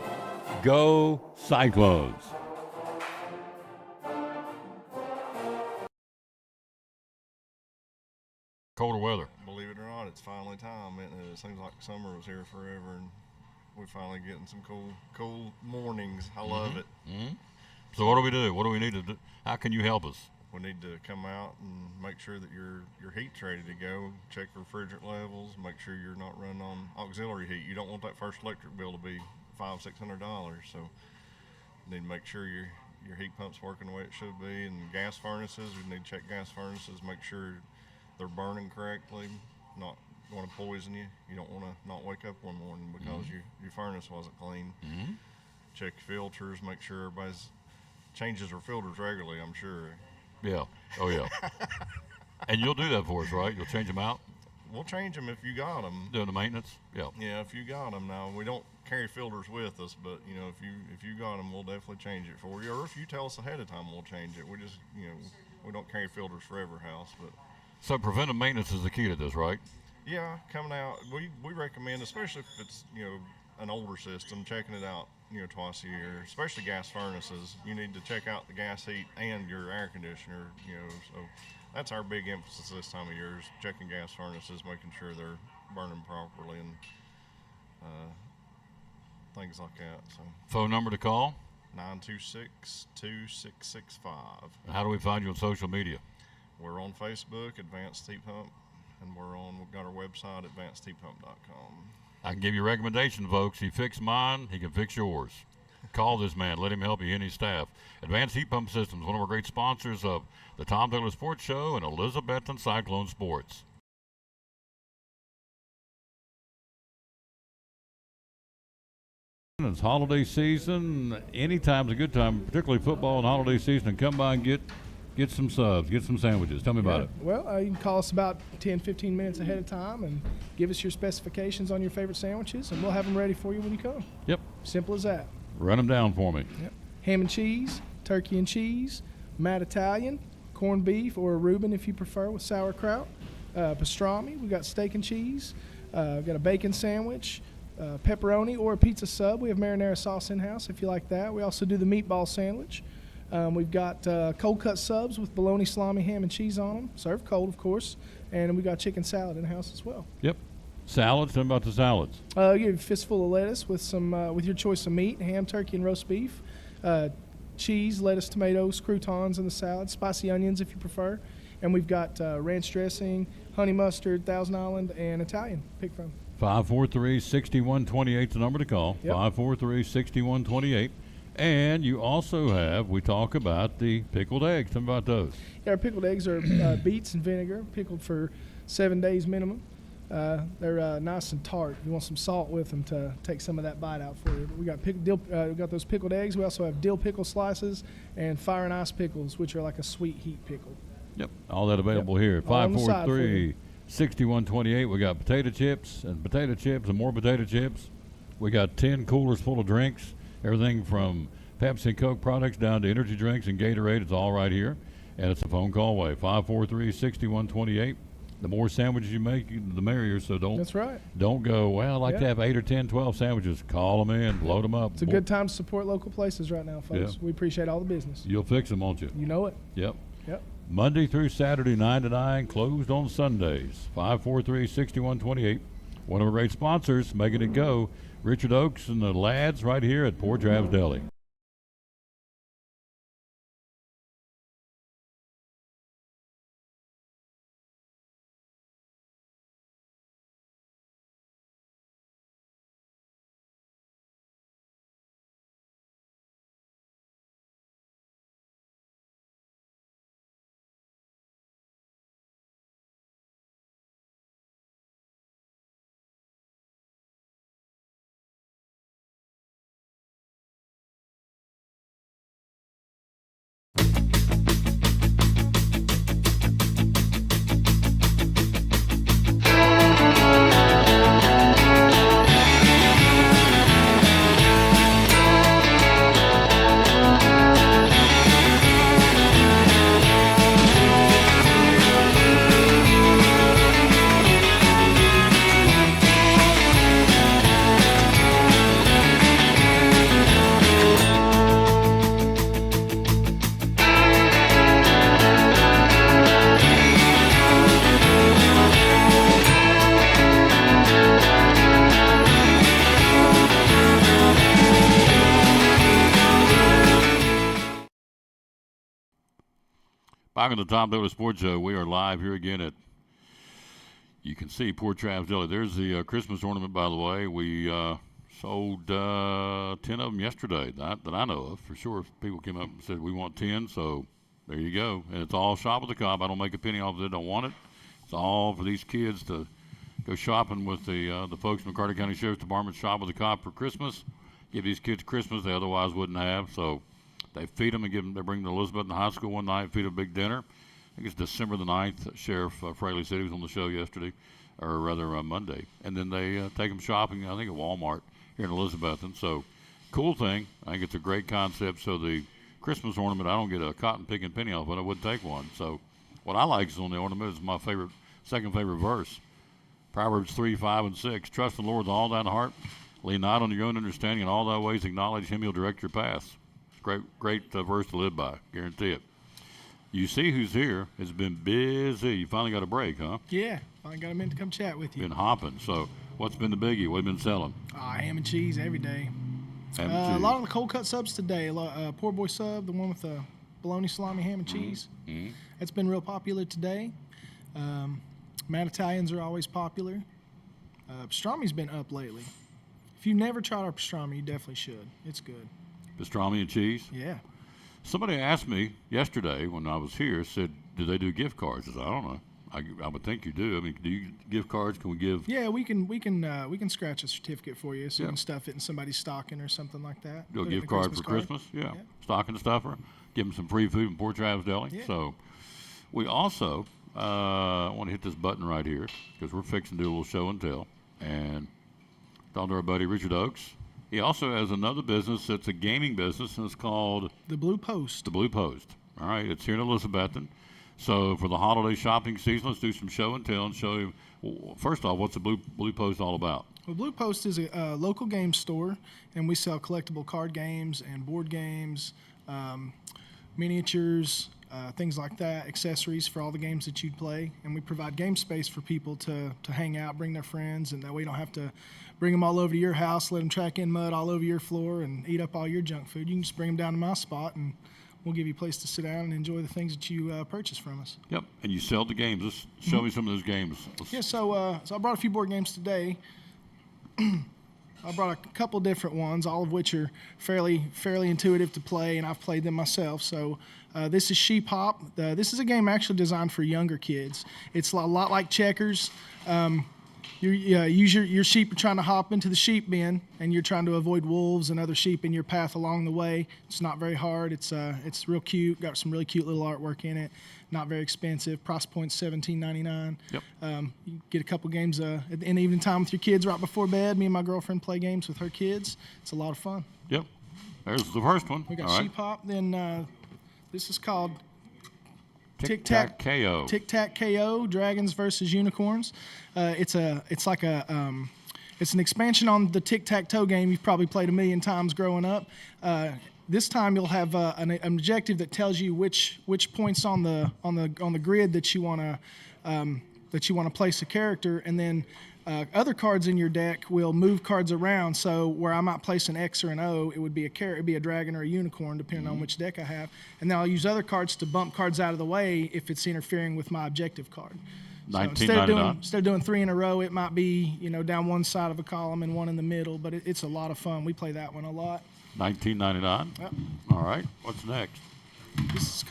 Go Cyclones! Colder weather. Believe it or not, it's finally time. It seems like summer was here forever, and we're finally getting some cool mornings. I love it. Mm-hmm. So what do we do? What do we need to do? How can you help us? We need to come out and make sure that your heat's ready to go. Check refrigerant levels. Make sure you're not running on auxiliary heat. You don't want that first electric bill to be $500-600. So you need to make sure your heat pump's working the way it should be. And gas furnaces, we need to check gas furnaces. Make sure they're burning correctly, not want to poison you. You don't want to not wake up one morning because your furnace wasn't clean. Mm-hmm. Check filters, make sure everybody's changes their filters regularly, I'm sure. Yeah. Oh, yeah. And you'll do that for us, right? You'll change them out? We'll change them if you got them. Doing the maintenance? Yeah. Yeah, if you got them. Now, we don't carry filters with us, but, if you got them, we'll definitely change it for you. Or if you tell us ahead of time, we'll change it. We just, we don't carry filters for every house, but... So preventive maintenance is the key to this, right? Yeah, coming out, we recommend, especially if it's, an older system, checking it out, twice a year, especially gas furnaces. You need to check out the gas heat and your air conditioner, so that's our big emphasis this time of year is checking gas furnaces, making sure they're burning properly and things like that. So phone number to call? 926-2665. And how do we find you on social media? We're on Facebook, Advanced Heat Pump, and we've got our website, advancedheatpump.com. I can give you a recommendation, folks. He fixed mine, he can fix yours. Call this man. Let him help you and his staff. Advanced Heat Pump Systems, one of our great sponsors of the Tom Taylor Sports Show and Elizabethton Cyclone Sports. It's holiday season. Anytime's a good time, particularly football and holiday season, and come by and get some subs, get some sandwiches. Tell me about it. Well, you can call us about 10-15 minutes ahead of time and give us your specifications on your favorite sandwiches, and we'll have them ready for you when you come. Yep. Simple as that. Run them down for me. Yep. Ham and cheese, turkey and cheese, Matt Italian, corned beef, or a Reuben if you prefer with sauerkraut, pastrami. We've got steak and cheese. We've got a bacon sandwich, pepperoni, or a pizza sub. We have marinara sauce in-house if you like that. We also do the meatball sandwich. We've got cold cut subs with bologna, salami, ham, and cheese on them, served cold, of course. And we got chicken salad in house as well. Yep. Salads. Tell me about the salads. You have a fistful of lettuce with some with your choice of meat: ham, turkey, and roast beef. Cheese, lettuce, tomatoes, croutons in the salad. Spicy onions if you prefer. And we've got ranch dressing, honey mustard, Thousand Island, and Italian. Pick from. 543-6128 is the number to call. Yep. 543-6128. And you also have, we talk about the pickled eggs. Tell me about those. Yeah, our pickled eggs are beets and vinegar, pickled for 7 days minimum. They're nice and tart. You want some salt with them to take some of that bite out for you. But we got we got those pickled eggs. We also have dill pickle slices and fire and ice pickles, which are like a sweet heat pickle. Yep, all that available here. 543-6128. 6128. We got potato chips and more potato chips. We got 10 coolers full of drinks, everything from Pepsi and Coke products down to energy drinks and Gatorade. It's all right here, and it's a phone call away. 543-6128. The more sandwiches you make, the merrier. So That's right. Don't go, well, I'd like to have 8 or 10, 12 sandwiches. Call them in, load them up. It's a good time to support local places right now, folks. Yeah. We appreciate all the business. You'll fix them, won't you? You know it. Yep. Yep. Monday through Saturday, 9 to 9, closed on Sundays. 543-6128. One of our great sponsors, making it go, Richard Oakes and the lads right here at Poor Trav's Deli. Back on the Tom Douglas Sports Show, we are live here again at, you can see, Poor Trav's Deli. There's the Christmas ornament, by the way. We sold 10 of them yesterday that I know of. For sure, people came up and said, we want 10, so there you go. And it's all shop with the cop. I don't make a penny off of it. Don't want it. It's all for these kids to go shopping with the folks from McCarty County Sheriff's Department. Shop with the cop for Christmas. Give these kids Christmas they otherwise wouldn't have. So they feed them and give them. They bring them to Elizabeth in the high school one night, feed them a big dinner. I think it's December the 9th. Sheriff Fraley said he was on the show yesterday, or rather Monday. And then they take them shopping, I think, at Walmart here in Elizabeth. And so, cool thing. I think it's a great concept. So the Christmas ornament, I don't get a cotton picking penny off, but I would take one. So what I like is on the ornament is my second favorite verse. Proverbs 3, 5, and 6. Trust in the Lord with all thine heart. Lean not on your own understanding. In all thy ways acknowledge him. He'll direct your paths. Great verse to live by. Guarantee it. You see who's here. It's been busy. You finally got a break, huh? Yeah. I got him in to come chat with you. Been hopping. So what's been the biggie? What have you been selling? Ham and cheese every day. Ham and cheese. A lot of the cold cut subs today. Poor Boy sub, the one with the bologna, salami, ham, and cheese. Mm-hmm. That's been real popular today. Mad Italians are always popular. Pastrami's been up lately. If you've never tried our pastrami, you definitely should. It's good. Pastrami and cheese? Yeah. Somebody asked me yesterday when I was here, said, do they do gift cards? I said, I don't know. I would think you do. I mean, do you gift cards? Can we give? Yeah, we can scratch a certificate for you so you can stuff it in somebody's stocking or something like that. Do a gift card for Christmas? Yeah. Stocking stuffer. Give them some free food in Poor Trav's Deli. Yeah. So we also want to hit this button right here because we're fixing to do a little show and tell. And talking to our buddy Richard Oakes. He also has another business that's a gaming business, and it's called The Blue Post. The Blue Post. All right, it's here in Elizabethton. So for the holiday shopping season, let's do some show and tell and show you. Well, first off, what's the Blue Post all about? Well, Blue Post is a local game store, and we sell collectible card games and board games, miniatures, things like that, accessories for all the games that you'd play. And we provide game space for people to hang out, bring their friends, and that way you don't have to bring them all over to your house, let them track in mud all over your floor and eat up all your junk food. You can just bring them down to my spot, and we'll give you a place to sit down and enjoy the things that you purchase from us. Yep, and you sell the games. Let's show me some of those games. Yeah, so I brought a few board games today. I brought a couple different ones, all of which are fairly intuitive to play, and I've played them myself. So this is Sheep Hop. This is a game actually designed for younger kids. It's a lot like checkers. You use your sheep are trying to hop into the sheep bin, and you're trying to avoid wolves and other sheep in your path along the way. It's not very hard. It's real cute. Got some really cute little artwork in it. Not very expensive. Price point's $17.99. Yep. You get a couple games in the evening time with your kids right before bed. Me and my girlfriend play games with her kids. It's a lot of fun. Yep. There's the first one. We got All right. Sheep Hop. Then this is called Tic-Tac-KO. Tic-Tac-KO, Dragons versus Unicorns. It's an expansion on the tic-tac-toe game you've probably played a million times growing up. This time you'll have an objective that tells you which points on the grid that you want to place a character, and then other cards in your deck will move cards around. So where I might place an X or an O, it would be a dragon or a unicorn, depending on which deck I have. And then I'll use other cards to bump cards out of the way if it's interfering with my objective card. So instead of doing 3 in a row, it might be down one side of a column and one in the middle. But it's a lot of fun. We play that one a lot. $19.99. Yep. All right. What's next? This is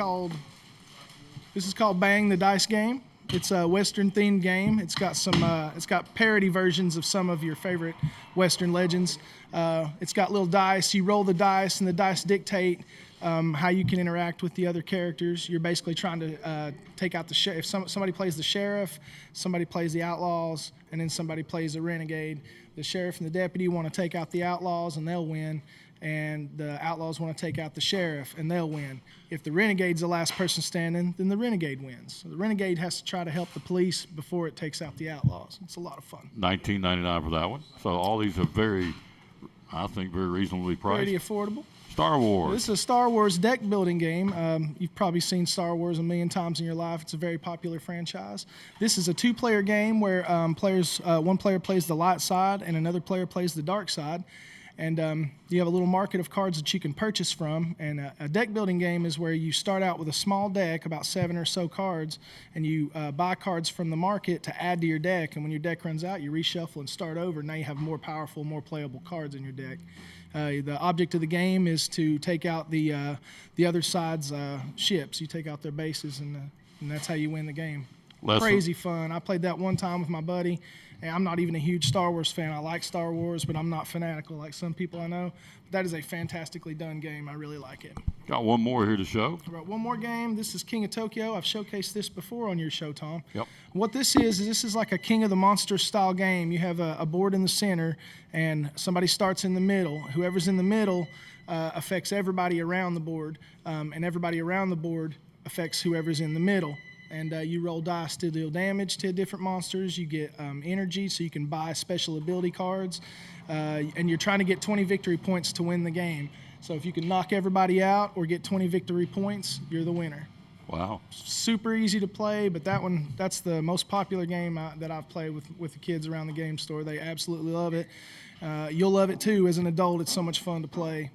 called Bang the Dice Game. It's a Western themed game. It's got parody versions of some of your favorite Western legends. It's got little dice. You roll the dice, and the dice dictate how you can interact with the other characters. You're basically trying to take out the sheriff. If somebody plays the sheriff, somebody plays the outlaws, and then somebody plays the renegade. The sheriff and the deputy want to take out the outlaws, and they'll win. And the outlaws want to take out the sheriff, and they'll win. If the renegade's the last person standing, then the renegade wins. So the renegade has to try to help the police before it takes out the outlaws. It's a lot of fun. $19.99 for that one. So all these are very reasonably priced. Pretty affordable. Star Wars. This is a Star Wars deck building game. You've probably seen Star Wars a million times in your life. It's a very popular franchise. This is a 2-player game where one player plays the light side and another player plays the dark side. And you have a little market of cards that you can purchase from. And a deck building game is where you start out with a small deck, about 7 or so cards, and you buy cards from the market to add to your deck. And when your deck runs out, you reshuffle and start over. Now you have more powerful, more playable cards in your deck. The object of the game is to take out the other side's ships. You take out their bases, and that's how you win the game. Crazy fun. I played that one time with my buddy. And I'm not even a huge Star Wars fan. I like Star Wars, but I'm not fanatical like some people I know. But that is a fantastically done game. I really like it. Got one more here to show. All right, one more game. This is King of Tokyo. I've showcased this before on your show, Tom. Yep. What this is like a King of the Monsters style game. You have a board in the center, and somebody starts in the middle. Whoever's in the middle affects everybody around the board, and everybody around the board affects whoever's in the middle. And you roll dice to deal damage to different monsters. You get energy, so you can buy special ability cards. And you're trying to get 20 victory points to win the game. So if you can knock everybody out or get 20 victory points, you're the winner. Wow. Super easy to play, but that's the most popular game that I've played with the kids around the game store. They absolutely love it. You'll love it too as an adult. It's so much fun to play.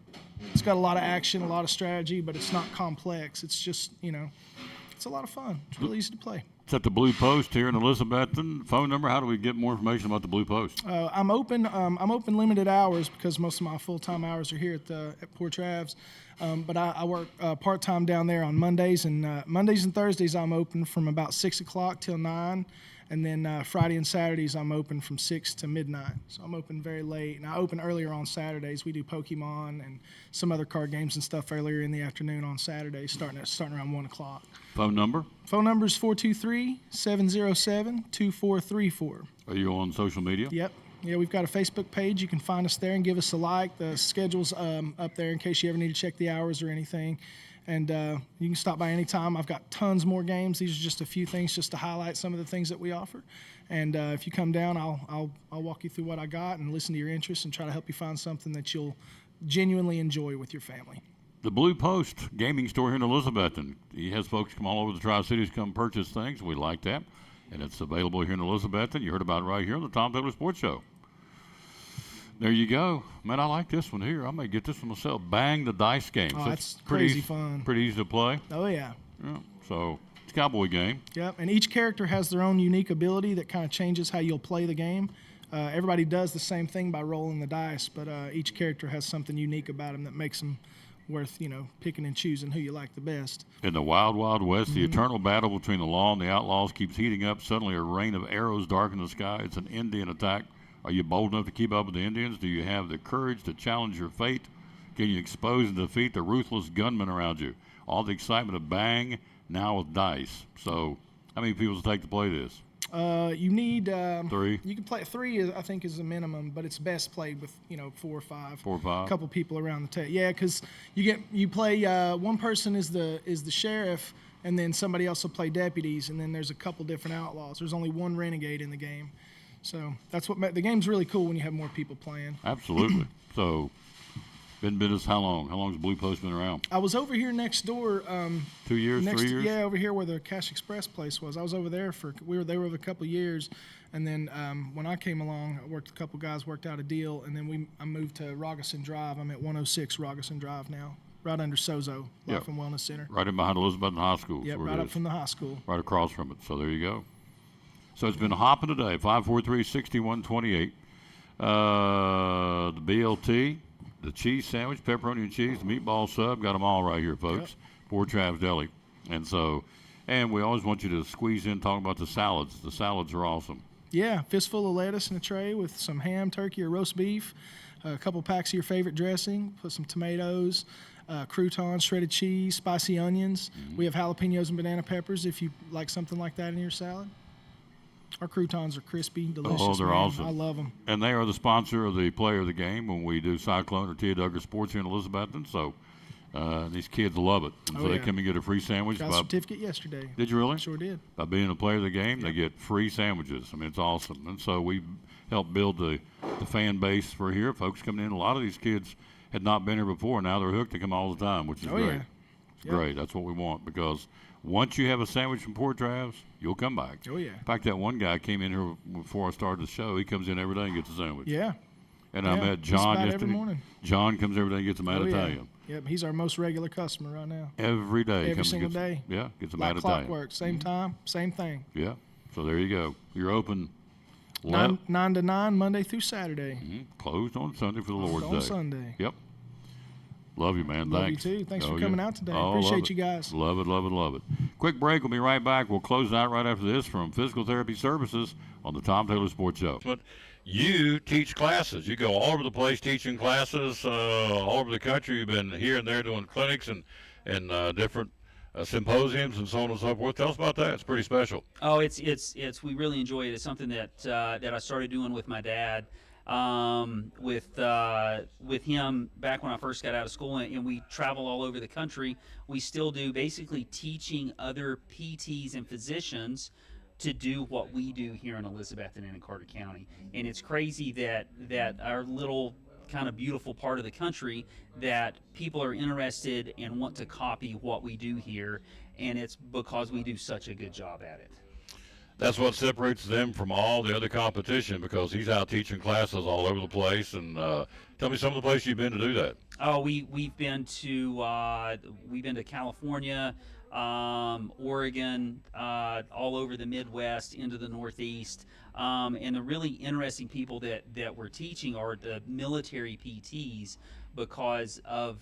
It's got a lot of action, a lot of strategy, but it's not complex. It's just, it's a lot of fun. It's really easy to play. It's at the Blue Post here in Elizabethton. Phone number, how do we get more information about the Blue Post? I'm open limited hours because most of my full-time hours are here at Port Travs. But I work part-time down there on Mondays. And Mondays and Thursdays I'm open from about 6 o'clock till 9. And then Friday and Saturdays I'm open from 6 to midnight. So I'm open very late. And I open earlier on Saturdays. We do Pokemon and some other card games and stuff earlier in the afternoon on Saturdays, starting around 1 o'clock. Phone number? Phone number is 423-707-2434. Are you on social media? Yep. Yeah, we've got a Facebook page. You can find us there and give us a like. The schedule's up there in case you ever need to check the hours or anything. And you can stop by anytime. I've got tons more games. These are just a few things just to highlight some of the things that we offer. And if you come down, I'll walk you through what I got and listen to your interests and try to help you find something that you'll genuinely enjoy with your family. The Blue Post gaming store here in Elizabethton. He has folks come all over the Tri-Cities come purchase things. We like that. And it's available here in Elizabethton. You heard about it right here on the Tom Taylor Sports Show. There you go. Man, I like this one here. I may get this one myself. Bang the Dice Game. Oh, so that's crazy fun. Pretty easy to play. Oh, yeah. So it's a cowboy game. Yep, and each character has their own unique ability that kind of changes how you'll play the game. Everybody does the same thing by rolling the dice, but each character has something unique about them that makes them worth picking and choosing who you like the best. In the wild, wild west, the eternal battle between the law and the outlaws keeps heating up. Suddenly, a rain of arrows darken the sky. It's an Indian attack. Are you bold enough to keep up with the Indians? Do you have the courage to challenge your fate? Can you expose and defeat the ruthless gunmen around you? All the excitement of Bang, now with dice. So, how many people does it take to play this? You need 3. You can play 3. I think is the minimum, but it's best played with 4 or 5. 4 or 5. A couple people around the table. Yeah, because you play one person is the sheriff, and then somebody else will play deputies, and then there's a couple different outlaws. There's only one renegade in the game, so that's what the game's really cool when you have more people playing. Absolutely. So, been business how long? How long has Blue Post been around? I was over here next door. 2 years, 3 years? Yeah, over here where the Cash Express place was. I was over there they were over a couple years, and then when I came along, a couple guys worked out a deal, and then I moved to Rogerson Drive. I'm at 106 Rogerson Drive now, right under Sozo Life and Wellness Center. Right in behind Elizabeth High School. Yep, right up from the high school. Right across from it. So there you go. So it's been hopping today. 543-6128. The BLT. The cheese sandwich, pepperoni and cheese, the meatball sub, got them all right here, folks. Yep. Poor Trav's Deli. And we always want you to squeeze in talking about the salads. The salads are awesome. Yeah, fistful of lettuce in a tray with some ham, turkey, or roast beef, a couple packs of your favorite dressing, put some tomatoes, croutons, shredded cheese, spicy onions. Mm-hmm. We have jalapenos and banana peppers if you like something like that in your salad. Our croutons are crispy, delicious. Oh, they're awesome. I love them. And they are the sponsor of the player of the game when we do Cyclone or Tia Duggar Sports here in Elizabethton. So these kids love it. And so they come and get a free sandwich. Got a certificate yesterday. Did you really? Sure did. By being a player of the game, they get free sandwiches. I mean, it's awesome. And so we helped build the fan base for here. Folks coming in. A lot of these kids had not been here before. Now they're hooked. They come all the time, which is great. Yeah. It's great. That's what we want because once you have a sandwich from Port Travs, you'll come back. Oh, yeah. In fact, that one guy came in here before I started the show. He comes in every day and gets a sandwich. Yeah. And I met John yesterday. Every morning. John comes every day and gets a Mad Italian. Yep, he's our most regular customer right now. Every day. Every single day. Yeah, gets a like Mad Italian. Clockwork, same time, same thing. Yeah. So there you go. You're open 9 to 9, Monday through Saturday. Closed on Sunday for the Lord's Day. On Sunday. Yep. Love you, man. Love Thanks. you too. Thanks for coming out today. Appreciate you guys. Love it, love it, love it. Quick break. We'll be right back. We'll close out right after this from Physical Therapy Services on the Tom Taylor Sports Show. But you teach classes. You go all over the place teaching classes, all over the country. You've been here and there doing clinics and different symposiums and so on and so forth. Tell us about that. It's pretty special. Oh, it's we really enjoy it. It's something that I started doing with my dad. With him back when I first got out of school, and we travel all over the country. We still do, basically teaching other PTs and physicians to do what we do here in Elizabethton and in Carter County. And it's crazy that our little kind of beautiful part of the country, that people are interested and want to copy what we do here, and it's because we do such a good job at it. That's what separates them from all the other competition, because he's out teaching classes all over the place. And tell me some of the places you've been to do that. Oh, we've been to California, Oregon, all over the Midwest, into the Northeast. And the really interesting people that we're teaching are the military PTs, because of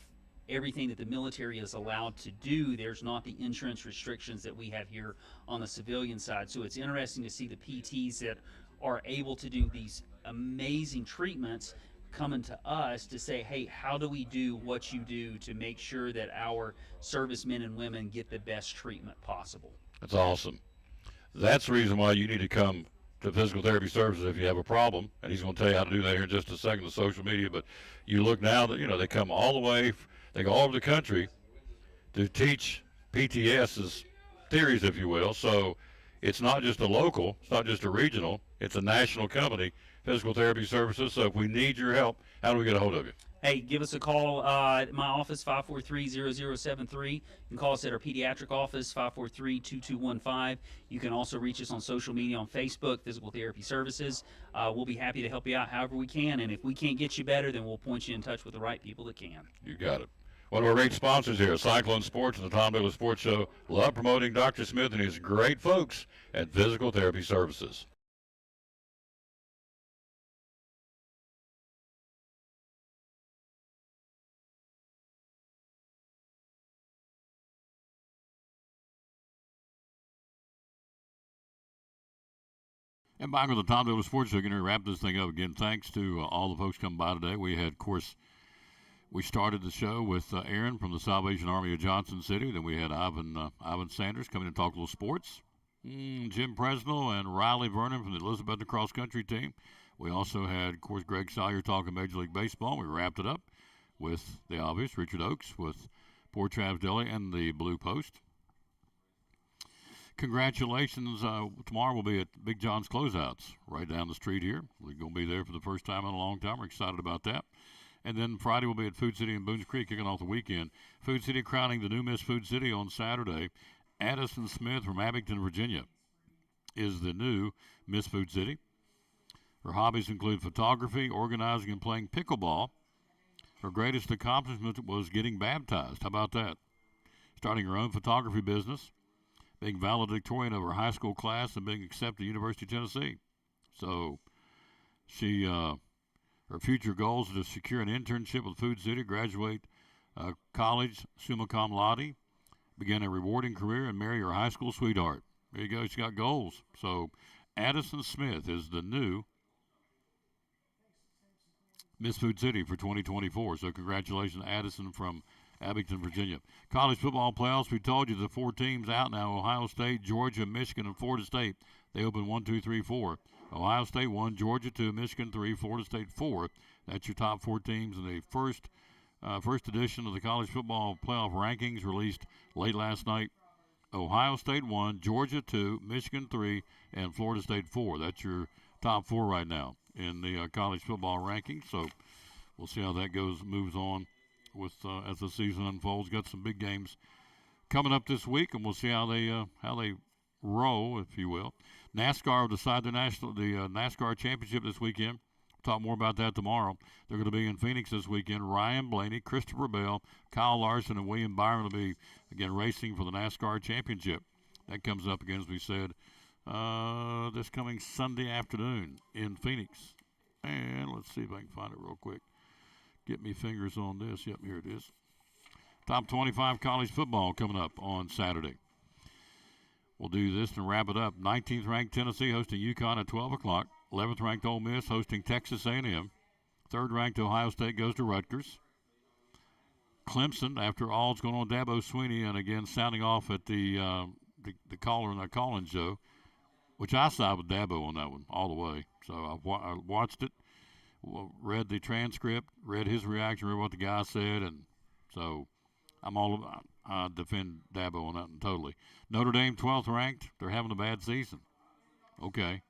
everything that the military is allowed to do. There's not the insurance restrictions that we have here on the civilian side. So it's interesting to see the PTs that are able to do these amazing treatments coming to us to say, hey, how do we do what you do to make sure that our servicemen and women get the best treatment possible? That's awesome. That's the reason why you need to come to Physical Therapy Services if you have a problem, and he's going to tell you how to do that here in just a second, the social media. But you look now that, they come all the way, they go all over the country to teach PTS's theories, if you will. So it's not just a local, it's not just a regional, it's a national company, Physical Therapy Services. So if we need your help, how do we get a hold of you? Hey, give us a call at my office, 543-0073. You can call us at our pediatric office, 543-2215. You can also reach us on social media on Facebook, Physical Therapy Services. We'll be happy to help you out however we can, and if we can't get you better, then we'll point you in touch with the right people that can. You got it. One of our great sponsors here, Cyclone Sports and the Tom Taylor Sports Show. Love promoting Dr. Smith and his great folks at Physical Therapy Services. And back on the Tom Dillon Sports Show, going to wrap this thing up again. Thanks to all the folks coming by today. We had, of course, we started the show with Aaron from the Salvation Army of Johnson City. Then we had Ivan Sanders coming to talk a little sports. Jim Presnell and Riley Vernon from the Elizabeth Cross Country team. We also had, of course, Greg Sawyer talking Major League Baseball. We wrapped it up with the obvious, Richard Oakes with Port Travis Deli and the Blue Post. Congratulations. Tomorrow we'll be at Big John's Closeouts right down the street here. We're going to be there for the first time in a long time. We're excited about that. And then Friday we'll be at Food City in Boones Creek kicking off the weekend. Food City crowning the new Miss Food City on Saturday. Addison Smith from Abington, Virginia is the new Miss Food City. Her hobbies include photography, organizing, and playing pickleball. Her greatest accomplishment was getting baptized. How about that? Starting her own photography business, being valedictorian of her high school class, and being accepted to University of Tennessee. So she, her future goals are to secure an internship with Food City, graduate college summa cum laude, begin a rewarding career, and marry her high school sweetheart. There you go. She's got goals. So Addison Smith is the new Miss Food City for 2024. So congratulations, Addison from Abington, Virginia. College football playoffs, we told you the 4 teams out now: Ohio State, Georgia, Michigan, and Florida State. They open 1, 2, 3, 4. Ohio State 1, Georgia 2, Michigan 3, Florida State 4. That's your top 4 teams in the first edition of the college football playoff rankings released late last night. Ohio State 1, Georgia 2, Michigan 3, and Florida State 4. That's your top 4 right now in the college football rankings. So we'll see how that moves on with as the season unfolds. Got some big games coming up this week, and we'll see how they roll, if you will. NASCAR will decide the NASCAR championship this weekend. We'll talk more about that tomorrow. They're going to be in Phoenix this weekend. Ryan Blaney, Christopher Bell, Kyle Larson, and William Byron will be again racing for the NASCAR championship. That comes up again, as we said, this coming Sunday afternoon in Phoenix. And let's see if I can find it real quick. Get me fingers on this. Yep, here it is. Top 25 college football coming up on Saturday. We'll do this and wrap it up. 19th ranked Tennessee hosting UConn at 12 o'clock. 11th ranked Ole Miss hosting Texas A&M. 3rd ranked Ohio State goes to Rutgers. Clemson, after all's going on, Dabo Swinney, and again sounding off at the caller in the call-in show, which I side with Dabo on that one all the way. So I watched it, read the transcript, read his reaction, read what the guy said, and so I defend Dabo on that one totally. Notre Dame, 12th ranked. They're having a bad season. Okay,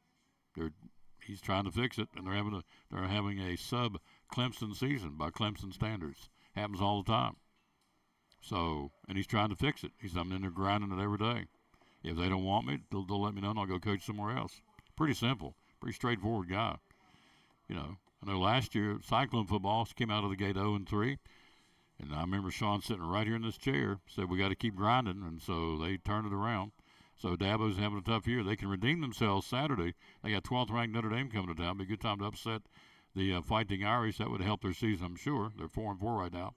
he's trying to fix it, and they're having a sub Clemson season by Clemson standards. Happens all the time. So, and he's trying to fix it. I'm in there grinding it every day. If they don't want me, they'll let me know, and I'll go coach somewhere else. Pretty simple, pretty straightforward guy. You know, I know last year Cyclone football came out of the gate 0-3. And I remember Sean sitting right here in this chair, said we got to keep grinding, and so they turned it around. So Dabo's having a tough year. They can redeem themselves Saturday. They got 12th ranked Notre Dame coming to town. Be a good time to upset the Fighting Irish. That would help their season, I'm sure. They're 4-4 right now.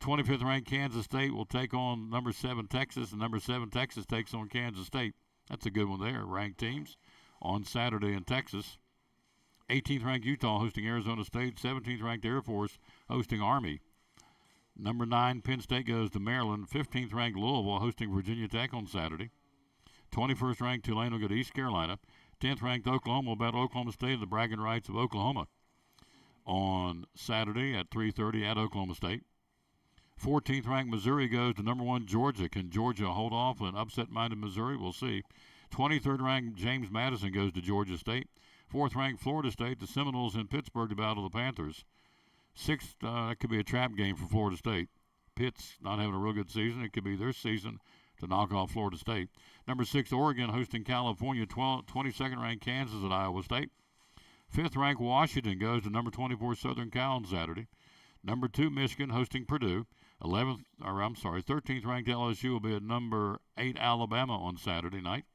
25th ranked Kansas State will take on number 7 Texas, and number 7 Texas takes on Kansas State. That's a good one there. Ranked teams on Saturday in Texas. 18th ranked Utah hosting Arizona State. 17th ranked Air Force hosting Army. Number 9, Penn State goes to Maryland. 15th ranked Louisville hosting Virginia Tech on Saturday. 21st ranked Tulane will go to East Carolina. 10th ranked Oklahoma will battle Oklahoma State and the bragging rights of Oklahoma on Saturday at 3:30 at Oklahoma State. 14th ranked Missouri goes to number 1 Georgia. Can Georgia hold off an upset-minded Missouri? We'll see. 23rd ranked James Madison goes to Georgia State. 4th ranked Florida State, the Seminoles in Pittsburgh to battle the Panthers. 6th, that could be a trap game for Florida State. Pitt's not having a real good season. It could be their season to knock off Florida State. Number 6, Oregon hosting California. 22nd ranked Kansas at Iowa State. 5th ranked Washington goes to number 24 Southern Cal on Saturday. Number 2 Michigan hosting Purdue. 13th ranked LSU will be at number 8 Alabama on Saturday night.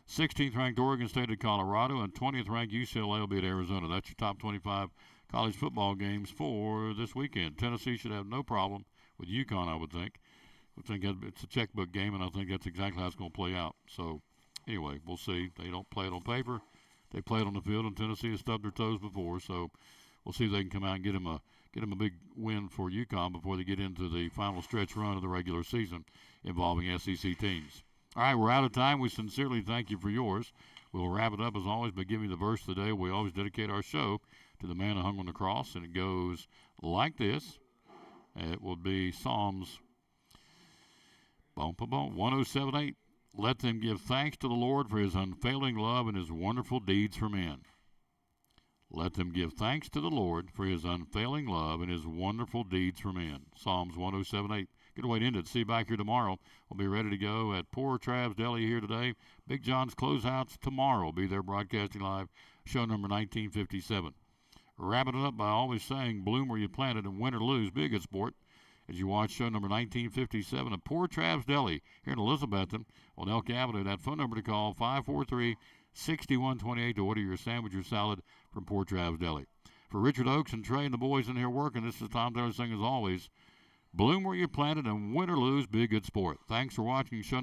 16th ranked Oregon State at Colorado, and 20th ranked UCLA will be at Arizona. That's your top 25 college football games for this weekend. Tennessee should have no problem with UConn, I would think. I think it's a checkbook game, and I think that's exactly how it's going to play out. So, anyway, we'll see. They don't play it on paper. They played on the field, and Tennessee has stubbed their toes before. So we'll see if they can come out and get them a big win for UConn before they get into the final stretch run of the regular season involving SEC teams. All right, we're out of time. We sincerely thank you for yours. We'll wrap it up as always by giving you the verse of the day. We always dedicate our show to the man who hung on the cross, and it goes like this. It will be Psalms 107:8. Let them give thanks to the Lord for his unfailing love and his wonderful deeds for men. Let them give thanks to the Lord for his unfailing love and his wonderful deeds for men. Psalms 107:8. Good way to end it. See you back here tomorrow. We'll be ready to go at Poor Trav's Deli here today. Big John's Closeouts tomorrow. We'll be there broadcasting live. Show number 1957. Wrapping it up by always saying, bloom where you planted and win or lose. Be a good sport. As you watch show number 1957 at Poor Trav's Deli here in Elizabethton on Elk Avenue. That phone number to call, 543-6128 to order your sandwich or salad from Poor Trav's Deli. For Richard Oakes and Trey and the boys in here working, this is Tom Taylor saying as always, bloom where you planted and win or lose, be a good sport. Thanks for watching show